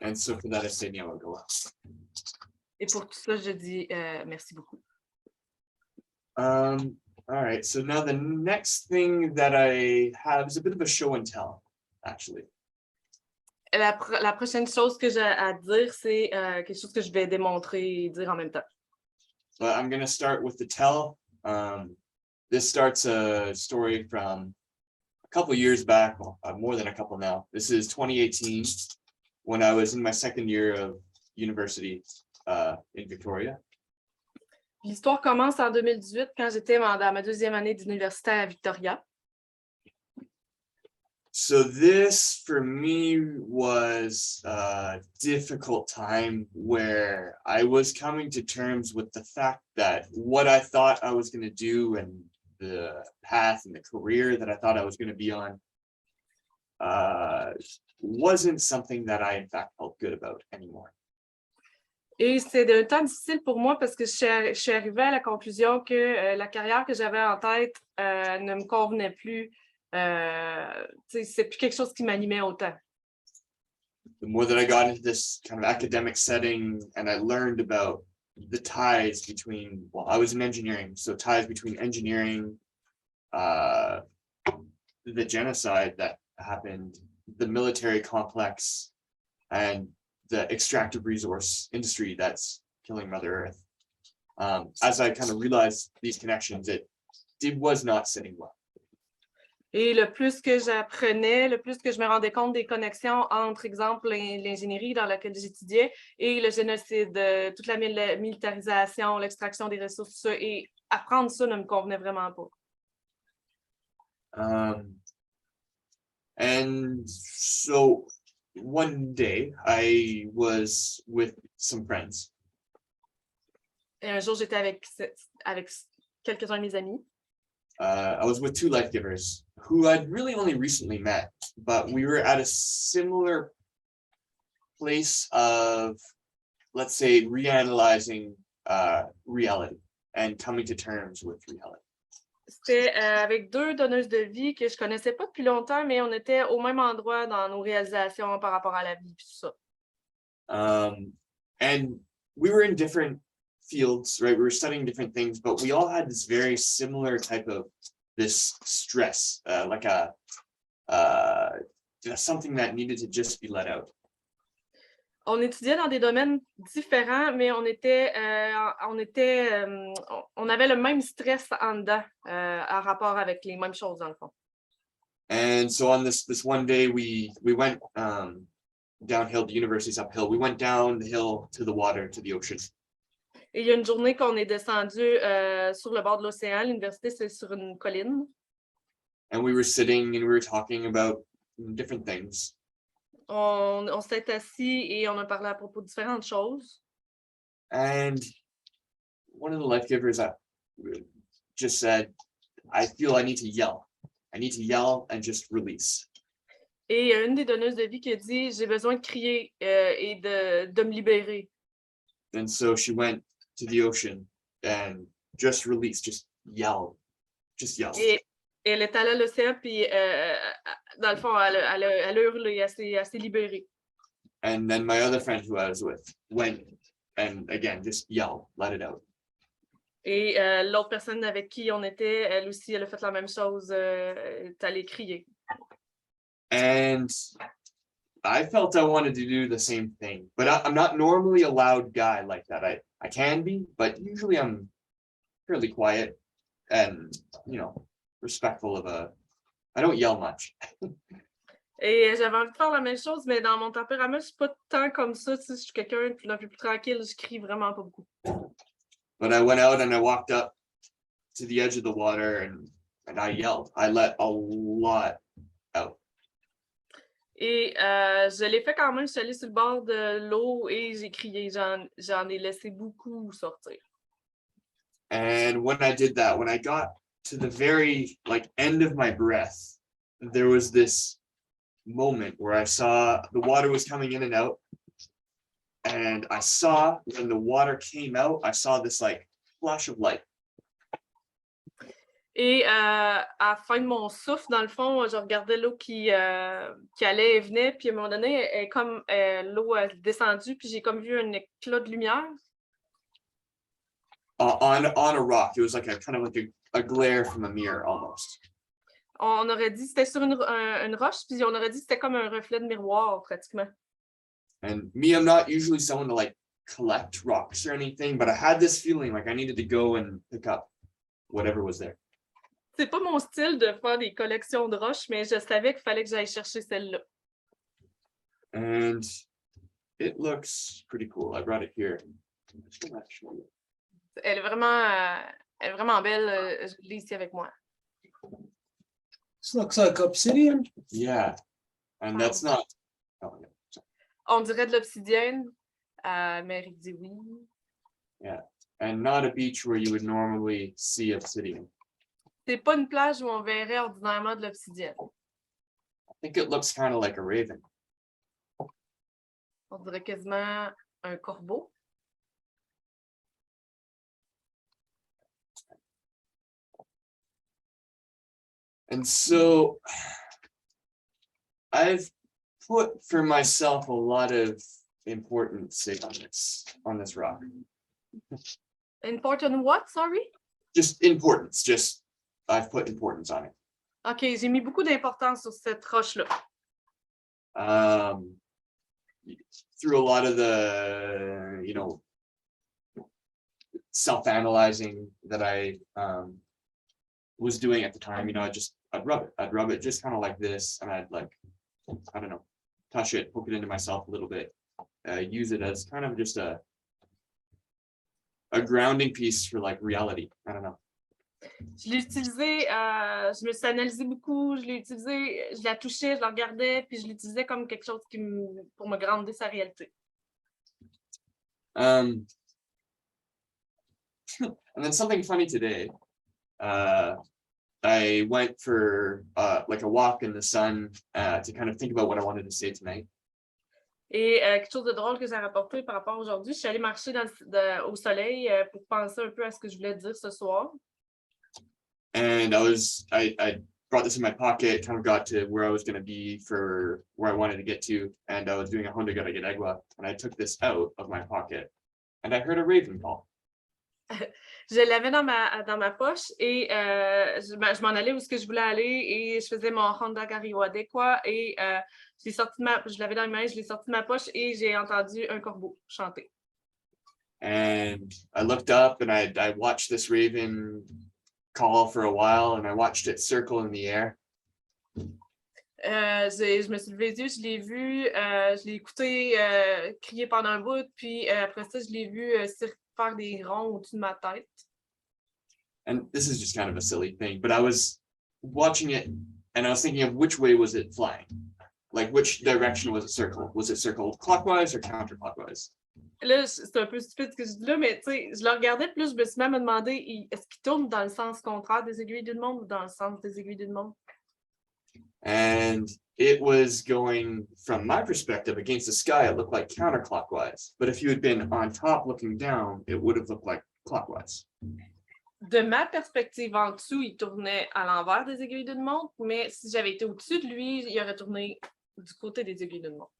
D: And so for that, I say Nyamagoa.
E: Et pour tout ça, je dis merci beaucoup.
D: All right, so now the next thing that I have is a bit of a show and tell, actually.
E: La prochaine chose que j'ai à dire, c'est quelque chose que je vais démontrer et dire en même temps.
D: But I'm going to start with the tell. This starts a story from a couple years back, well, more than a couple now. This is 2018, when I was in my second year of university in Victoria.
E: L'histoire commence en 2018, quand j'étais dans ma deuxième année d'université à Victoria.
D: So this, for me, was a difficult time where I was coming to terms with the fact that what I thought I was going to do and the path and the career that I thought I was going to be on wasn't something that I, in fact, felt good about anymore.
E: Et c'est un temps difficile pour moi parce que je suis arrivée à la conclusion que la carrière que j'avais en tête ne me convenait plus. C'est plus quelque chose qui m'animait autant.
D: The more that I got into this kind of academic setting and I learned about the ties between, well, I was in engineering, so ties between engineering, the genocide that happened, the military complex, and the extractive resource industry that's killing Mother Earth. As I kind of realized these connections, it was not sitting well.
E: Et le plus que j'apprenais, le plus que je me rendais compte des connexions entre, exemple, l'ingénierie dans laquelle j'étudiais et le génocide, toute la militarisation, l'extraction des ressources, tout ça, et apprendre ça ne me convenait vraiment pas.
D: And so one day I was with some friends.
E: Et un jour, j'étais avec quelques-uns de mes amis.
D: I was with two life givers who I'd really only recently met, but we were at a similar place of, let's say, reanalyzing reality and coming to terms with reality.
E: C'était avec deux donneuses de vie que je connaissais pas depuis longtemps, mais on était au même endroit dans nos réalisations par rapport à la vie et tout ça.
D: And we were in different fields, right? We were studying different things, but we all had this very similar type of this stress, like something that needed to just be let out.
E: On étudiait dans des domaines différents, mais on avait le même stress en dedans, en rapport avec les mêmes choses dans le fond.
D: And so on this one day, we went downhill. The university's uphill. We went down the hill to the water, to the ocean.
E: Et il y a une journée qu'on est descendu sur le bord de l'océan. L'université, c'est sur une colline.
D: And we were sitting and we were talking about different things.
E: On s'est assis et on a parlé à propos de différentes choses.
D: And one of the life givers just said, I feel I need to yell. I need to yell and just release.
E: Et il y a une des donneuses de vie qui a dit, j'ai besoin de crier et de me libérer.
D: And so she went to the ocean and just released, just yelled.
E: Et elle est allée à l'océan, puis dans le fond, elle a hurlé, elle s'est libérée.
D: And then my other friend who I was with went and again, just yelled, let it out.
E: Et l'autre personne avec qui on était, elle aussi, elle a fait la même chose, elle est allée crier.
D: And I felt I wanted to do the same thing, but I'm not normally a loud guy like that. I can be, but usually I'm fairly quiet and, you know, respectful of I don't yell much.
E: Et j'avais envie de faire la même chose, mais dans mon tempérament, je suis pas tant comme ça. Tu sais, je suis quelqu'un d'un peu plus tranquille, je crie vraiment pas beaucoup.
D: But I went out and I walked up to the edge of the water and I yelled. I let a lot out.
E: Et je l'ai fait quand même, je suis allée sur le bord de l'eau et j'ai crié, j'en ai laissé beaucoup sortir.
D: And when I did that, when I got to the very end of my breath, there was this moment where I saw the water was coming in and out. And I saw when the water came out, I saw this flash of light.
E: Et à la fin de mon souffle, dans le fond, je regardais l'eau qui allait et venait, puis à un moment donné, l'eau a descendu, puis j'ai comme vu un éclat de lumière.
D: On a rock. It was kind of a glare from a mirror almost.
E: On aurait dit c'était sur une roche, puis on aurait dit c'était comme un reflet de miroir pratiquement.
D: And me, I'm not usually someone to collect rocks or anything, but I had this feeling I needed to go and pick up whatever was there.
E: C'est pas mon style de faire des collections de roches, mais je savais qu'il fallait que j'aille chercher celle-là.
D: And it looks pretty cool. I brought it here.
E: Elle est vraiment belle. Je l'ai ici avec moi.
A: This looks like obsidian.
D: Yeah, and that's not. Oh, yeah.
E: On dirait de l'obsidienne. Mary dit oui.
D: Yeah, and not a beach where you would normally see obsidian.
E: C'est pas une plage où on verrait ordinairement de l'obsidienne.
D: I think it looks kind of like a raven.
E: On dirait quasiment un corbeau.
D: And so I've put for myself a lot of importance on this rock.
E: Important what, sorry?
D: Just importance, I've put importance on it.
E: OK, j'ai mis beaucoup d'importance sur cette roche-là.
D: Through a lot of the, self-analyzing that I was doing at the time, I'd rub it just kind of like this, and I'd I don't know, touch it, poke it into myself a little bit, use it as kind of just a grounding piece for reality. I don't know.
E: Je l'ai utilisé, je me suis analysée beaucoup, je l'ai utilisé, je la touchais, je la regardais, puis je l'utilisais comme quelque chose pour me grandir sa réalité.
D: And then something funny today, I went for a walk in the sun to kind of think about what I wanted to say tonight.
E: Et quelque chose de drôle que j'ai rapporté par rapport à aujourd'hui, je suis allée marcher au soleil pour penser un peu à ce que je voulais dire ce soir.
D: And I brought this in my pocket, kind of got to where I was going to be for where I wanted to get to, and I was doing a Ouverture Ohenton Kariwatehkwea, and I took this out of my pocket, and I heard a raven call.
E: Je l'avais dans ma poche et je m'en allais où ce que je voulais aller et je faisais mon Ohenton Kariwatehkwea et je l'avais dans mes mains, je l'ai sorti de ma poche et j'ai entendu un corbeau chanter.
D: And I looked up and I watched this raven call for a while, and I watched it circle in the air.
E: Je me suis levé les yeux, je l'ai vu, je l'ai écouté crier pendant un bout, puis après ça, je l'ai vu faire des ronds au-dessus de ma tête.
D: And this is just kind of a silly thing, but I was watching it and I was thinking of which way was it flying? Which direction was it circled? Was it circled clockwise or counterclockwise?
E: Là, c'est un peu stupide ce que je dis là, mais tu sais, je le regardais, puis là, je me suis même demandé, est-ce qu'il tourne dans le sens contraire des aiguilles d'une montre ou dans le sens des aiguilles d'une montre?
D: And it was going, from my perspective, against the sky, it looked like counterclockwise. But if you had been on top looking down, it would have looked like clockwise.
E: De ma perspective en dessous, il tournait à l'envers des aiguilles d'une montre, mais si j'avais été au-dessus de lui, il aurait tourné du côté des aiguilles d'une montre.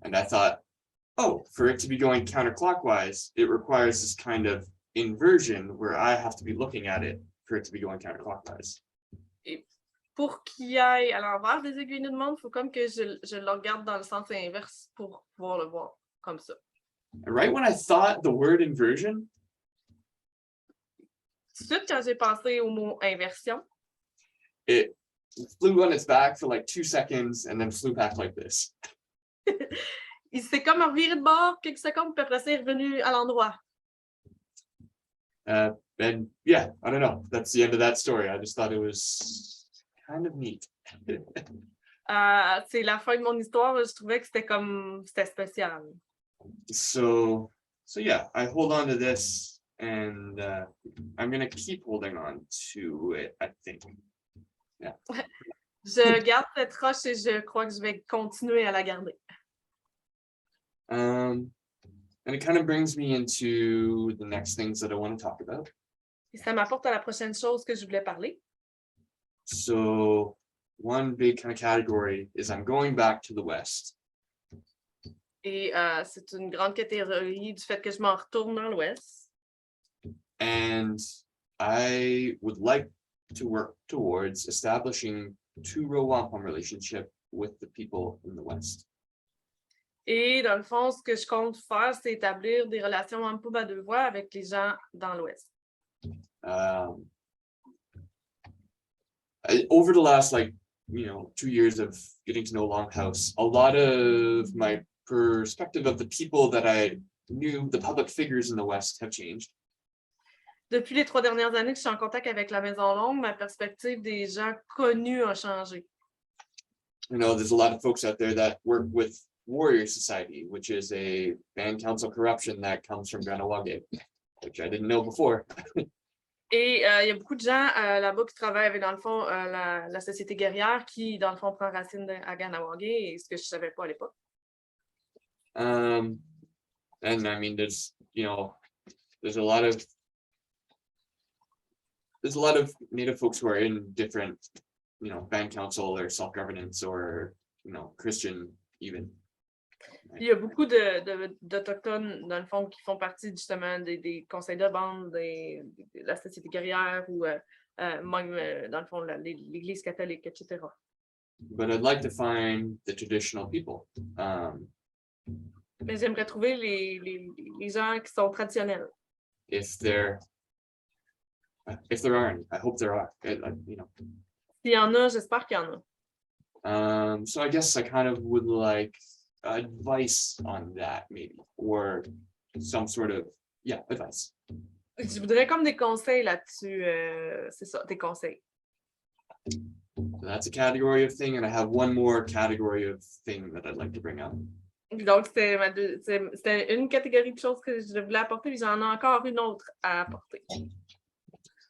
D: And I thought, oh, for it to be going counterclockwise, it requires this kind of inversion where I have to be looking at it for it to be going counterclockwise.
E: Pour qu'il aille à l'envers des aiguilles d'une montre, il faut comme que je le regarde dans le sens inverse pour pouvoir le voir comme ça.
D: And right when I thought the word inversion,
E: Tout de suite, quand j'ai pensé au mot inversion,
D: it flew on its back for like 2 seconds and then flew back like this.
E: il s'est comme reviré de bord quelques secondes, puis après ça, il est revenu à l'endroit.
D: And yeah, I don't know. That's the end of that story. I just thought it was kind of neat.
E: C'est la fin de mon histoire. Je trouvais que c'était spécial.
D: So yeah, I hold on to this and I'm gonna keep holding on to it, I think. Yeah.
E: Je garde cette roche et je crois que je vais continuer à la garder.
D: And it kind of brings me into the next things that I want to talk about.
E: Et ça m'apporte à la prochaine chose que je voulais parler.
D: So one big kind of category is I'm going back to the West.
E: Et c'est une grande catégorie du fait que je m'en retourne dans l'Ouest.
D: And I would like to work towards establishing two-row wampum relationship with the people in the West.
E: Et dans le fond, ce que je compte faire, c'est établir des relations Wampum à deux voies avec les gens dans l'Ouest.
D: Over the last 2 years of getting to know Longhouse, a lot of my perspective of the people that I knew, the public figures in the West, have changed.
E: Depuis les 3 dernières années que je suis en contact avec la Maison Longue, ma perspective des gens connus a changé.
D: You know, there's a lot of folks out there that work with Warrior Society, which is a band council corruption that comes from Ganawage, which I didn't know before.
E: Et il y a beaucoup de gens là-bas qui travaillent avec, dans le fond, la société guerrière qui, dans le fond, prend racine à Ganawage, et ce que je ne savais pas à l'époque.
D: And I mean, there's a lot of Native folks who are in different, band council or self-governance or, Christian even.
E: Il y a beaucoup d'Autochtones, dans le fond, qui font partie justement des conseils de bande, de la société guerrière ou même, dans le fond, l'Église catholique, etc.
D: But I'd like to find the traditional people.
E: Mais j'aimerais trouver les gens qui sont traditionnels.
D: If there aren't, I hope there are.
E: S'il y en a, j'espère qu'il y en a.
D: So I guess I kind of would like advice on that, maybe, or some sort of advice.
E: Je voudrais comme des conseils là-dessus. C'est ça, des conseils.
D: So that's a category of thing, and I have one more category of thing that I'd like to bring up.
E: Donc, c'était une catégorie de choses que je voulais apporter, puis j'en ai encore une autre à apporter.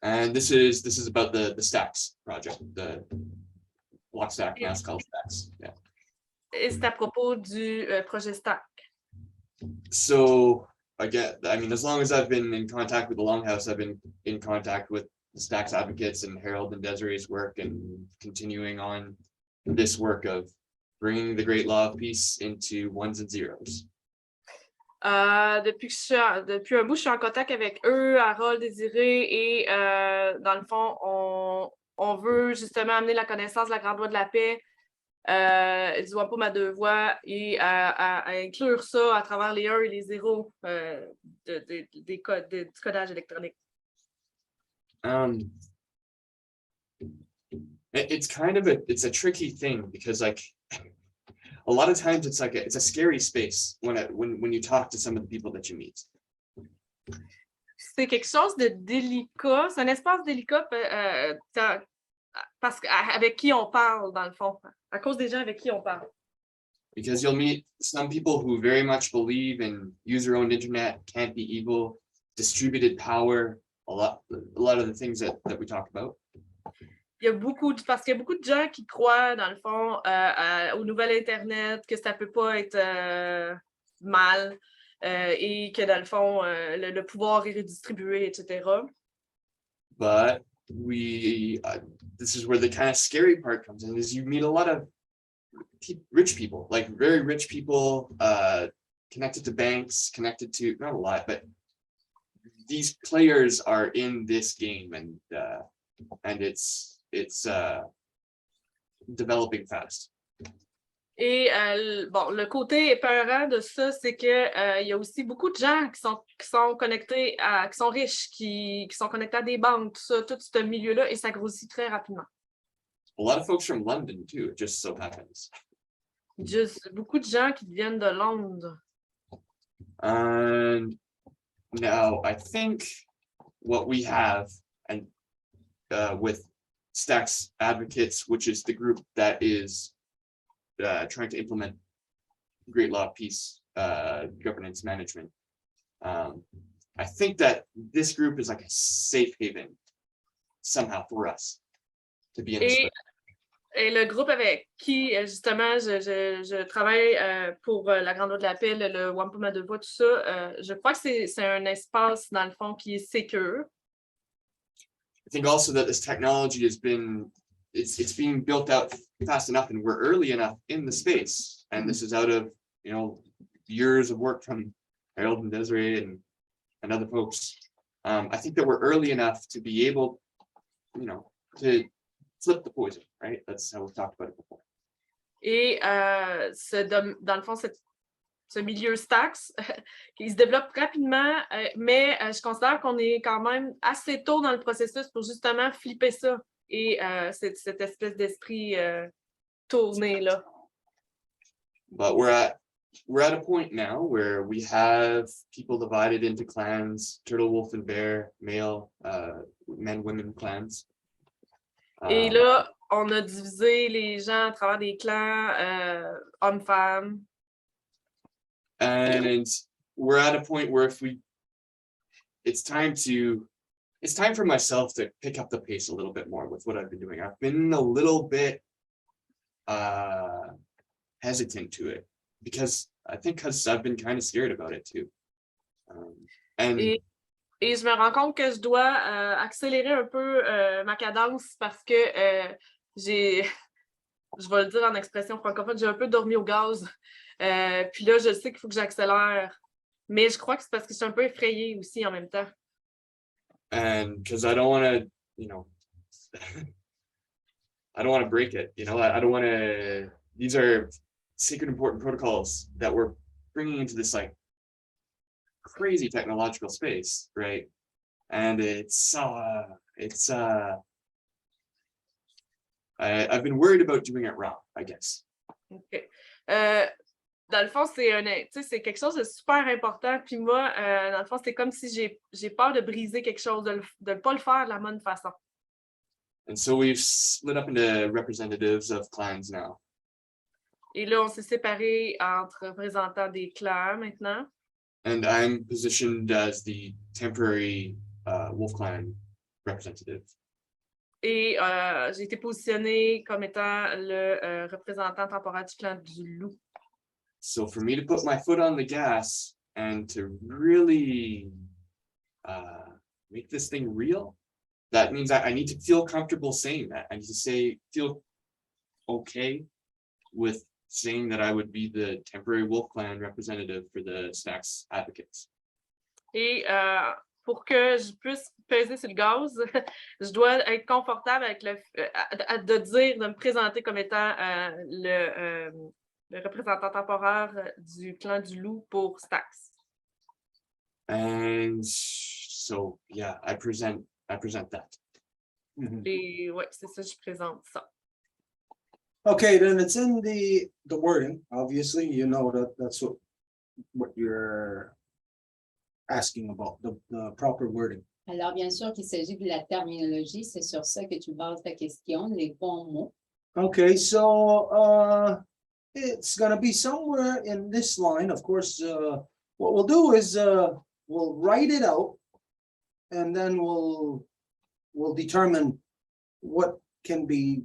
D: And this is about the stacks project, the block stack mass called stacks. Yeah.
E: Et c'est à propos du projet Stack.
D: So as long as I've been in contact with the Longhouse, I've been in contact with the Stacks advocates and Harold and Desiree's work, and continuing on this work of bringing the great law of peace into ones and zeros.
E: Depuis un bout, je suis en contact avec eux, Harold, Désiré, et dans le fond, on veut justement amener la connaissance de la grande loi de la paix, du Wampum à deux voies, et à inclure ça à travers les 1 et les 0 du codage électronique.
D: It's a tricky thing because a lot of times it's a scary space when you talk to some of the people that you meet.
E: C'est quelque chose de délicat, c'est un espace délicat parce avec qui on parle dans le fond, à cause des gens avec qui on parle.
D: Because you'll meet some people who very much believe in user-owned internet, can't be evil, distributed power, a lot of the things that we talk about.
E: il y a parce qu'il y a beaucoup de gens qui croient, dans le fond, au nouvel Internet, que ça ne peut pas être mal et que, dans le fond, le pouvoir est redistribué, etc.
D: But this is where the kind of scary part comes in, is you meet a lot of rich people, like very rich people, connected to banks, connected to, not a lot, but these players are in this game, and it's developing fast.
E: Et bon, le côté épeurant de ça, c'est que il y a aussi beaucoup de gens qui sont connectés qui sont riches, qui sont connectés à des banques, tout ce milieu-là, et ça grossit très rapidement.
D: A lot of folks from London too, it just so happens.
E: Juste beaucoup de gens qui viennent de Londres.
D: And now I think what we have, and with Stacks Advocates, which is the group that is trying to implement Great Law of Peace governance management. I think that this group is like a safe haven somehow for us to be in this.
E: Et le groupe avec qui, justement, je travaille pour la Grande de la paix, le Wampum de Voies, tout ça, je crois que c'est un espace, dans le fond, qui est sécure.
D: I think also that this technology has been, it's being built out fast enough, and we're early enough in the space. And this is out of, years of work from Harold and Desiree and other folks. I think that we're early enough to be able, to flip the poison, right? That's how we've talked about it before.
E: Et dans le fond, ce milieu Stacks, qui se développe rapidement, mais je considère qu'on est quand même assez tôt dans le processus pour justement flipper ça et cette espèce d'esprit tourné là.
D: But we're at a point now where we have people divided into clans, turtle, wolf, and bear, male, men, women clans.
E: Et là, on a divisé les gens à travers des clans, hommes-femmes.
D: And we're at a point where it's time for myself to pick up the pace a little bit more with what I've been doing. I've been a little bit hesitant to it because I've been kind of scared about it too.
E: Et je me rends compte que je dois accélérer un peu ma cadence parce que je vais le dire en expression francophone, j'ai un peu dormi au gaz. Puis là, je sais qu'il faut que j'accélère. Mais je crois que c'est parce que je suis un peu effrayée aussi en même temps.
D: And because I don't want to, I don't want to break it. I don't want to. These are sacred, important protocols that we're bringing into this like crazy technological space, right? And I've been worried about doing it wrong, I guess.
E: Okay. Dans le fond, c'est quelque chose de super important. Puis moi, dans le fond, c'est comme si j'ai peur de briser quelque chose, de ne pas le faire de la bonne façon.
D: And so we've split up into representatives of clans now.
E: Et là, on s'est séparés entre représentants des clans maintenant.
D: And I'm positioned as the temporary Wolf Clan representative.
E: Et j'ai été positionnée comme étant le représentant temporaire du clan du loup.
D: So for me to put my foot on the gas and to really make this thing real, that means I need to feel comfortable saying that. I need to feel okay with saying that I would be the temporary Wolf Clan representative for the Stacks Advocates.
E: Et pour que je puisse peser sur le gaz, je dois être confortable avec de me présenter comme étant le représentant temporaire du clan du loup pour Stacks.
D: And so, yeah, I present that.
A: Mhm.
E: Et ouais, c'est ça, je présente ça.
A: Okay, then it's in the wording, obviously, that's what you're asking about, the proper wording.
B: Alors, bien sûr qu'il s'agit de la terminologie, c'est sur ça que tu bases ta question, les bons mots.
A: Okay, so it's gonna be somewhere in this line. Of course, what we'll do is we'll write it out, and then we'll determine what can be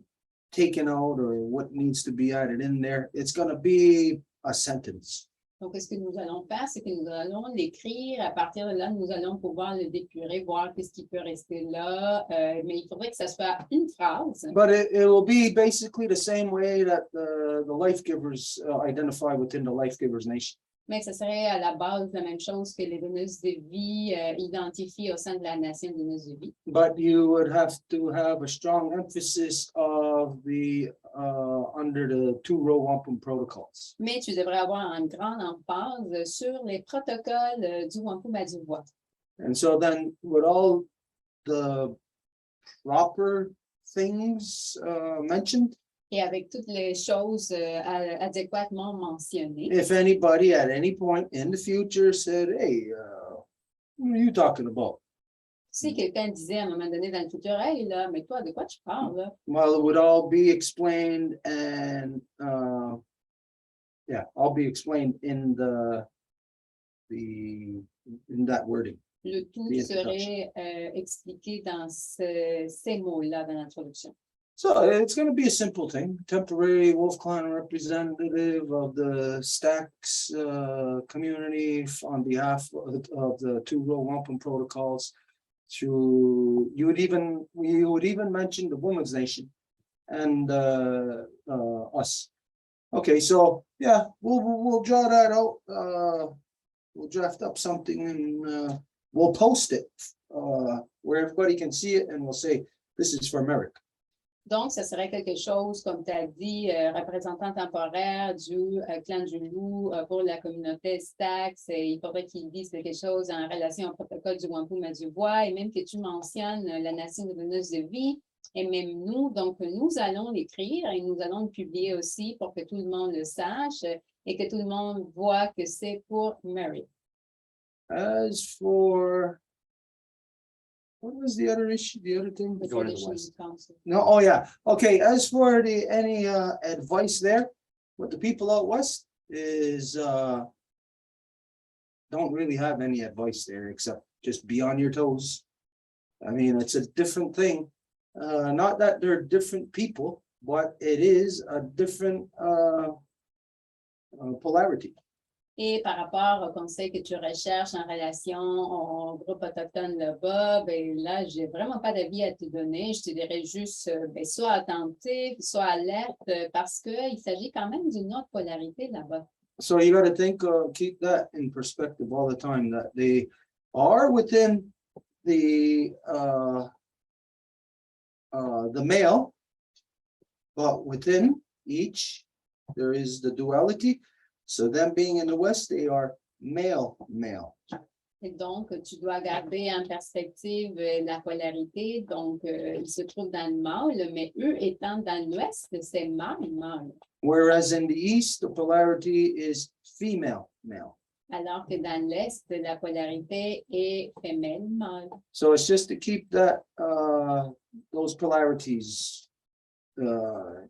A: taken out or what needs to be added in there. It's gonna be a sentence.
B: Donc, ce que nous allons faire, c'est que nous allons l'écrire. À partir de là, nous allons pouvoir le dépurer, voir qu'est-ce qui peut rester là. Mais il faudrait que ça soit une phrase.
A: But it will be basically the same way that the life givers identify within the life givers nation.
B: Mais ça serait à la base la même chose que les donneuses de vie identifient au sein de la nation donneuse de vie.
A: But you would have to have a strong emphasis of the under the two-row Wampum protocols.
B: Mais tu devrais avoir une grande emphase sur les protocoles du Wampum à du Voies.
A: And so then with all the proper things mentioned,
B: Et avec toutes les choses adéquatement mentionnées.
A: if anybody at any point in the future said, hey, what are you talking about?
B: Si quelqu'un disait à un moment donné dans le futur, hey là, mais toi, de quoi tu parles là?
A: Well, it would all be explained and all be explained in in that wording.
B: Le tout
A: The
B: serait expliqué dans ces mots-là dans l'introduction.
A: So it's going to be a simple thing. Temporary Wolf Clan representative of the Stacks community on behalf of the two-row Wampum protocols. We would even mention the Women's Nation and us. Okay, so yeah, we'll draw that out. We'll draft up something and we'll post it where everybody can see it, and we'll say this is for Merrick.
B: Donc, ce serait quelque chose, comme tu as dit, représentant temporaire du clan du loup pour la communauté Stax. Il faudrait qu'il dise quelque chose en relation au protocole du Wampum à du Voies, et même que tu mentionnes la nation donneuse de vie, et même nous. Donc, nous allons l'écrire et nous allons le publier aussi pour que tout le monde le sache et que tout le monde voit que c'est pour Mary.
A: As for what was the other issue? The other thing?
B: The
D: Going to the
B: Tradition
D: West.
B: Council.
A: No, oh yeah. Okay, as for any advice there, what the people out west is don't really have any advice there except just be on your toes. I mean, it's a different thing. Not that they're different people, but it is a different polarity.
B: Et par rapport au conseil que tu recherches en relation au groupe autochtone là-bas, ben là, j'ai vraiment pas d'avis à te donner. Je te dirais juste, sois attentif, sois alerte, parce qu'il s'agit quand même d'une autre polarité là-bas.
A: So you got to think, keep that in perspective all the time, that they are within the male, but within each, there is the duality. So them being in the West, they are male.
B: Et donc, tu dois garder en perspective la polarité. Donc, ils se trouvent dans le mâle, mais eux étant dans l'ouest, c'est mâle.
A: Whereas in the East, the polarity is female.
B: Alors que dans l'est, la polarité est femelle, mâle.
A: So it's just to keep that those polarities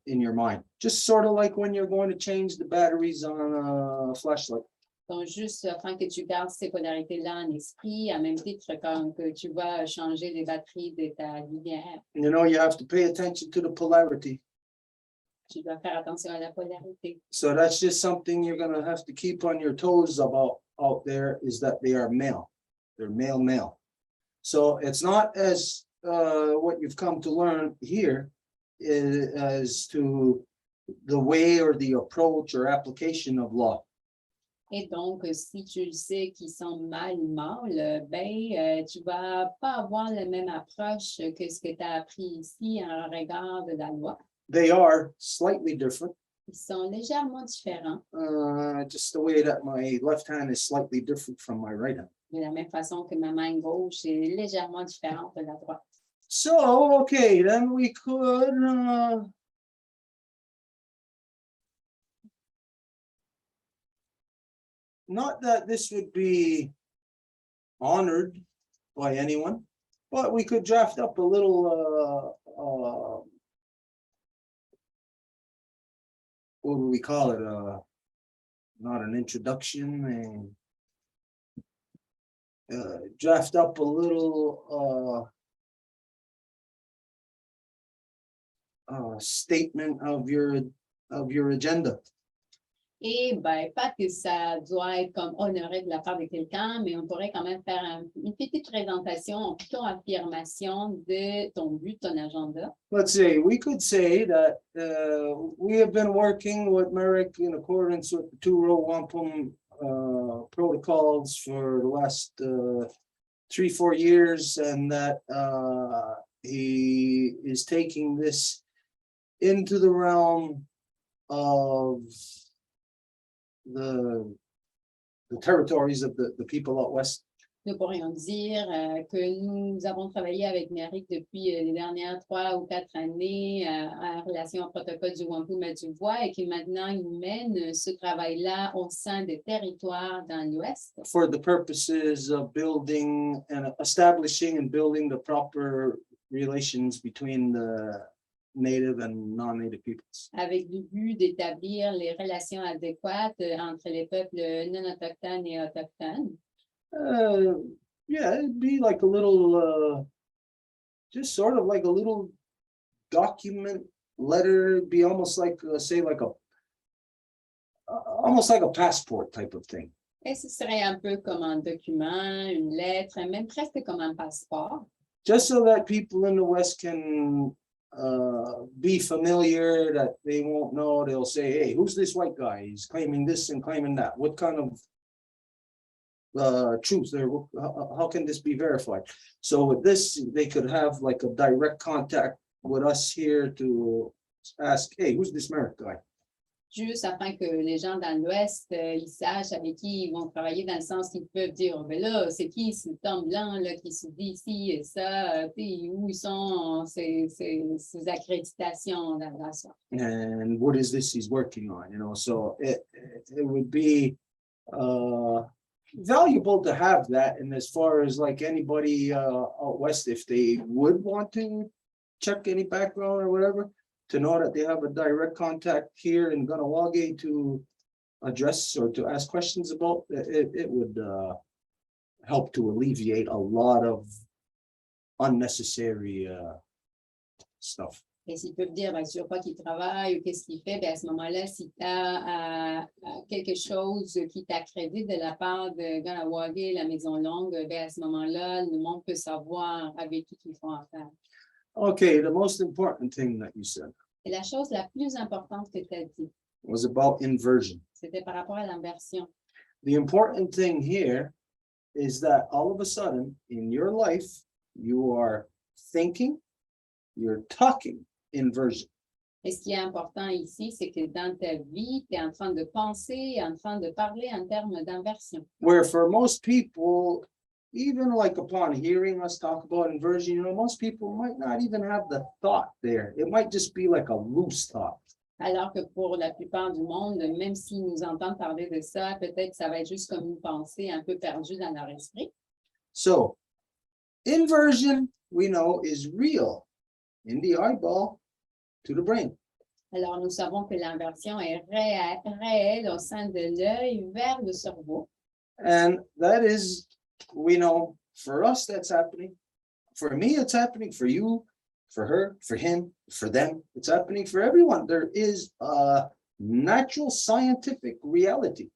A: in your mind, just sort of like when you're going to change the batteries on a flashlight.
B: Donc, juste afin que tu gardes ces polarités-là en esprit, en même titre que tu vas changer les batteries de ta lumière.
A: You know, you have to pay attention to the polarity.
B: Tu dois faire attention à la polarité.
A: So that's just something you're going to have to keep on your toes about out there, is that they are male. They're male. So it's not as what you've come to learn here as to the way or the approach or application of law.
B: Et donc, si tu le sais qu'ils sont mâles, tu vas pas avoir la même approche que ce que tu as appris ici en regard de la loi.
A: They are slightly different.
B: Ils sont légèrement différents,
A: Just the way that my left hand is slightly different from my right hand.
B: de la même façon que ma main gauche est légèrement différente de la droite.
A: So, okay, then we could not that this would be honored by anyone, but we could draft up a little what do we call it? Not an introduction, draft up a little statement of your agenda.
B: Et ben, pas que ça doit être comme honoré de la part de quelqu'un, mais on pourrait quand même faire une petite présentation, plutôt affirmation de ton but, ton agenda.
A: Let's say, we could say that we have been working with Merrick in accordance with the 2-row Wampum protocols for the last 3-4 years, and that he is taking this into the realm of the territories of the people out west.
B: Nous pourrions dire que nous avons travaillé avec Marie depuis les dernières 3 ou 4 années en relation au protocole du Wampum et du Voies et qui maintenant il mène ce travail-là au sein des territoires dans l'Ouest.
A: For the purposes of building and establishing and building the proper relations between the native and non-native peoples.
B: Avec le but d'établir les relations adéquates entre les peuples non autochtones et autochtones.
A: Yeah, it'd be like a little, just sort of like a little document letter. It'd be almost like, say, like almost like a passport type of thing.
B: Et ce serait un peu comme un document, une lettre, même presque comme un passeport.
A: Just so that people in the West can be familiar, that they won't know. They'll say, hey, who's this white guy? He's claiming this and claiming that. What kind of truth there? How can this be verified? So with this, they could have like a direct contact with us here to ask, hey, who's this Merrick guy?
B: Juste afin que les gens dans l'Ouest, ils sachent avec qui ils vont travailler, dans le sens qu'ils peuvent dire, oh, ben là, c'est qui ce homme blanc là, qui se dit ici et ça, où ils sont ces accréditations dans ça.
A: And what is this he's working on? You know, so it would be valuable to have that. And as far as like anybody out west, if they would want to check any background or whatever, to know that they have a direct contact here in Ganawage to address or to ask questions about, it would help to alleviate a lot of unnecessary stuff.
B: Et s'ils peuvent dire ben, sur quoi qu'ils travaillent ou qu'est-ce qu'ils font, ben, à ce moment-là, si tu as quelque chose qui t'accrédite de la part de Ganawage, la Maison Longue, ben, à ce moment-là, le monde peut savoir avec qui ils font affaire.
A: Okay, the most important thing that you said
B: Et la chose la plus importante que tu as dit,
A: was about inversion.
B: c'était par rapport à l'inversion.
A: The important thing here is that all of a sudden in your life, you are thinking, you're talking inversion.
B: Et ce qui est important ici, c'est que dans ta vie, tu es en train de penser, en train de parler en termes d'inversion.
A: Where for most people, even like upon hearing us talk about inversion, you know, most people might not even have the thought there. It might just be like a loose thought.
B: Alors que pour la plupart du monde, même s'ils nous entendent parler de ça, peut-être ça va être juste comme une pensée un peu perdue dans leur esprit.
A: So, inversion, we know, is real in the eyeball to the brain.
B: Alors, nous savons que l'inversion est réelle au sein de l'œil vers le cerveau.
A: And that is, we know, for us, that's happening. For me, it's happening. For you, for her, for him, for them, it's happening for everyone. There is a natural scientific reality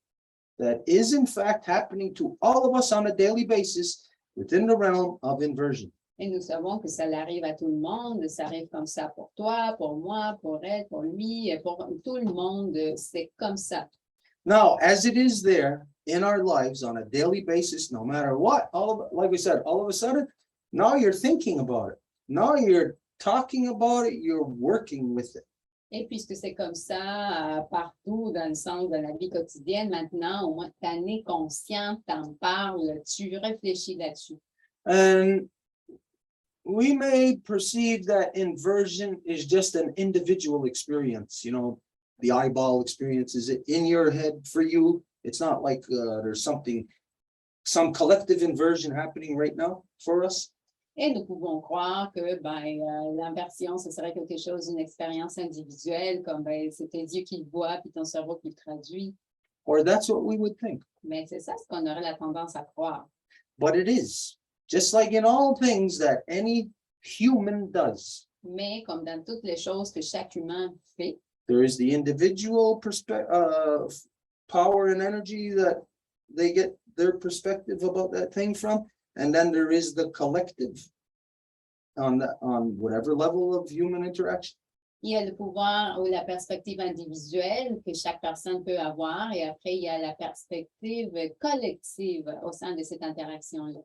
A: that is in fact happening to all of us on a daily basis within the realm of inversion.
B: Et nous savons que ça arrive à tout le monde, ça arrive comme ça pour toi, pour moi, pour elle, pour lui, pour tout le monde, c'est comme ça.
A: Now, as it is there in our lives on a daily basis, no matter what, like we said, all of a sudden, now you're thinking about it. Now you're talking about it, you're working with it.
B: Et puisque c'est comme ça partout dans le sens de la vie quotidienne, maintenant, au moins, tu en es conscient, tu en parles, tu réfléchis là-dessus.
A: And we may perceive that inversion is just an individual experience, you know, the eyeball experience is in your head for you. It's not like there's some collective inversion happening right now for us.
B: Et nous pouvons croire que l'inversion, ce serait quelque chose, une expérience individuelle, comme c'est tes yeux qui le voient, puis ton cerveau qui le traduit.
A: Or that's what we would think.
B: Mais c'est ça ce qu'on aurait la tendance à croire.
A: But it is, just like in all things that any human does.
B: Mais comme dans toutes les choses que chaque humain fait,
A: there is the individual power and energy that they get their perspective about that thing from, and then there is the collective on whatever level of human interaction.
B: il y a le pouvoir ou la perspective individuelle que chaque personne peut avoir, et après, il y a la perspective collective au sein de cette interaction-là.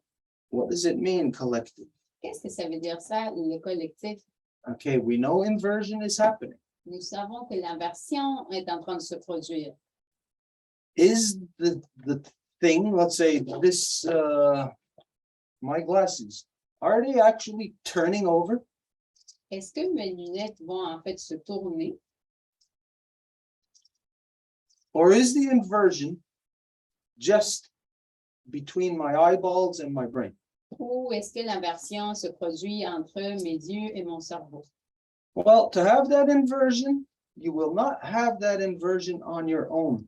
A: What does it mean, collective?
B: Qu'est-ce que ça veut dire ça, le collectif?
A: Okay, we know inversion is happening.
B: Nous savons que l'inversion est en train de se produire.
A: Is the thing, let's say this, my glasses, are they actually turning over?
B: Est-ce que mes lunettes vont en fait se tourner?
A: Or is the inversion just between my eyeballs and my brain?
B: Ou est-ce que l'inversion se produit entre mes yeux et mon cerveau?
A: Well, to have that inversion, you will not have that inversion on your own.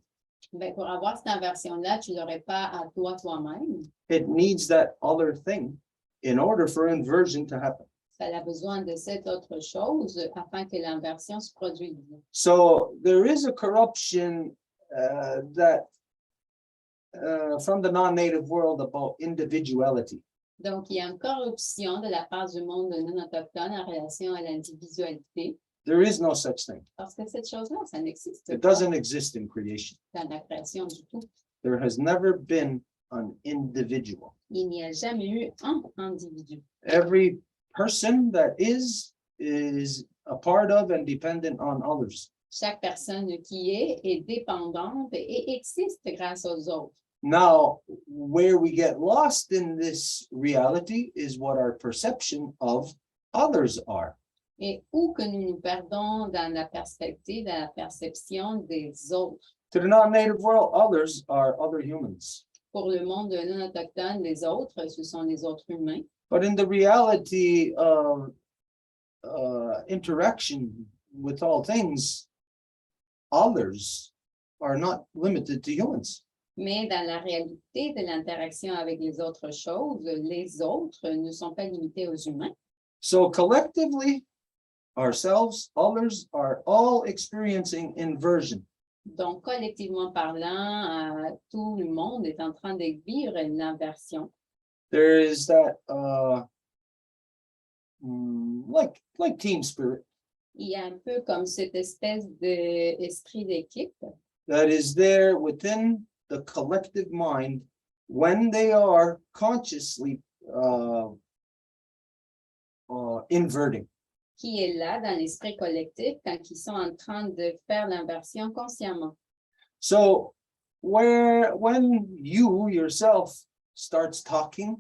B: Ben, pour avoir cette inversion-là, tu ne l'aurais pas à toi-même.
A: It needs that other thing in order for inversion to happen.
B: Ça a besoin de cette autre chose afin que l'inversion se produise.
A: So there is a corruption that from the non-native world about individuality.
B: Donc, il y a une corruption de la part du monde non autochtone en relation à l'individualité,
A: There is no such thing.
B: parce que cette chose-là, ça n'existe
A: It
B: pas
A: doesn't exist in creation.
B: dans la création du tout.
A: There has never been an individual.
B: Il n'y a jamais eu un individu.
A: Every person that is a part of and dependent on others.
B: Chaque personne qui est dépendante et existe grâce aux autres.
A: Now, where we get lost in this reality is what our perception of others are.
B: Et où que nous nous perdons dans la perspective, dans la perception des autres.
A: To the non-native world, others are other humans.
B: Pour le monde non autochtone, les autres, ce sont les autres humains.
A: But in the reality of interaction with all things, others are not limited to humans.
B: Mais dans la réalité de l'interaction avec les autres choses, les autres ne sont pas limités aux humains.
A: So collectively, ourselves, others are all experiencing inversion.
B: Donc, collectivement parlant, tout le monde est en train de vivre une inversion.
A: There is that like team spirit
B: Il y a un peu comme cette espèce d'esprit d'équipe
A: that is there within the collective mind when they are consciously inverting.
B: qui est là dans l'esprit collectif quand ils sont en train de faire l'inversion consciemment.
A: So when you yourself starts talking,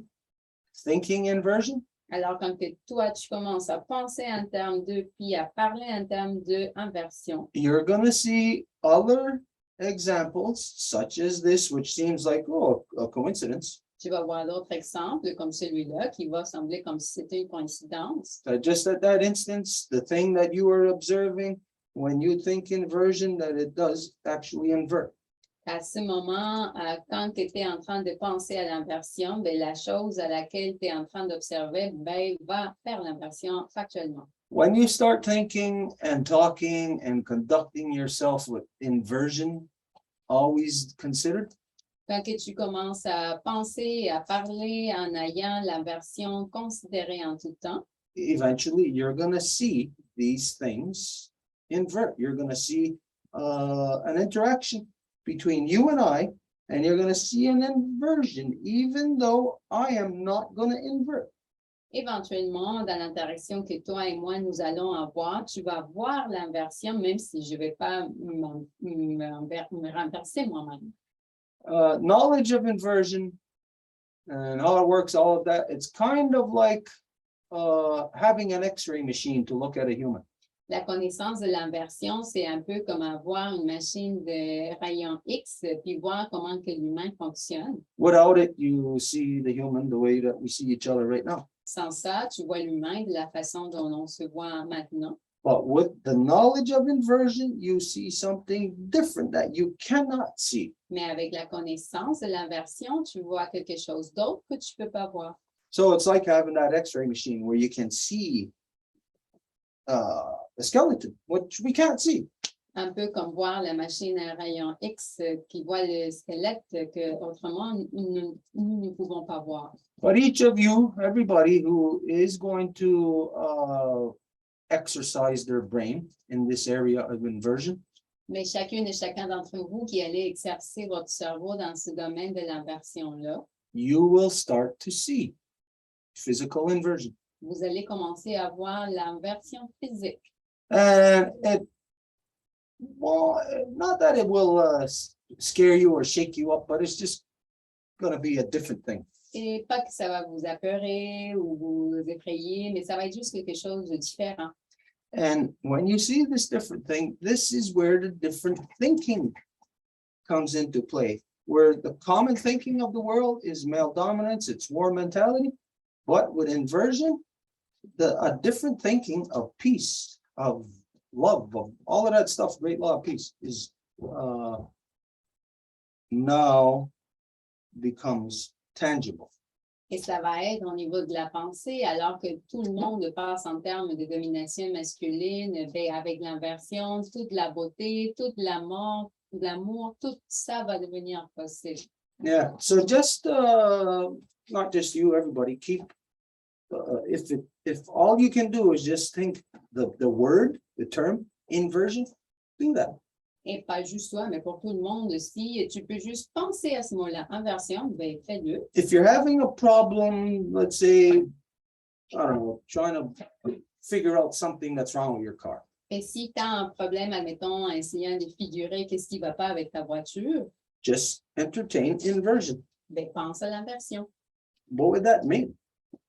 A: thinking inversion,
B: Alors, quand que toi, tu commences à penser en termes de, puis à parler en termes d'inversion,
A: you're going to see other examples such as this, which seems like, oh, a coincidence.
B: tu vas voir d'autres exemples comme celui-là qui va sembler comme si c'était une coïncidence.
A: Just at that instance, the thing that you are observing, when you think inversion, that it does actually invert.
B: À ce moment, quand tu étais en train de penser à l'inversion, ben, la chose à laquelle tu es en train d'observer ben, va faire l'inversion factuellement.
A: When you start thinking and talking and conducting yourself with inversion, always considered,
B: Quand que tu commences à penser, à parler en ayant l'inversion considérée en tout temps,
A: eventually you're going to see these things invert. You're going to see an interaction between you and you're going to see an inversion, even though I am not going to invert.
B: éventuellement, dans l'interaction que toi et moi, nous allons avoir, tu vas voir l'inversion, même si je ne vais pas me renverser moi-même.
A: Knowledge of inversion and how it works, all of that, it's kind of like having an X-ray machine to look at a human.
B: La connaissance de l'inversion, c'est un peu comme avoir une machine de rayon X, puis voir comment que l'humain fonctionne.
A: Without it, you see the human the way that we see each other right now.
B: Sans ça, tu vois l'humain de la façon dont on se voit maintenant.
A: But with the knowledge of inversion, you see something different that you cannot see.
B: Mais avec la connaissance de l'inversion, tu vois quelque chose d'autre que tu ne peux pas voir.
A: So it's like having that X-ray machine where you can see the skeleton, which we can't see.
B: Un peu comme voir la machine à rayon X qui voit le squelette que autrement nous ne pouvons pas voir.
A: But each of you, everybody who is going to exercise their brain in this area of inversion,
B: Mais chacune et chacun d'entre vous qui allez exercer votre cerveau dans ce domaine de l'inversion-là,
A: you will start to see physical inversion.
B: vous allez commencer à voir l'inversion physique.
A: And it, well, not that it will scare you or shake you up, but it's just going to be a different thing.
B: Et pas que ça va vous apeurer ou vous effrayer, mais ça va être juste quelque chose de différent.
A: And when you see this different thing, this is where the different thinking comes into play, where the common thinking of the world is male dominance, it's war mentality, but with inversion, a different thinking of peace, of love, of all of that stuff, great law of peace is now becomes tangible.
B: Et ça va être au niveau de la pensée, alors que tout le monde passe en termes de domination masculine, ben, avec l'inversion, toute la beauté, toute l'amour, tout ça va devenir possible.
A: Yeah, so just not just you, everybody, keep if all you can do is just think the word, the term inversion, do that.
B: Et pas juste toi, mais pour tout le monde, si tu peux juste penser à ce mot-là, inversion, ben fais-le.
A: If you're having a problem, let's say, I don't know, trying to figure out something that's wrong with your car.
B: Et si tu as un problème, admettons, en essayant de figurer qu'est-ce qui ne va pas avec ta voiture,
A: Just entertain inversion.
B: ben pense à l'inversion.
A: What would that mean?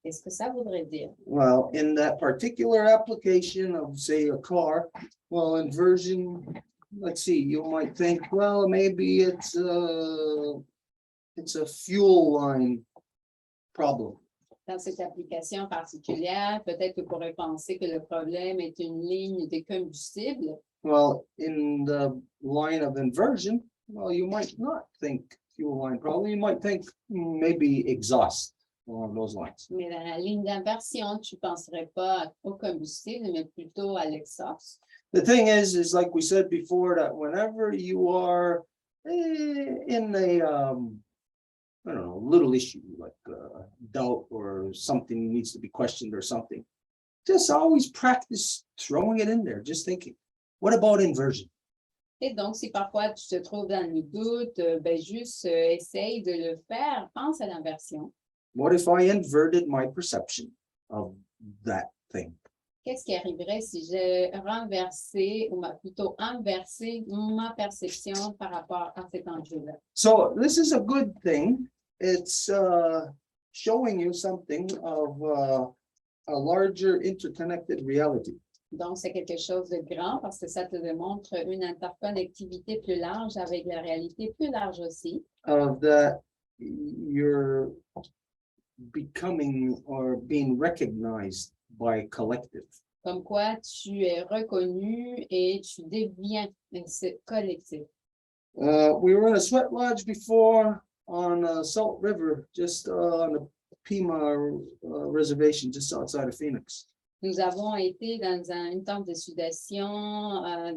B: Qu'est-ce que ça voudrait dire?
A: Well, in that particular application of, say, a car, well, inversion, let's see, you might think, well, maybe it's a fuel line problem.
B: Dans cette application particulière, peut-être que vous pourrez penser que le problème est une ligne de combustible.
A: Well, in the line of inversion, well, you might not think fuel line problem. You might think maybe exhaust along those lines.
B: Mais dans la ligne d'inversion, tu ne penserais pas au combustible, mais plutôt à l'exhaust.
A: The thing is like we said before, that whenever you are in a, I don't know, little issue like doubt or something needs to be questioned or something, just always practice throwing it in there, just thinking, what about inversion?
B: Et donc, si parfois tu te trouves dans le doute, ben juste essaye de le faire, pense à l'inversion.
A: What if I inverted my perception of that thing?
B: Qu'est-ce qui arriverait si j'ai renversé, ou plutôt inversé ma perception par rapport à cet enjeu-là?
A: So this is a good thing. It's showing you something of a larger interconnected reality.
B: Donc, c'est quelque chose de grand parce que ça te démontre une interconnectivité plus large avec la réalité plus large aussi.
A: Of that you're becoming or being recognized by collective.
B: Comme quoi tu es reconnu et tu deviens ce collectif.
A: We were in a sweat lodge before on Salt River, just on the Pima reservation, just outside of Phoenix.
B: Nous avons été dans une tente de sudation,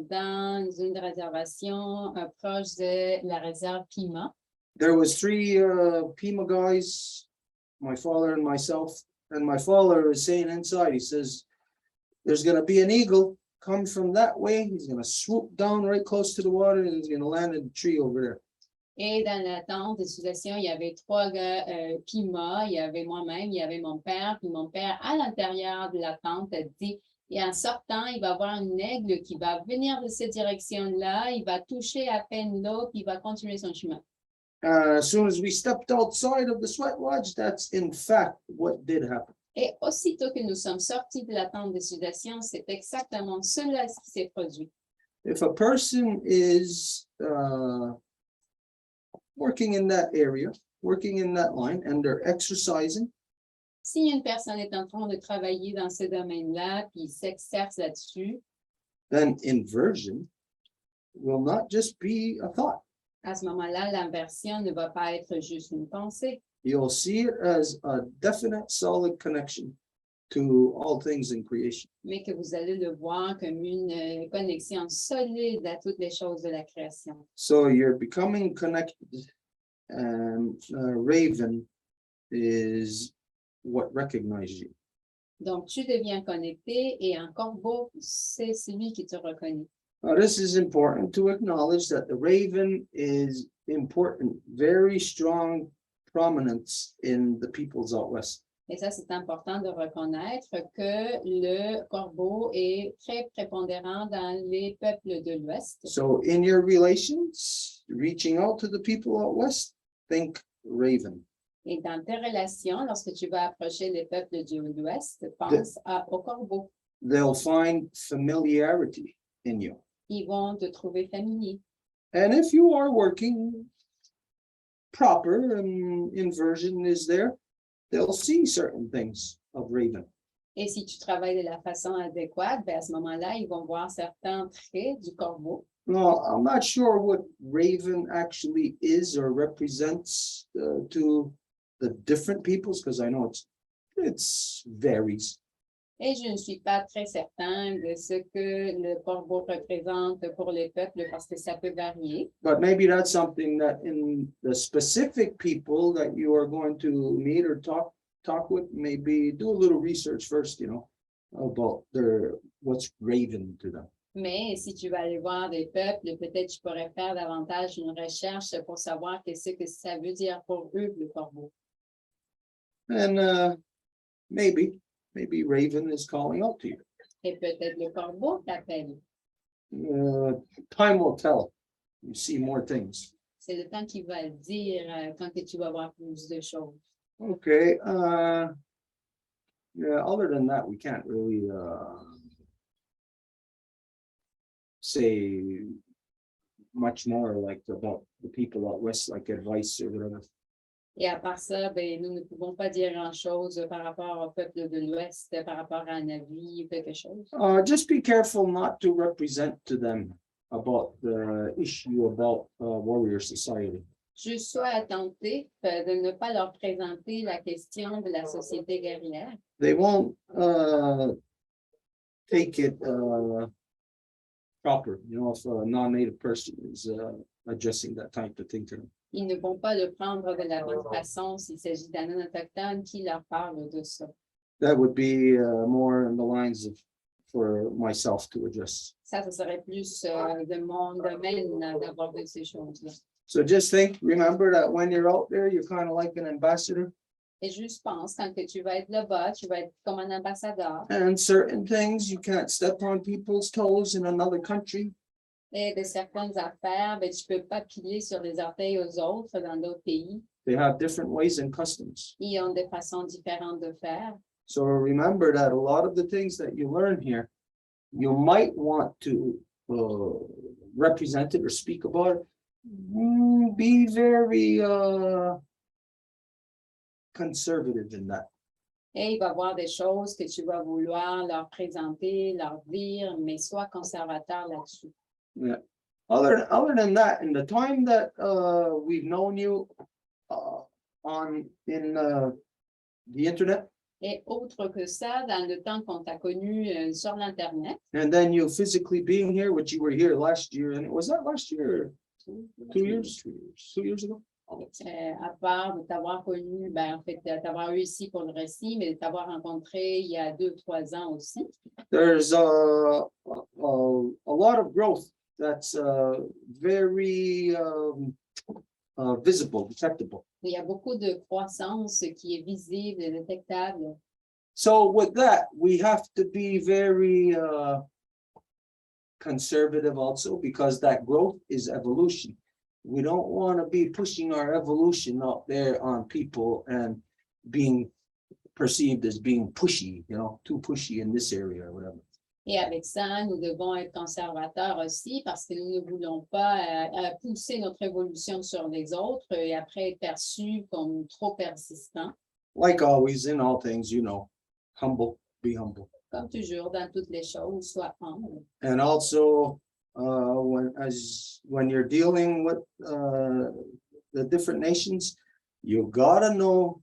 B: dans une réservation proche de la réserve Pima.
A: There was 3 Pima guys, my father and myself, and my father is saying inside, he says, there's going to be an eagle come from that way. He's going to swoop down right close to the water and he's going to land in the tree over there.
B: Et dans la tente de sudation, il y avait 3 gars Pima, il y avait moi-même, il y avait mon père, puis mon père à l'intérieur de la tente a dit, et en sortant, il va y avoir un aigle qui va venir de cette direction-là, il va toucher à peine l'eau, puis il va continuer son chemin.
A: As soon as we stepped outside of the sweat lodge, that's in fact what did happen.
B: Et aussitôt que nous sommes sortis de la tente de sudation, c'est exactement cela qui s'est produit.
A: If a person is working in that area, working in that line, and they're exercising,
B: Si une personne est en train de travailler dans ce domaine-là, puis s'exerce là-dessus,
A: then inversion will not just be a thought.
B: à ce moment-là, l'inversion ne va pas être juste une pensée.
A: You'll see it as a definite, solid connection to all things in creation.
B: mais que vous allez le voir comme une connexion solide à toutes les choses de la création.
A: So you're becoming connected, and Raven is what recognizes you.
B: Donc, tu deviens connecté et un corbeau, c'est celui qui te reconnaît.
A: Now, this is important to acknowledge that the raven is important, very strong prominence in the peoples out west.
B: Et ça, c'est important de reconnaître que le corbeau est très prépondérant dans les peuples de l'Ouest.
A: So in your relations, reaching out to the people out west, think raven.
B: Et dans tes relations, lorsque tu vas approcher les peuples de l'Ouest, pense au corbeau.
A: They'll find familiarity in you.
B: Ils vont te trouver familier.
A: And if you are working proper and inversion is there, they'll see certain things of raven.
B: Et si tu travailles de la façon adéquate, ben à ce moment-là, ils vont voir certains traits du corbeau.
A: No, I'm not sure what raven actually is or represents to the different peoples, because I know it's varies.
B: Et je ne suis pas très certain de ce que le corbeau représente pour les peuples parce que ça peut varier.
A: But maybe that's something that in the specific people that you are going to meet or talk with, maybe do a little research first, about what's raven to them.
B: Mais si tu vas aller voir des peuples, peut-être tu pourrais faire davantage une recherche pour savoir qu'est-ce que ça veut dire pour eux, le corbeau.
A: And maybe raven is calling out to you.
B: Et peut-être le corbeau t'appelle.
A: Time will tell. You see more things.
B: C'est le temps qui va le dire quand que tu vas voir plus de choses.
A: Okay. Yeah, other than that, we can't really say much more like about the people out west, like advice or whatever.
B: Et à part ça, ben, nous ne pouvons pas dire grand-chose par rapport au peuple de l'Ouest, par rapport à un avis ou quelque chose.
A: Just be careful not to represent to them about the issue about warrior society.
B: Juste sois attentif de ne pas leur présenter la question de la société guerrière.
A: They won't take it proper, if a non-native person is addressing that type of thing to them.
B: Ils ne vont pas le prendre de la bonne façon s'il s'agit d'un non-autochtone qui leur parle de ça.
A: That would be more in the lines of for myself to address.
B: Ça serait plus de mon domaine d'avoir de ces choses-là.
A: So just remember that when you're out there, you're kind of like an ambassador.
B: Et juste pense, quand que tu vas être là-bas, tu vas être comme un ambassadeur.
A: And certain things, you can't step on people's toes in another country.
B: Et de certaines affaires, ben, tu ne peux pas piler sur les orteils aux autres dans d'autres pays.
A: They have different ways and customs.
B: Ils ont des façons différentes de faire.
A: So remember that a lot of the things that you learn here, you might want to represent it or speak about it. Be very conservative in that.
B: Et il va y avoir des choses que tu vas vouloir leur présenter, leur dire, mais sois conservateur là-dessus.
A: Yeah. Other than that, in the time that we've known you in the internet,
B: Et autre que ça, dans le temps qu'on t'a connu sur l'Internet,
A: and then you physically being here, which you were here last year, and was that last year? 2 years? 2 years ago?
B: à part de t'avoir connu, ben, en fait, t'avoir eu ici pour le récit, mais de t'avoir rencontré il y a 2-3 ans aussi.
A: There's a lot of growth that's very visible, detectable.
B: Il y a beaucoup de croissance qui est visible et détectable.
A: So with that, we have to be very conservative also, because that growth is evolution. We don't want to be pushing our evolution out there on people and being perceived as being pushy, too pushy in this area or whatever.
B: Et avec ça, nous devons être conservateurs aussi parce que nous ne voulons pas pousser notre évolution sur les autres et après être perçus comme trop persistants.
A: Like always in all things, humble, be humble.
B: Comme toujours, dans toutes les choses, sois humble.
A: And also, when you're dealing with the different nations, you gotta know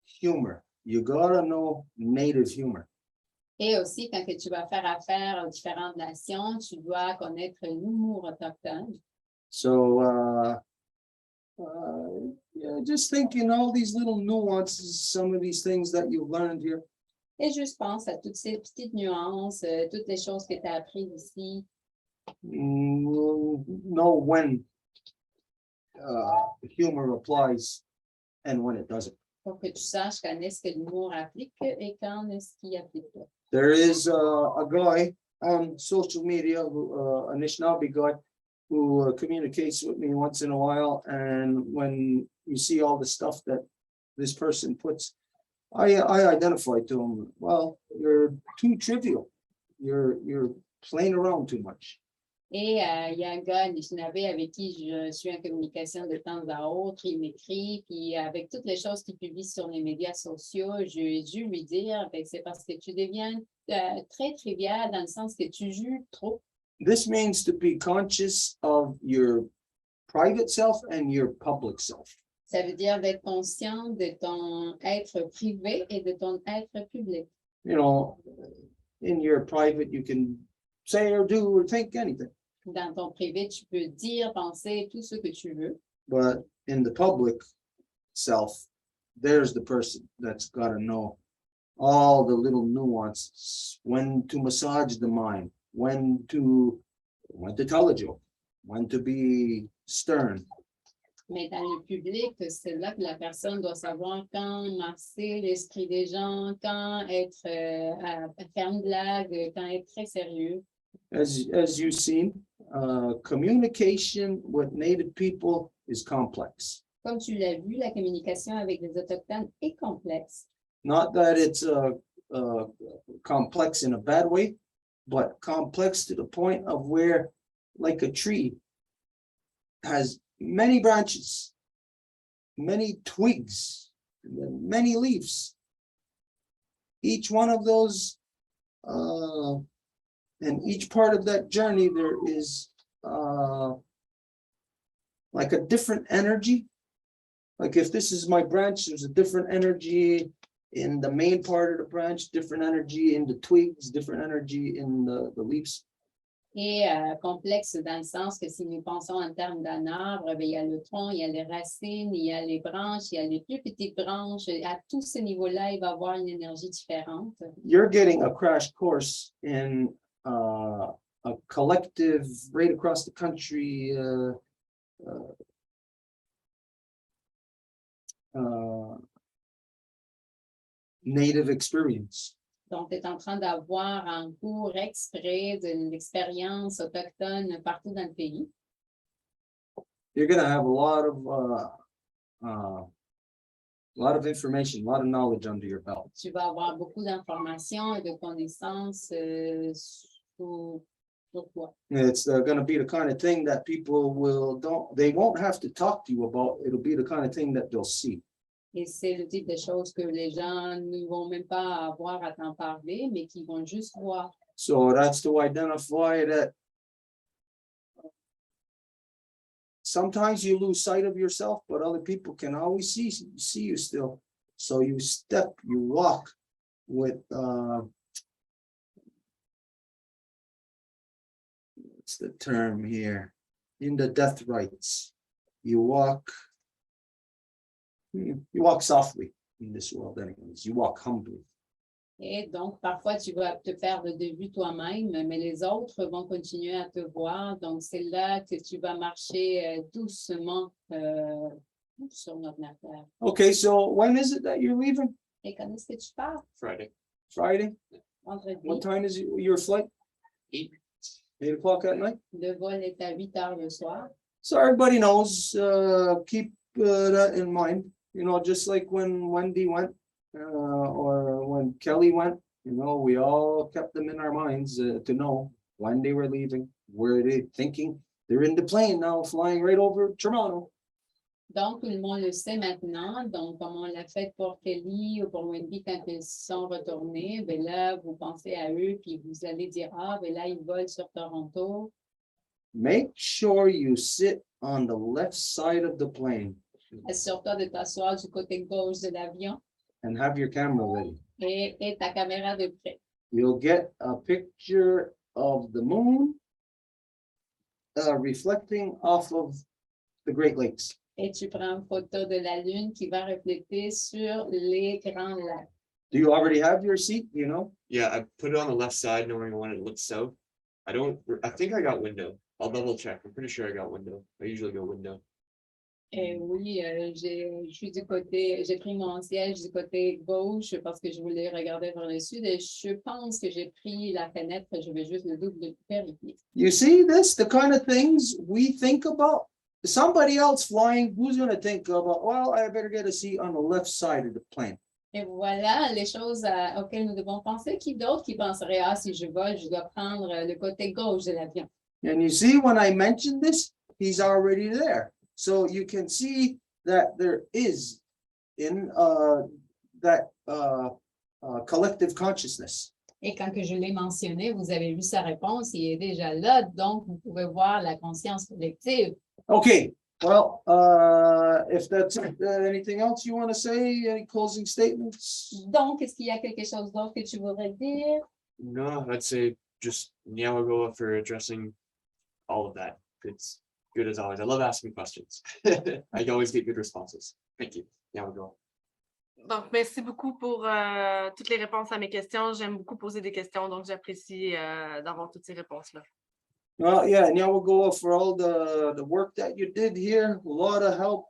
A: humor. you gotta know native humor.
B: Et aussi, quand que tu vas faire affaire aux différentes nations, tu dois connaître l'humour autochtone.
A: So, yeah, just thinking all these little nuances, some of these things that you've learned here.
B: Et juste pense à toutes ces petites nuances, toutes les choses que tu as apprises ici.
A: Know when humor applies and when it doesn't.
B: Pour que tu saches quand est-ce que l'humour applique et quand est-ce qu'il applique pas.
A: There is a guy on social media, Anishinabe guy, who communicates with me once in a while. And when you see all the stuff that this person puts, I identify to him, well, you're too trivial. You're playing around too much.
B: Et il y a un gars, Anishinabe, avec qui je suis en communication de temps à autre, il m'écrit, puis avec toutes les choses qu'il publie sur les médias sociaux, j'ai dû lui dire, ben, c'est parce que tu deviens très trivial dans le sens que tu juges trop.
A: This means to be conscious of your private self and your public self.
B: Ça veut dire d'être conscient de ton être privé et de ton être public.
A: You know, in your private, you can say or do or think anything.
B: Dans ton privé, tu peux dire, penser tout ce que tu veux.
A: But in the public self, there's the person that's got to know all the little nuances, when to massage the mind, when to tell a joke, when to be stern.
B: Mais dans le public, c'est là que la personne doit savoir quand masser l'esprit des gens, quand être à faire une blague, quand être très sérieux.
A: As you've seen, communication with Native people is complex.
B: Comme tu l'as vu, la communication avec les Autochtones est complexe.
A: Not that it's complex in a bad way, but complex to the point of where, like a tree, has many branches, many twigs, many leaves. Each one of those, and each part of that journey, there is like a different energy. Like if this is my branch, there's a different energy in the main part of the branch, different energy in the twigs, different energy in the leaves.
B: Et complexe dans le sens que si nous pensons en termes d'un arbre, il y a le tronc, il y a les racines, il y a les branches, il y a les plus petites branches. À tous ces niveaux-là, il va y avoir une énergie différente.
A: You're getting a crash course in a collective right across the country Native experience.
B: Donc, tu es en train d'avoir un cours exprès de l'expérience autochtone partout dans le pays.
A: You're going to have a lot of information, a lot of knowledge under your belt.
B: Tu vas avoir beaucoup d'informations et de connaissances sur toi.
A: It's going to be the kind of thing that people they won't have to talk to you about. It'll be the kind of thing that they'll see.
B: Et c'est le type de choses que les gens ne vont même pas avoir à t'en parler, mais qui vont juste voir.
A: So that's to identify that sometimes you lose sight of yourself, but other people can always see you still. So you walk with what's the term here? In the death rites, you walk softly in this world anyways. You walk humbly.
B: Et donc, parfois, tu vas te perdre de vue toi-même, mais les autres vont continuer à te voir. Donc, c'est là que tu vas marcher doucement sur notre terre.
A: Okay, so when is it that you're leaving?
B: Et quand est-ce que tu pars?
D: Friday.
A: Friday?
B: Vendredi.
A: What time is your flight? 8 o'clock at night?
B: Le vol est à 8 heures le soir.
A: So everybody knows, keep that in mind, you know, just like when Wendy went or when Kelly went, you know, we all kept them in our minds to know when they were leaving, where they thinking. They're in the plane now, flying right over Toronto.
B: Donc, tout le monde le sait maintenant. Donc, comme on l'a fait pour Kelly ou pour Wendy quand ils sont retournés, ben là, vous pensez à eux, puis vous allez dire, ah, ben là, ils volent sur Toronto.
A: Make sure you sit on the left side of the plane.
B: Assure-toi de t'asseoir du côté gauche de l'avion.
A: and have your camera ready.
B: et ta caméra de près.
A: You'll get a picture of the moon reflecting off of the Great Lakes.
B: Et tu prends une photo de la Lune qui va refléter sur les grands lacs.
A: Do you already have your seat? You know?
D: Yeah, I put it on the left side, knowing I want it to look south. I think I got window. I'll double check. I'm pretty sure I got window. I usually go window.
B: Oui, je suis du côté, j'ai pris mon siège du côté gauche parce que je voulais regarder vers le sud et je pense que j'ai pris la fenêtre, je vais juste le double vérifier.
A: You see this? The kind of things we think about. Somebody else flying, who's going to think about, well, I better get a seat on the left side of the plane.
B: Et voilà les choses auxquelles nous devons penser. Qui d'autre qui penserait, ah, si je vole, je dois prendre le côté gauche de l'avion.
A: And you see, when I mentioned this, he's already there. So you can see that there is in that collective consciousness.
B: Et quand que je l'ai mentionné, vous avez vu sa réponse, il est déjà là, donc vous pouvez voir la conscience collective.
A: Okay, well, if that's anything else you want to say, any closing statements?
B: Donc, est-ce qu'il y a quelque chose d'autre que tu voudrais dire?
D: No, I'd say just Nyawagoa for addressing all of that. It's good as always. I love asking questions. I always get good responses. Thank you. Nyawagoa.
E: Donc, merci beaucoup pour toutes les réponses à mes questions. J'aime beaucoup poser des questions, donc j'apprécie d'avoir toutes ces réponses-là.
A: Well, yeah, Nyawagoa for all the work that you did here. A lot of help,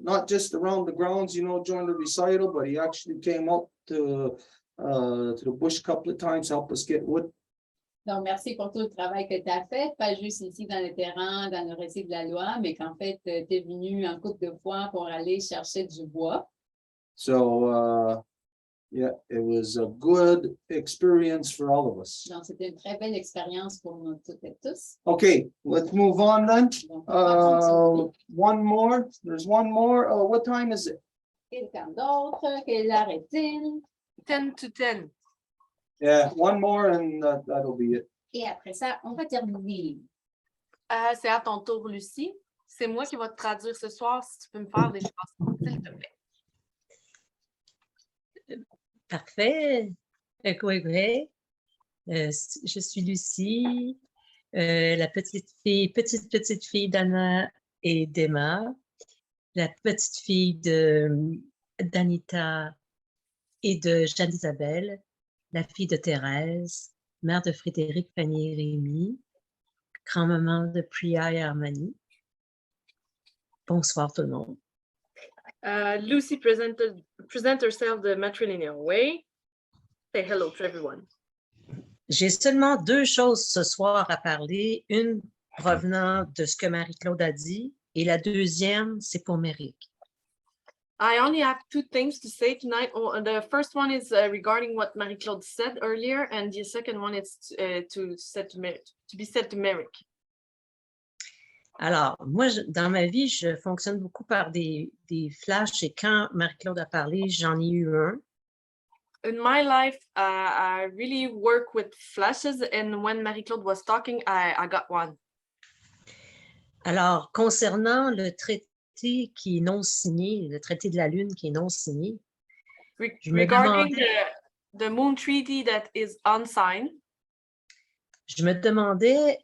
A: not just around the grounds, you know, during the recital, but he actually came up to the bush a couple of times, help us get wood.
B: Donc, merci pour tout le travail que tu as fait, pas juste ici dans le terrain, dans le récit de la loi, mais qu'en fait, tu es venu un couple de fois pour aller chercher du bois.
A: So, yeah, it was a good experience for all of us.
B: Donc, c'était une très belle expérience pour nous toutes et tous.
A: Okay, let's move on then.
B: Donc, on va continuer.
A: One more. There's one more. What time is it?
B: Quelqu'un d'autre? Quelle heure est-il?
E: 10 to 10.
A: Yeah, one more and that'll be it.
B: Et après ça, on va terminer.
E: C'est à ton tour, Lucie. C'est moi qui vais te traduire ce soir, si tu peux me faire des changements, s'il te plaît.
F: Parfait. Je suis Lucie, la petite fille d'Anna et d'Emma, la petite fille d'Anita et de Jeanne-Isabelle, la fille de Thérèse, mère de Frédéric, Fanny et Rémi, grand-maman de Priya et Armani. Bonsoir tout le monde.
E: Lucy present herself the matrilineal way. Say hello to everyone.
F: J'ai seulement deux choses ce soir à parler, une provenant de ce que Marie-Claude a dit et la deuxième, c'est pour Méric.
E: I only have two things to say tonight. The first one is regarding what Marie-Claude said earlier, and the second one is to be said to Méric.
F: Alors, moi, dans ma vie, je fonctionne beaucoup par des flashs et quand Marie-Claude a parlé, j'en ai eu un.
E: In my life, I really work with flashes, and when Marie-Claude was talking, I got one.
F: Alors, concernant le traité qui est non signé, le traité de la Lune qui est non signé,
E: Regarding the Moon Treaty that is unsigned,
F: je me demandais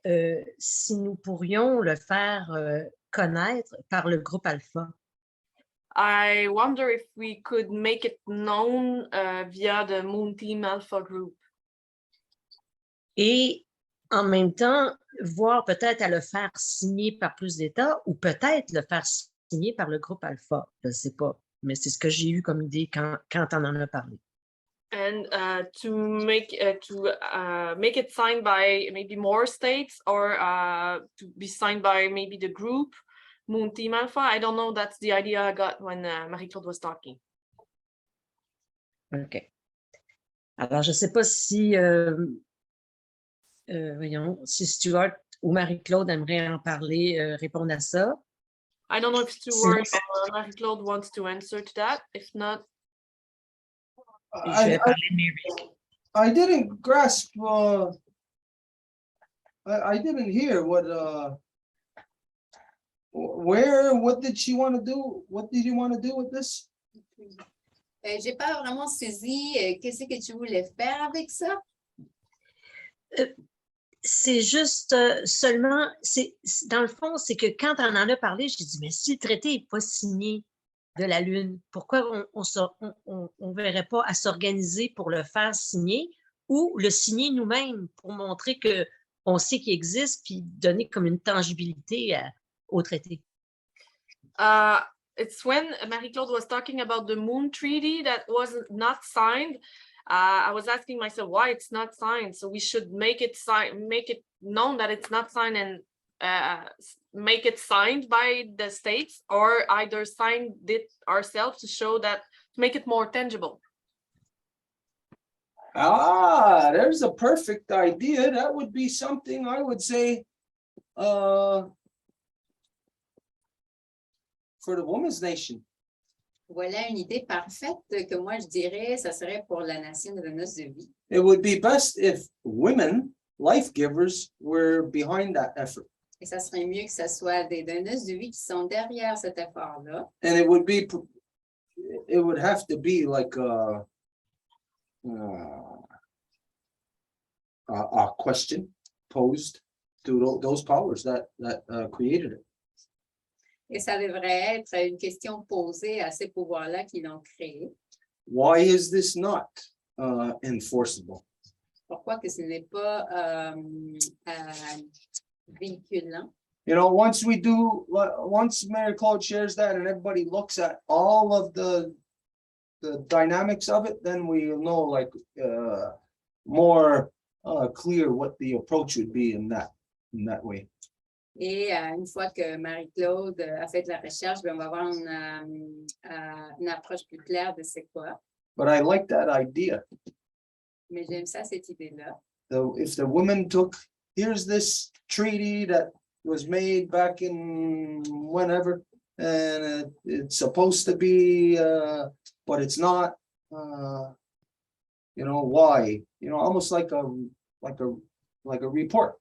F: si nous pourrions le faire connaître par le groupe Alpha.
E: I wonder if we could make it known via the Moon Team Alpha group.
F: Et en même temps, voir peut-être à le faire signer par plus d'États ou peut-être le faire signer par le groupe Alpha. Je ne sais pas, mais c'est ce que j'ai eu comme idée quand on en a parlé.
E: And to make it signed by maybe more states or to be signed by maybe the group Moon Team Alpha. I don't know. That's the idea I got when Marie-Claude was talking.
F: OK. Alors, je ne sais pas si, voyons, si Stuart ou Marie-Claude aimeraient en parler, répondre à ça.
E: I don't know if Stuart or Marie-Claude wants to answer to that. If not,
F: je vais parler de Méric.
A: I didn't grasp. I didn't hear what. What did she want to do? What did you want to do with this?
B: J'ai pas vraiment saisi qu'est-ce que tu voulais faire avec ça.
F: C'est juste seulement, dans le fond, c'est que quand on en a parlé, j'ai dit, mais si le traité n'est pas signé de la Lune, pourquoi on verrait pas à s'organiser pour le faire signer ou le signer nous-mêmes pour montrer qu'on sait qu'il existe puis donner comme une tangibilité au traité?
E: It's when Marie-Claude was talking about the Moon Treaty that was not signed. I was asking myself why it's not signed. So we should make it known that it's not signed and make it signed by the states, or either sign it ourselves to show that, to make it more tangible.
A: Ah, there's a perfect idea. That would be something I would say for the Women's Nation.
B: Voilà une idée parfaite que moi je dirais, ça serait pour la nation de noces de vie.
A: It would be best if women, life givers, were behind that effort.
B: Et ça serait mieux que ce soit des donneuses de vie qui sont derrière cet effort-là.
A: And it would have to be like a question posed to those powers that created it.
B: Et ça devrait être une question posée à ces pouvoirs-là qui l'ont créé.
A: Why is this not enforceable?
B: Pourquoi que ce n'est pas véhiculant?
A: You know, once Marie-Claude shares that and everybody looks at all of the dynamics of it, then we'll know like more clear what the approach would be in that way.
B: Et une fois que Marie-Claude a fait la recherche, on va avoir une approche plus claire de c'est quoi.
A: But I like that idea.
B: Mais j'aime ça, cette idée-là.
A: If the women here's this treaty that was made back in whenever, and it's supposed to be, but it's not. You know why? You know, almost like a report.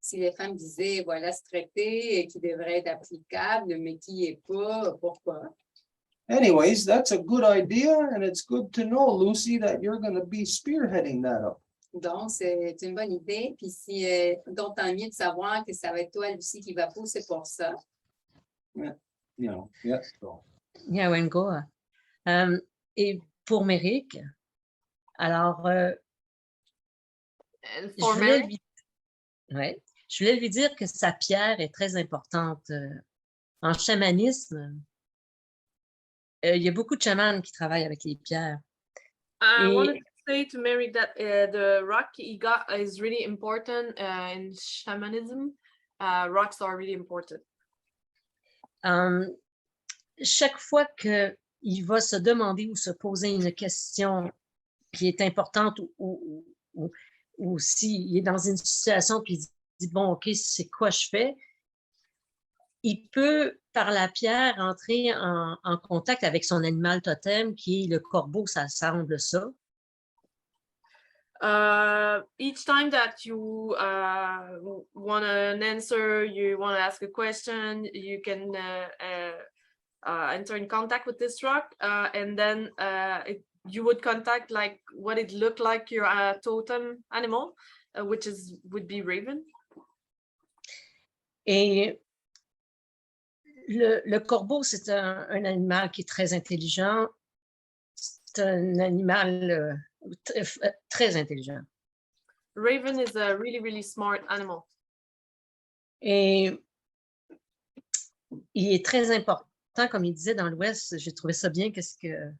B: Si les femmes disaient, voilà ce traité qui devrait être applicable, mais qui n'est pas, pourquoi?
A: Anyways, that's a good idea, and it's good to know, Lucy, that you're going to be spearheading that up.
B: Donc, c'est une bonne idée. Puis, d'autant mieux de savoir que ça va être toi, Lucie, qui va pousser pour ça.
A: Yeah, you know, yeah. So.
F: Yeah, Wengoa. Et pour Méric, alors, je voulais lui dire que sa pierre est très importante. En chamanisme, il y a beaucoup de chamans qui travaillent avec les pierres.
E: I wanted to say to Mary that the rock he got is really important in shamanism. Rocks are really important.
F: Chaque fois qu'il va se demander ou se poser une question qui est importante ou s'il est dans une situation puis il dit bon, OK, c'est quoi je fais? Il peut, par la pierre, entrer en contact avec son animal totem, qui est le corbeau, ça semble ça.
E: Each time that you want an answer, you want to ask a question, you can enter in contact with this rock, and then you would contact like what it looked like your totem animal, which would be raven.
F: Et le corbeau, c'est un animal qui est très intelligent. C'est un animal très intelligent.
E: Raven is a really, really smart animal.
F: Et il est très important, comme il disait dans l'Ouest, j'ai trouvé ça bien, qu'est-ce que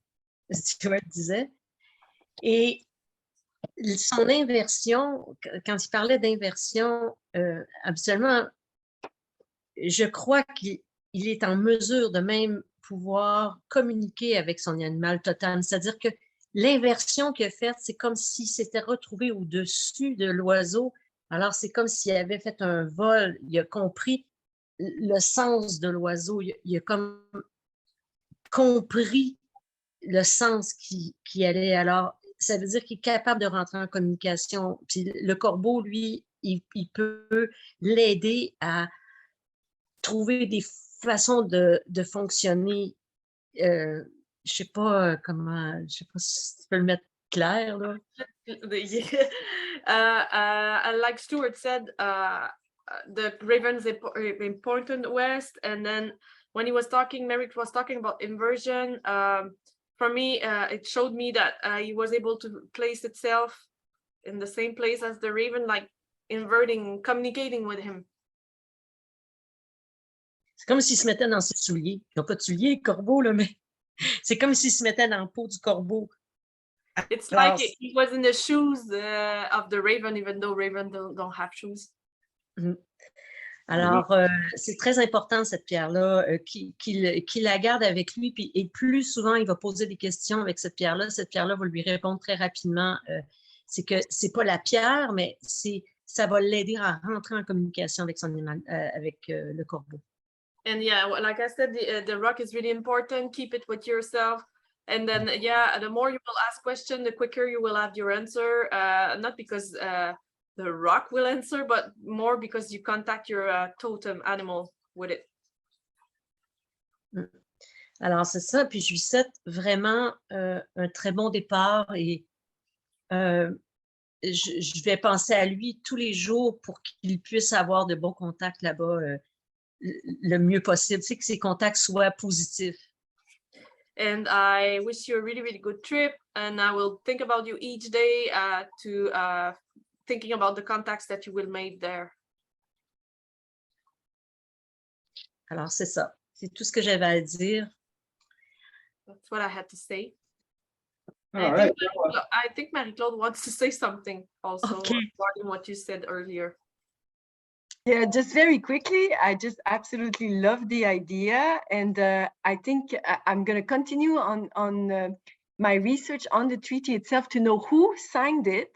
F: Stuart disait. Et son inversion, quand il parlait d'inversion, habituellement, je crois qu'il est en mesure de même pouvoir communiquer avec son animal totem. C'est-à-dire que l'inversion qu'il a faite, c'est comme s'il s'était retrouvé au-dessus de l'oiseau. Alors, c'est comme s'il avait fait un vol. Il a compris le sens de l'oiseau. Il a comme compris le sens qui allait. Alors, ça veut dire qu'il est capable de rentrer en communication. Puis le corbeau, lui, il peut l'aider à trouver des façons de fonctionner je sais pas comment, je sais pas si tu peux le mettre clair, là.
E: Like Stuart said, the raven is important west, and then when he was talking, Merrick was talking about inversion. For me, it showed me that he was able to place itself in the same place as the raven, like inverting, communicating with him.
F: C'est comme s'il se mettait dans ses souliers. Ils n'ont pas de souliers, corbeau, là, mais c'est comme s'il se mettait dans le pot du corbeau.
E: It's
F: Alors,
E: like he was in the shoes of the raven, even though raven don't have shoes.
F: Alors, c'est très important, cette pierre-là, qu'il la garde avec lui. Puis, et plus souvent, il va poser des questions avec cette pierre-là va lui répondre très rapidement. C'est que c'est pas la pierre, mais ça va l'aider à rentrer en communication avec son animal, avec le corbeau.
E: And yeah, like I said, the rock is really important. Keep it with yourself. And then, yeah, the more you will ask questions, the quicker you will have your answer. Not because the rock will answer, but more because you contact your totem animal with it.
F: Alors, c'est ça. Puis, je lui souhaite vraiment un très bon départ et je vais penser à lui tous les jours pour qu'il puisse avoir de bons contacts là-bas le mieux possible. C'est que ses contacts soient positifs.
E: And I wish you a really, really good trip. And I will think about you each day thinking about the contacts that you will make there.
F: Alors, c'est ça. C'est tout ce que j'avais à dire.
E: That's what I had to say.
A: All right.
E: I think Marie-Claude wants to say something also
F: Okay.
E: regarding what you said earlier.
C: Yeah, just very quickly, I just absolutely love the idea. And I think I'm going to continue on my research on the treaty itself to know who signed it.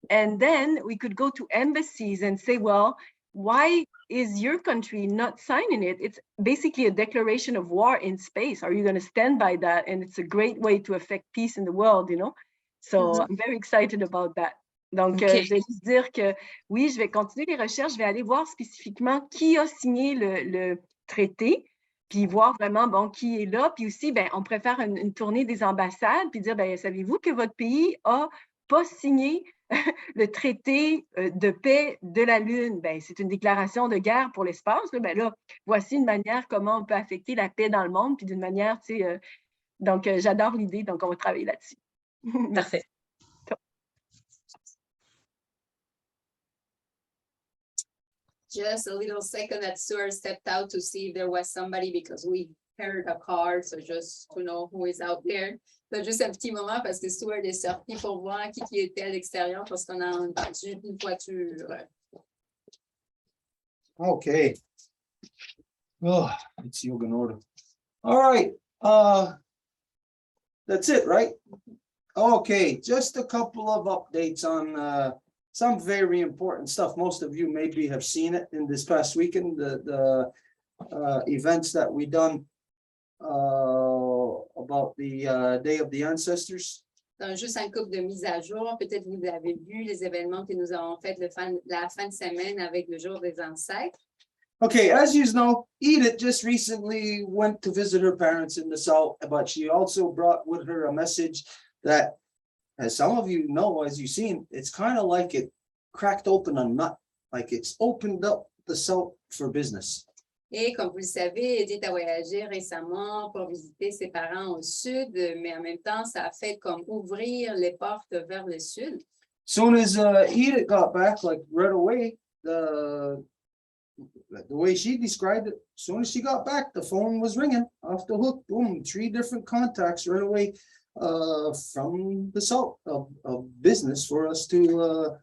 C: And then we could go to embassies and say, well, why is your country not signing it? It's basically a declaration of war in space. Are you going to stand by that? And it's a great way to affect peace in the world, you know? So I'm very excited about that. Donc, je vais juste dire que oui, je vais continuer les recherches, je vais aller voir spécifiquement qui a signé le traité, puis voir vraiment, bon, qui est là. Puis aussi, ben, on pourrait faire une tournée des ambassades, puis dire, ben, savez-vous que votre pays a pas signé le traité de paix de la Lune? Ben, c'est une déclaration de guerre pour l'espace. Ben là, voici une manière comment on peut affecter la paix dans le monde, puis d'une manière, tu sais, donc j'adore l'idée, donc on va travailler là-dessus.
F: Parfait.
B: Just a little second that Stuart stepped out to see if there was somebody because we heard a car, so just to know who is out there. Donc, juste un petit moment parce que Stuart est sorti pour voir qui était à l'extérieur parce qu'on a entendu une voiture.
A: Okay. Oh, it's yoga in order. All right. That's it, right? Okay, just a couple of updates on some very important stuff. Most of you maybe have seen it in this past weekend, the events that we done about the Day of the Ancestors.
B: Donc, juste un couple de mises à jour. Peut-être vous avez vu les événements que nous avons fait la fin de semaine avec le jour des ancêtres.
A: Okay, as you know, Edith just recently went to visit her parents in the South, but she also brought with her a message that, as some of you know, as you've seen, it's kind of like it cracked open a nut, like it's opened up the South for business.
B: Et comme vous le savez, Edith a voyagé récemment pour visiter ses parents au sud, mais en même temps, ça a fait comme ouvrir les portes vers le sud.
A: Soon as Edith got back, like right away, the way she described it, as soon as she got back, the phone was ringing off the hook. Boom, 3 different contacts right away from the South of business for us to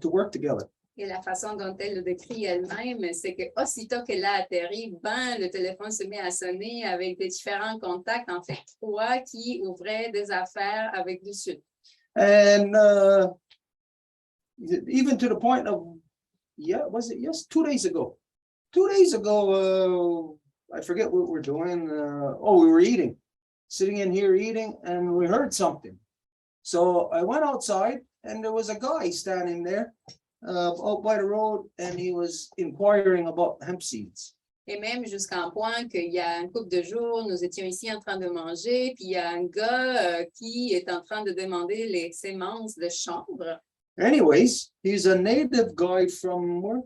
A: work together.
B: Et la façon dont elle le décrit elle-même, c'est que aussitôt qu'elle a atterri, ben, le téléphone se met à sonner avec des différents contacts, en fait 3 qui ouvraient des affaires avec du Sud.
A: And even to the point of, was it 2 days ago? 2 days ago, I forget what we're doing. We were eating, sitting in here eating, and we heard something. So I went outside, and there was a guy standing there out by the road, and he was inquiring about hemp seeds.
B: Et même jusqu'à un point qu'il y a un couple de jours, nous étions ici en train de manger, puis il y a un gars qui est en train de demander les sémences de chanvre.
A: Anyways, he's a native guy from where?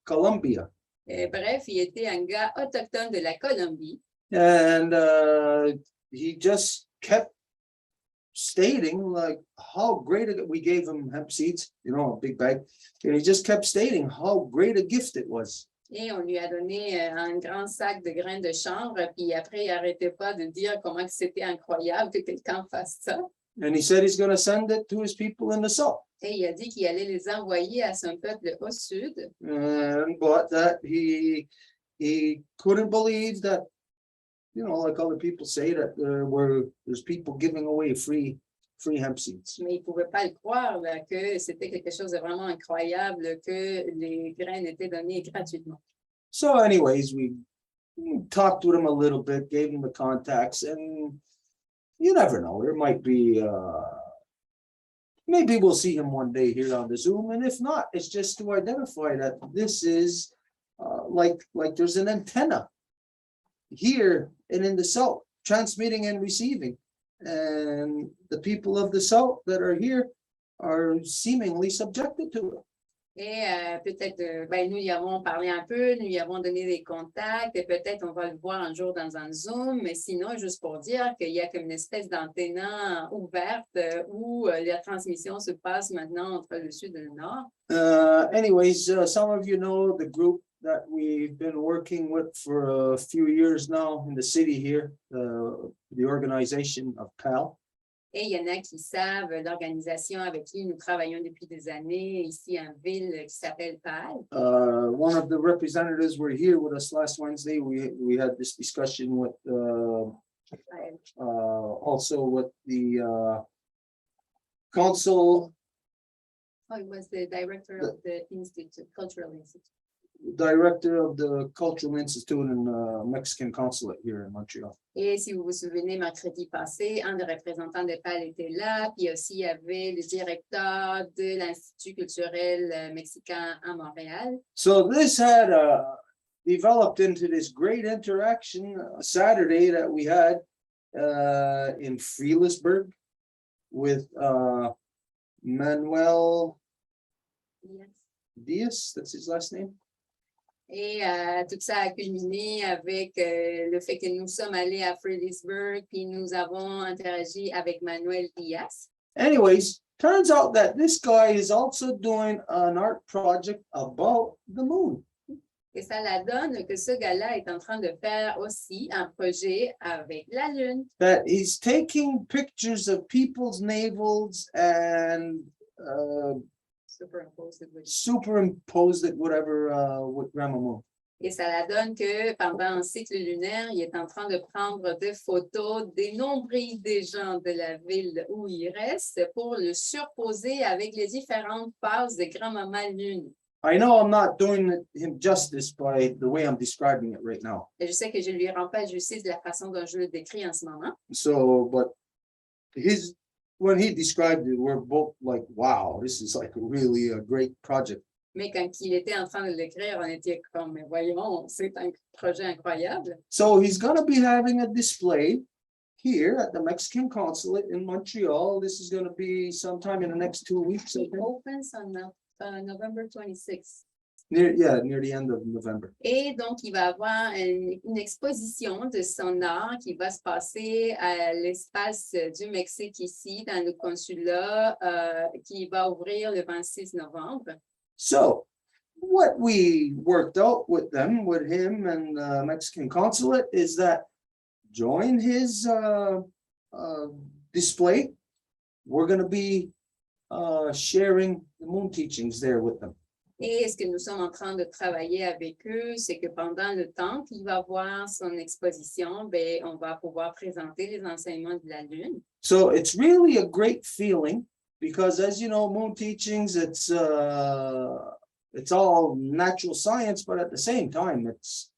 A: Colombia.
B: Et bref, il était un gars autochtone de la Colombie.
A: And he just kept stating like how great we gave him hemp seeds, you know, a big bag. And he just kept stating how great a gift it was.
B: Et on lui a donné un grand sac de graines de chanvre, puis après, il n'arrêtait pas de dire comment c'était incroyable que quelqu'un fasse ça.
A: And he said he's going to send it to his people in the south.
B: Et il a dit qu'il allait les envoyer à son peuple au sud.
A: But that he couldn't believe that, you know, like other people say, that there's people giving away free hemp seeds.
B: Mais il ne pouvait pas le croire là, que c'était quelque chose de vraiment incroyable que les graines étaient données gratuitement.
A: So anyways, we talked with him a little bit, gave him the contacts, and you never know, there might be, maybe we'll see him one day here on the Zoom, and if not, it's just to identify that this is like there's an antenna here and in the south, transmitting and receiving. And the people of the south that are here are seemingly subjected to it.
B: Et peut-être, nous y avons parlé un peu, nous y avons donné des contacts, et peut-être on va le voir un jour dans un Zoom, mais sinon, juste pour dire qu'il y a comme une espèce d'antenne ouverte où la transmission se passe maintenant entre le sud et le nord.
A: Anyways, some of you know the group that we've been working with for a few years now in the city here, the organization of PAL.
B: Et il y en a qui savent l'organisation avec qui nous travaillons depuis des années ici en ville qui s'appelle PAL.
A: One of the representatives were here with us last Wednesday. We had this discussion with also with the council.
B: Oh, it was the director of the Institute, Cultural Institute.
A: Director of the Cultural Institute and Mexican Consulate here in Montreal.
B: Et si vous vous souvenez, mercredi passé, un des représentants de PAL était là, puis aussi il y avait le directeur de l'Institut culturel mexicain à Montréal.
A: So this had developed into this great interaction Saturday that we had in Frielisberg with Manuel
B: Yes.
A: Diaz, that's his last name.
B: Et tout ça a culminé avec le fait que nous sommes allés à Frielisberg, puis nous avons interagi avec Manuel Diaz.
A: Anyways, turns out that this guy is also doing an art project about the moon.
B: Et ça la donne que ce gars-là est en train de faire aussi un projet avec la Lune.
A: That he's taking pictures of people's navels and superimposed it, whatever, with Grandma Moon.
B: Et ça la donne que pendant un cycle lunaire, il est en train de prendre des photos des nombrils des gens de la ville où il reste pour le surposer avec les différentes phases de Grand-Maman Lune.
A: I know I'm not doing him justice by the way I'm describing it right now.
B: Et je sais que je lui rends pas justice de la façon dont je le décris en ce moment.
A: So, but when he described it, we're both like, wow, this is like really a great project.
B: Mais quand il était en train de l'écrire, on était comme, mais voyons, c'est un projet incroyable.
A: So he's going to be having a display here at the Mexican consulate in Montreal. This is going to be sometime in the next 2 weeks. I
B: It
A: think.
B: opens on November 26th.
A: Near the end of November.
B: Et donc, il va avoir une exposition de son art qui va se passer à l'espace du Mexique ici, dans le consulat, qui va ouvrir le 26 novembre.
A: So what we worked out with him and the Mexican consulate is that during his display, we're going to be sharing the moon teachings there with them.
B: Et ce que nous sommes en train de travailler avec eux, c'est que pendant le temps qu'il va voir son exposition, ben, on va pouvoir présenter les enseignements de la Lune.
A: So it's really a great feeling because, as you know, moon teachings, it's all natural science, but at the same time, it's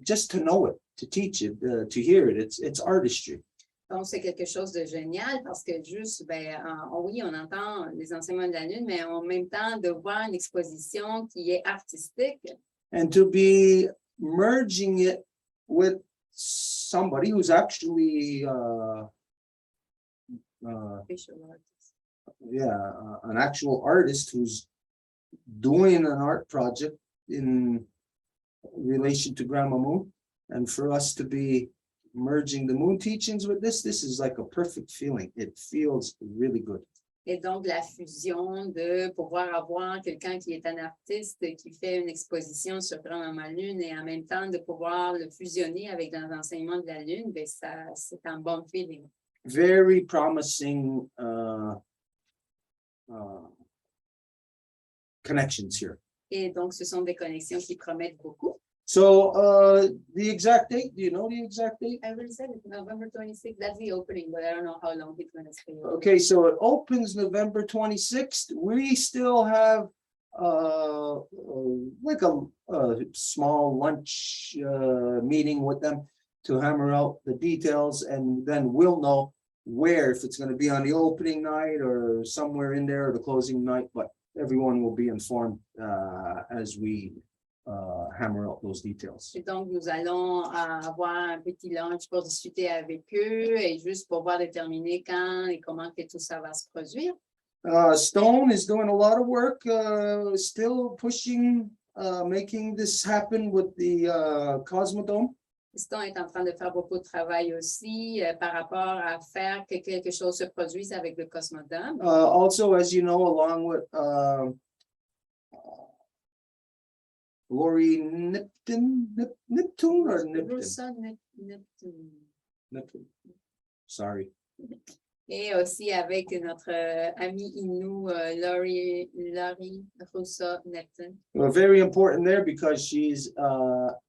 A: just to know it, to teach it, to hear it. It's artistry.
B: Donc, c'est quelque chose de génial parce que juste, oui, on entend les enseignements de la Lune, mais en même temps, de voir une exposition qui est artistique.
A: And to be merging it with somebody who's actually an actual artist who's doing an art project in relation to Grandma Moon, and for us to be merging the moon teachings with this is like a perfect feeling. It feels really good.
B: Et donc, la fusion de pouvoir avoir quelqu'un qui est un artiste qui fait une exposition sur Grand Lune et en même temps de pouvoir le fusionner avec les enseignements de la Lune, ben ça, c'est un bon feeling.
A: Very promising connections here.
B: Et donc, ce sont des connexions qui promettent beaucoup.
A: So the exact date, do you know the exact date?
B: I will say it, November 26th, that's the opening, but I don't know how long it's going to stay.
A: Okay, so it opens November 26th. We still have like a small lunch meeting with them to hammer out the details, and then we'll know where, if it's going to be on the opening night or somewhere in there or the closing night, but everyone will be informed as we hammer out those details.
B: Et donc, nous allons avoir un petit lunch pour discuter avec eux et juste pour pouvoir déterminer quand et comment que tout ça va se produire.
A: Stone is doing a lot of work, still pushing, making this happen with the Cosmodome.
B: Stone est en train de faire beaucoup de travail aussi par rapport à faire que quelque chose se produise avec le Cosmodome.
A: Also, as you know, along with Lori Neptune or Neptune? Neptune. Sorry.
B: Et aussi avec notre ami Inou, Laurie Rousseau Neptune.
A: Very important there because she's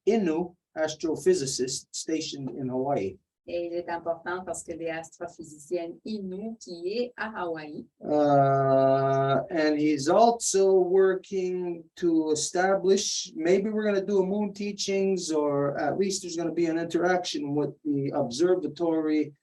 A: Innu astrophysicist stationed in Hawaii.
B: Et il est important parce que les astrophysiciennes Inou qui est à Hawaï.
A: And he's also working to establish, maybe we're going to do a moon teachings, or at least there's going to be an interaction with the observatory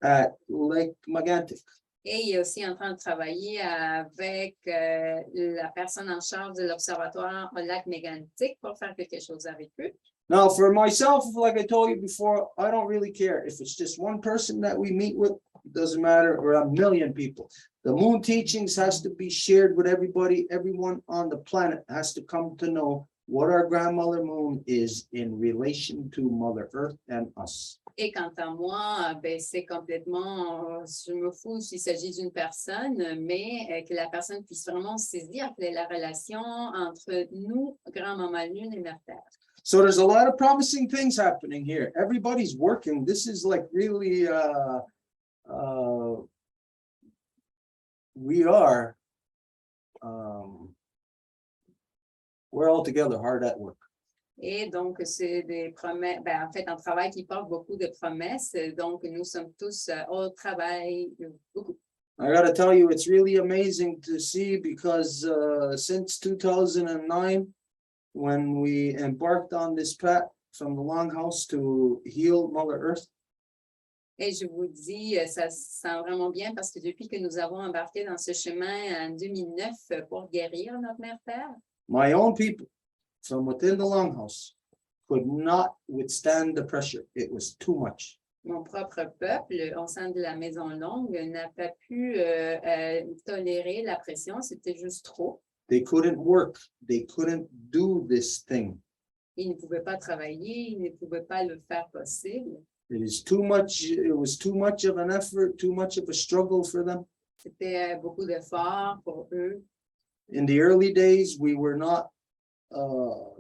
A: at Lake Magantic.
B: Et il est aussi en train de travailler avec la personne en charge de l'observatoire au lac Mégantic pour faire quelque chose avec eux.
A: Now, for myself, like I told you before, I don't really care if it's just one person that we meet with, it doesn't matter, or a million people. The moon teachings has to be shared with everybody. Everyone on the planet has to come to know what our grandmother moon is in relation to Mother Earth and us.
B: Et quant à moi, ben, c'est complètement, je me fous s'il s'agit d'une personne, mais que la personne puisse vraiment saisir quelle est la relation entre nous, grand-maman Lune et Mère Terre.
A: So there's a lot of promising things happening here. Everybody's working. This is like really, we're all together hard at work.
B: Et donc, c'est des promesses, ben, en fait, un travail qui porte beaucoup de promesses. Donc, nous sommes tous au travail beaucoup.
A: I got to tell you, it's really amazing to see because since 2009, when we embarked on this path from the Longhouse to heal Mother Earth.
B: Et je vous dis, ça se sent vraiment bien parce que depuis que nous avons embarqué dans ce chemin en 2009 pour guérir notre Mère Terre,
A: my own people from within the Longhouse could not withstand the pressure. It was too much.
B: mon propre peuple, au sein de la Maison Longue, n'a pas pu tolérer la pression, c'était juste trop.
A: They couldn't work. They couldn't do this thing.
B: Ils ne pouvaient pas travailler, ils ne pouvaient pas le faire possible.
A: It was too much of an effort, too much of a struggle for them.
B: C'était beaucoup d'efforts pour eux.
A: In the early days, we were not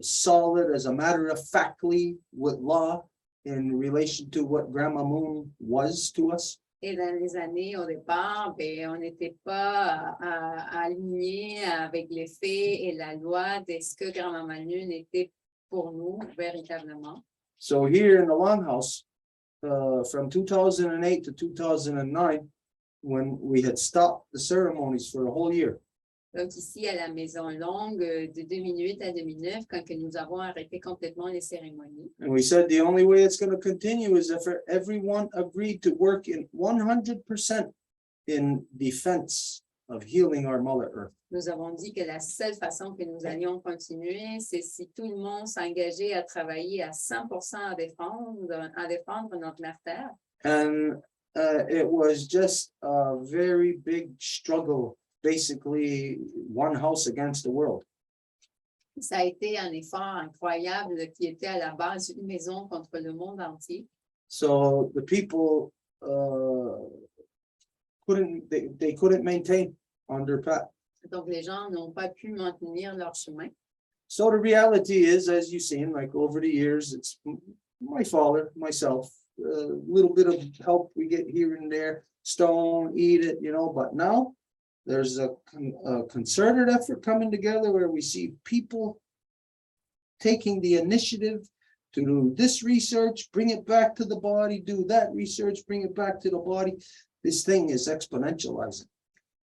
A: solid as a matter of factly with law in relation to what Grandma Moon was to us.
B: Et dans les années au départ, ben, on n'était pas alignés avec les faits et la loi de ce que Grand-Maman Lune était pour nous véritablement.
A: So here in the Longhouse, from 2008 to 2009, when we had stopped the ceremonies for a whole year.
B: Donc ici à la Maison Longue, de 2008 à 2009, quand que nous avons arrêté complètement les cérémonies.
A: And we said the only way it's going to continue is if everyone agreed to work in 100% in defense of healing our Mother Earth.
B: Nous avons dit que la seule façon que nous allions continuer, c'est si tout le monde s'engageait à travailler à 100% à défendre notre mère Terre.
A: And it was just a very big struggle, basically one house against the world.
B: Ça a été un effort incroyable qui était à la base d'une maison contre le monde entier.
A: So the people they couldn't maintain on their path.
B: Donc, les gens n'ont pas pu maintenir leur chemin.
A: So the reality is, as you've seen, like over the years, it's my father, myself, a little bit of help we get here and there, stone, eat it, you know, but now there's a concerted effort coming together where we see people taking the initiative to do this research, bring it back to the body, do that research, bring it back to the body. This thing is exponentializing.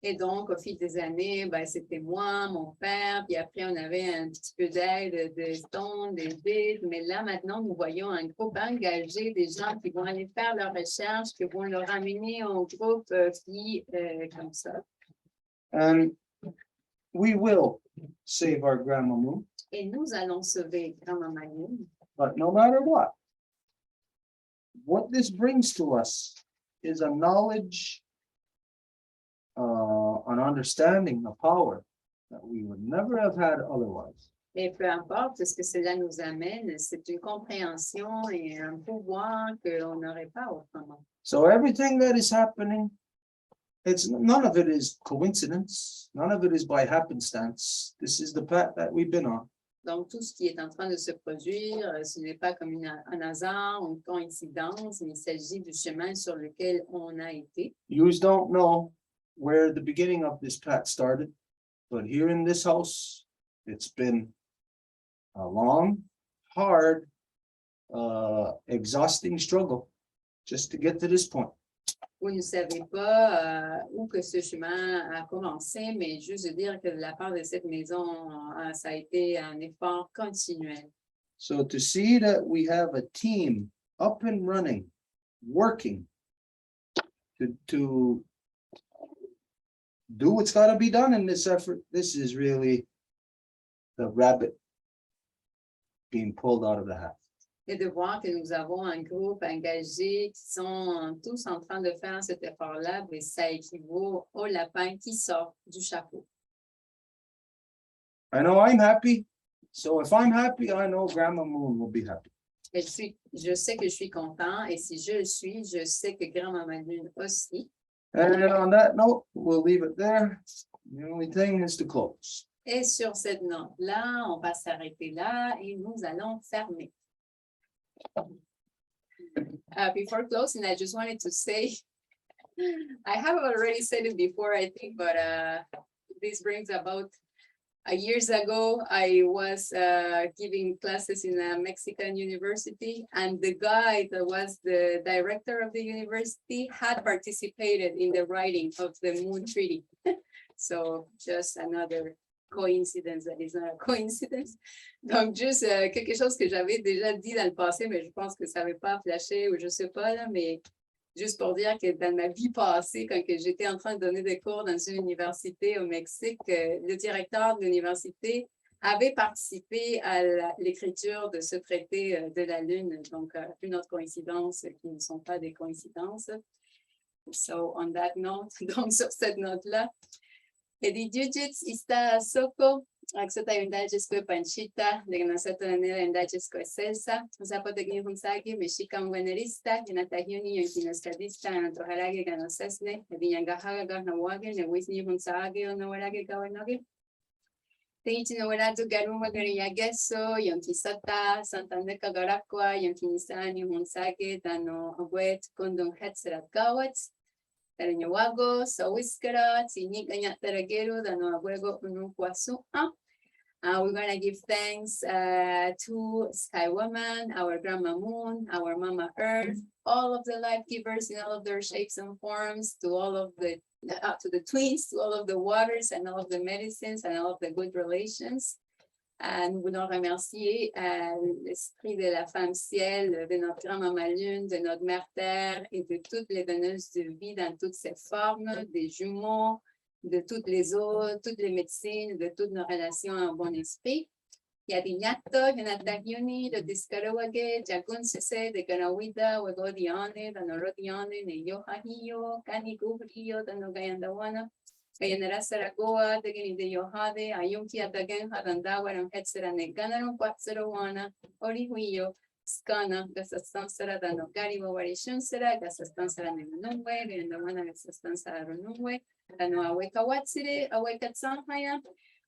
B: Et donc, au fil des années, ben, c'était moi, mon père, puis après, on avait un petit peu d'aide de Stone, des Deux, mais là, maintenant, nous voyons un groupe engagé, des gens qui vont aller faire leurs recherches, qui vont le ramener au groupe, puis comme ça.
A: And we will save our grandma Moon,
B: Et nous allons sauver Grand-Maman Lune.
A: but no matter what this brings to us is a knowledge, an understanding, a power that we would never have had otherwise.
B: Et peu importe ce que cela nous amène, c'est une compréhension et un pouvoir qu'on n'aurait pas autrement.
A: So everything that is happening, none of it is coincidence, none of it is by happenstance. This is the path that we've been on.
B: Donc, tout ce qui est en train de se produire, ce n'est pas comme un hasard ou une coïncidence, mais il s'agit du chemin sur lequel on a été.
A: You don't know where the beginning of this path started, but here in this house, it's been a long, hard, exhausting struggle just to get to this point.
B: Vous ne savez pas où que ce chemin a commencé, mais juste de dire que de la part de cette maison, ça a été un effort continuel.
A: So to see that we have a team up and running, working to do what's got to be done in this effort, this is really the rabbit being pulled out of the hat.
B: Et de voir que nous avons un groupe engagé qui sont tous en train de faire cet effort-là, mais ça équivaut au lapin qui sort du chapeau.
A: I know I'm happy, so if I'm happy, I know Grandma Moon will be happy.
B: Et je sais que je suis content, et si je le suis, je sais que Grand-Maman Lune aussi.
A: And on that note, we'll leave it there. The only thing is to close.
B: Et sur cette note-là, on va s'arrêter là et nous allons fermer. Before closing, I just wanted to say, I have already said it before, I think, but this brings about years ago, I was giving classes in a Mexican university, and the guy that was the director of the university had participated in the writing of the Moon Treaty. So just another coincidence that is not a coincidence. Donc, juste quelque chose que j'avais déjà dit dans le passé, mais je pense que ça n'avait pas flashé ou je sais pas, là, mais juste pour dire que dans ma vie passée, quand j'étais en train de donner des cours dans une université au Mexique, le directeur de l'université avait participé à l'écriture de ce traité de la Lune. Donc, une autre coïncidence qui ne sont pas des coïncidences. So, on that note, donc sur cette note-là, Edi Jujits ista soko, aksota yundajisko panchita, de ganasata nera yundajisko selsa, zapote ginhunsagi, mexicam venerista, yanatahioni yunkinastadista, anatoharage ganosesne, ediyangahaga gahnawage, newisni hunsage, onawarage gawanoge. Teichi nowaratu garuma gariyageso, yonkisata, santaneka garakwa, yonkinisani hunsage, dano agwet, kondon hetzerat gawats. Taranyawago, Sawiskara, Tinikanya Taragero, Danoaguego, Unuquasu. We're going to give thanks to Sky Woman, our Grandma Moon, our Mama Earth, all of the life givers in all of their shapes and forms, to all of the to the twins, to all of the waters and all of the medicines and all of the good relations. Nous voulons remercier l'esprit de la femme ciel, de notre grand-maman Lune, de notre mère Terre et de toutes les donneuses de vie dans toutes ses formes, des jumeaux, de toutes les autres, toutes les médecines, de toutes nos relations en bon esprit. Yadinyato, Hinatayuni, de Discarawage, Jagun Sese, de Ganawida, Wegodiane, the Norodiane, ne Yohahiyo, Kanigubrio, the Nogayandawana, Kayanara Saragoa, the Gini de Yohade, Ayunki Adagan, Hadandawa, and Hetsera Neganarum, Quatsarawana, Orihuyo, Skana, Gasastansara, the Nogari, Warishunsera, Gasastansara Nenumwe, and the one Gasastansara Runumwe, and Aweka Watsiri, Aweka Sanhaya.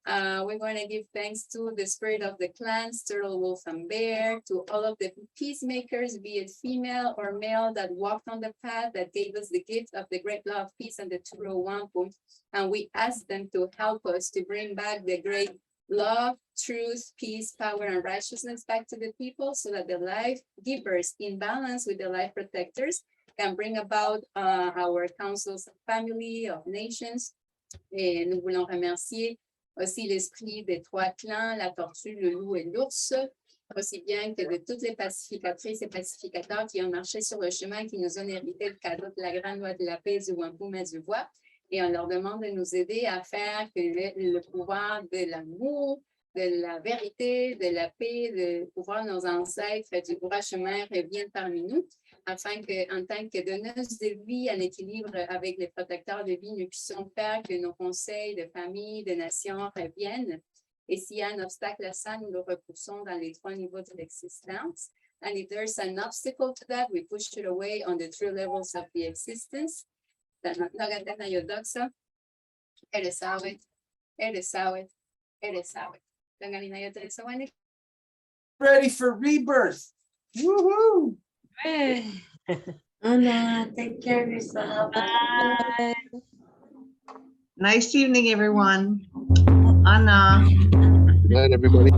B: We're going to give thanks to the spirit of the clans, turtle, wolf, and bear, to all of the peacemakers, be it female or male, that walked on the path, that gave us the gift of the great law of peace and the true Wampum. And we ask them to help us to bring back the great love, truth, peace, power, and righteousness back to the people, so that the life givers, in balance with the life protectors, can bring about our councils of family, of nations. Et nous voulons remercier aussi l'esprit des trois clans, la tortue, le loup et l'ours, aussi bien que de toutes les pacificatrices et pacificateurs qui ont marché sur le chemin, qui nous ont hérité le cadeau de la grande loi de la paix, du Wampum et du Voies. Et on leur demande de nous aider à faire que le pouvoir de l'amour, de la vérité, de la paix, de pouvoir nos ancêtres du droit chemin reviennent parmi nous, afin qu'en tant que donneuses de vie en équilibre avec les protecteurs de vie, nous puissions faire que nos conseils de famille, de nation reviennent. Et s'il y a un obstacle à ça, nous le repoussons dans les trois niveaux de l'existence. And if there's an obstacle to that, we push it away on the three levels of the existence.
A: Ready for rebirth. Woohoo!
G: Anna, take care of yourself.
C: Bye.
H: Nice evening, everyone. Anna.
I: Good night, everybody.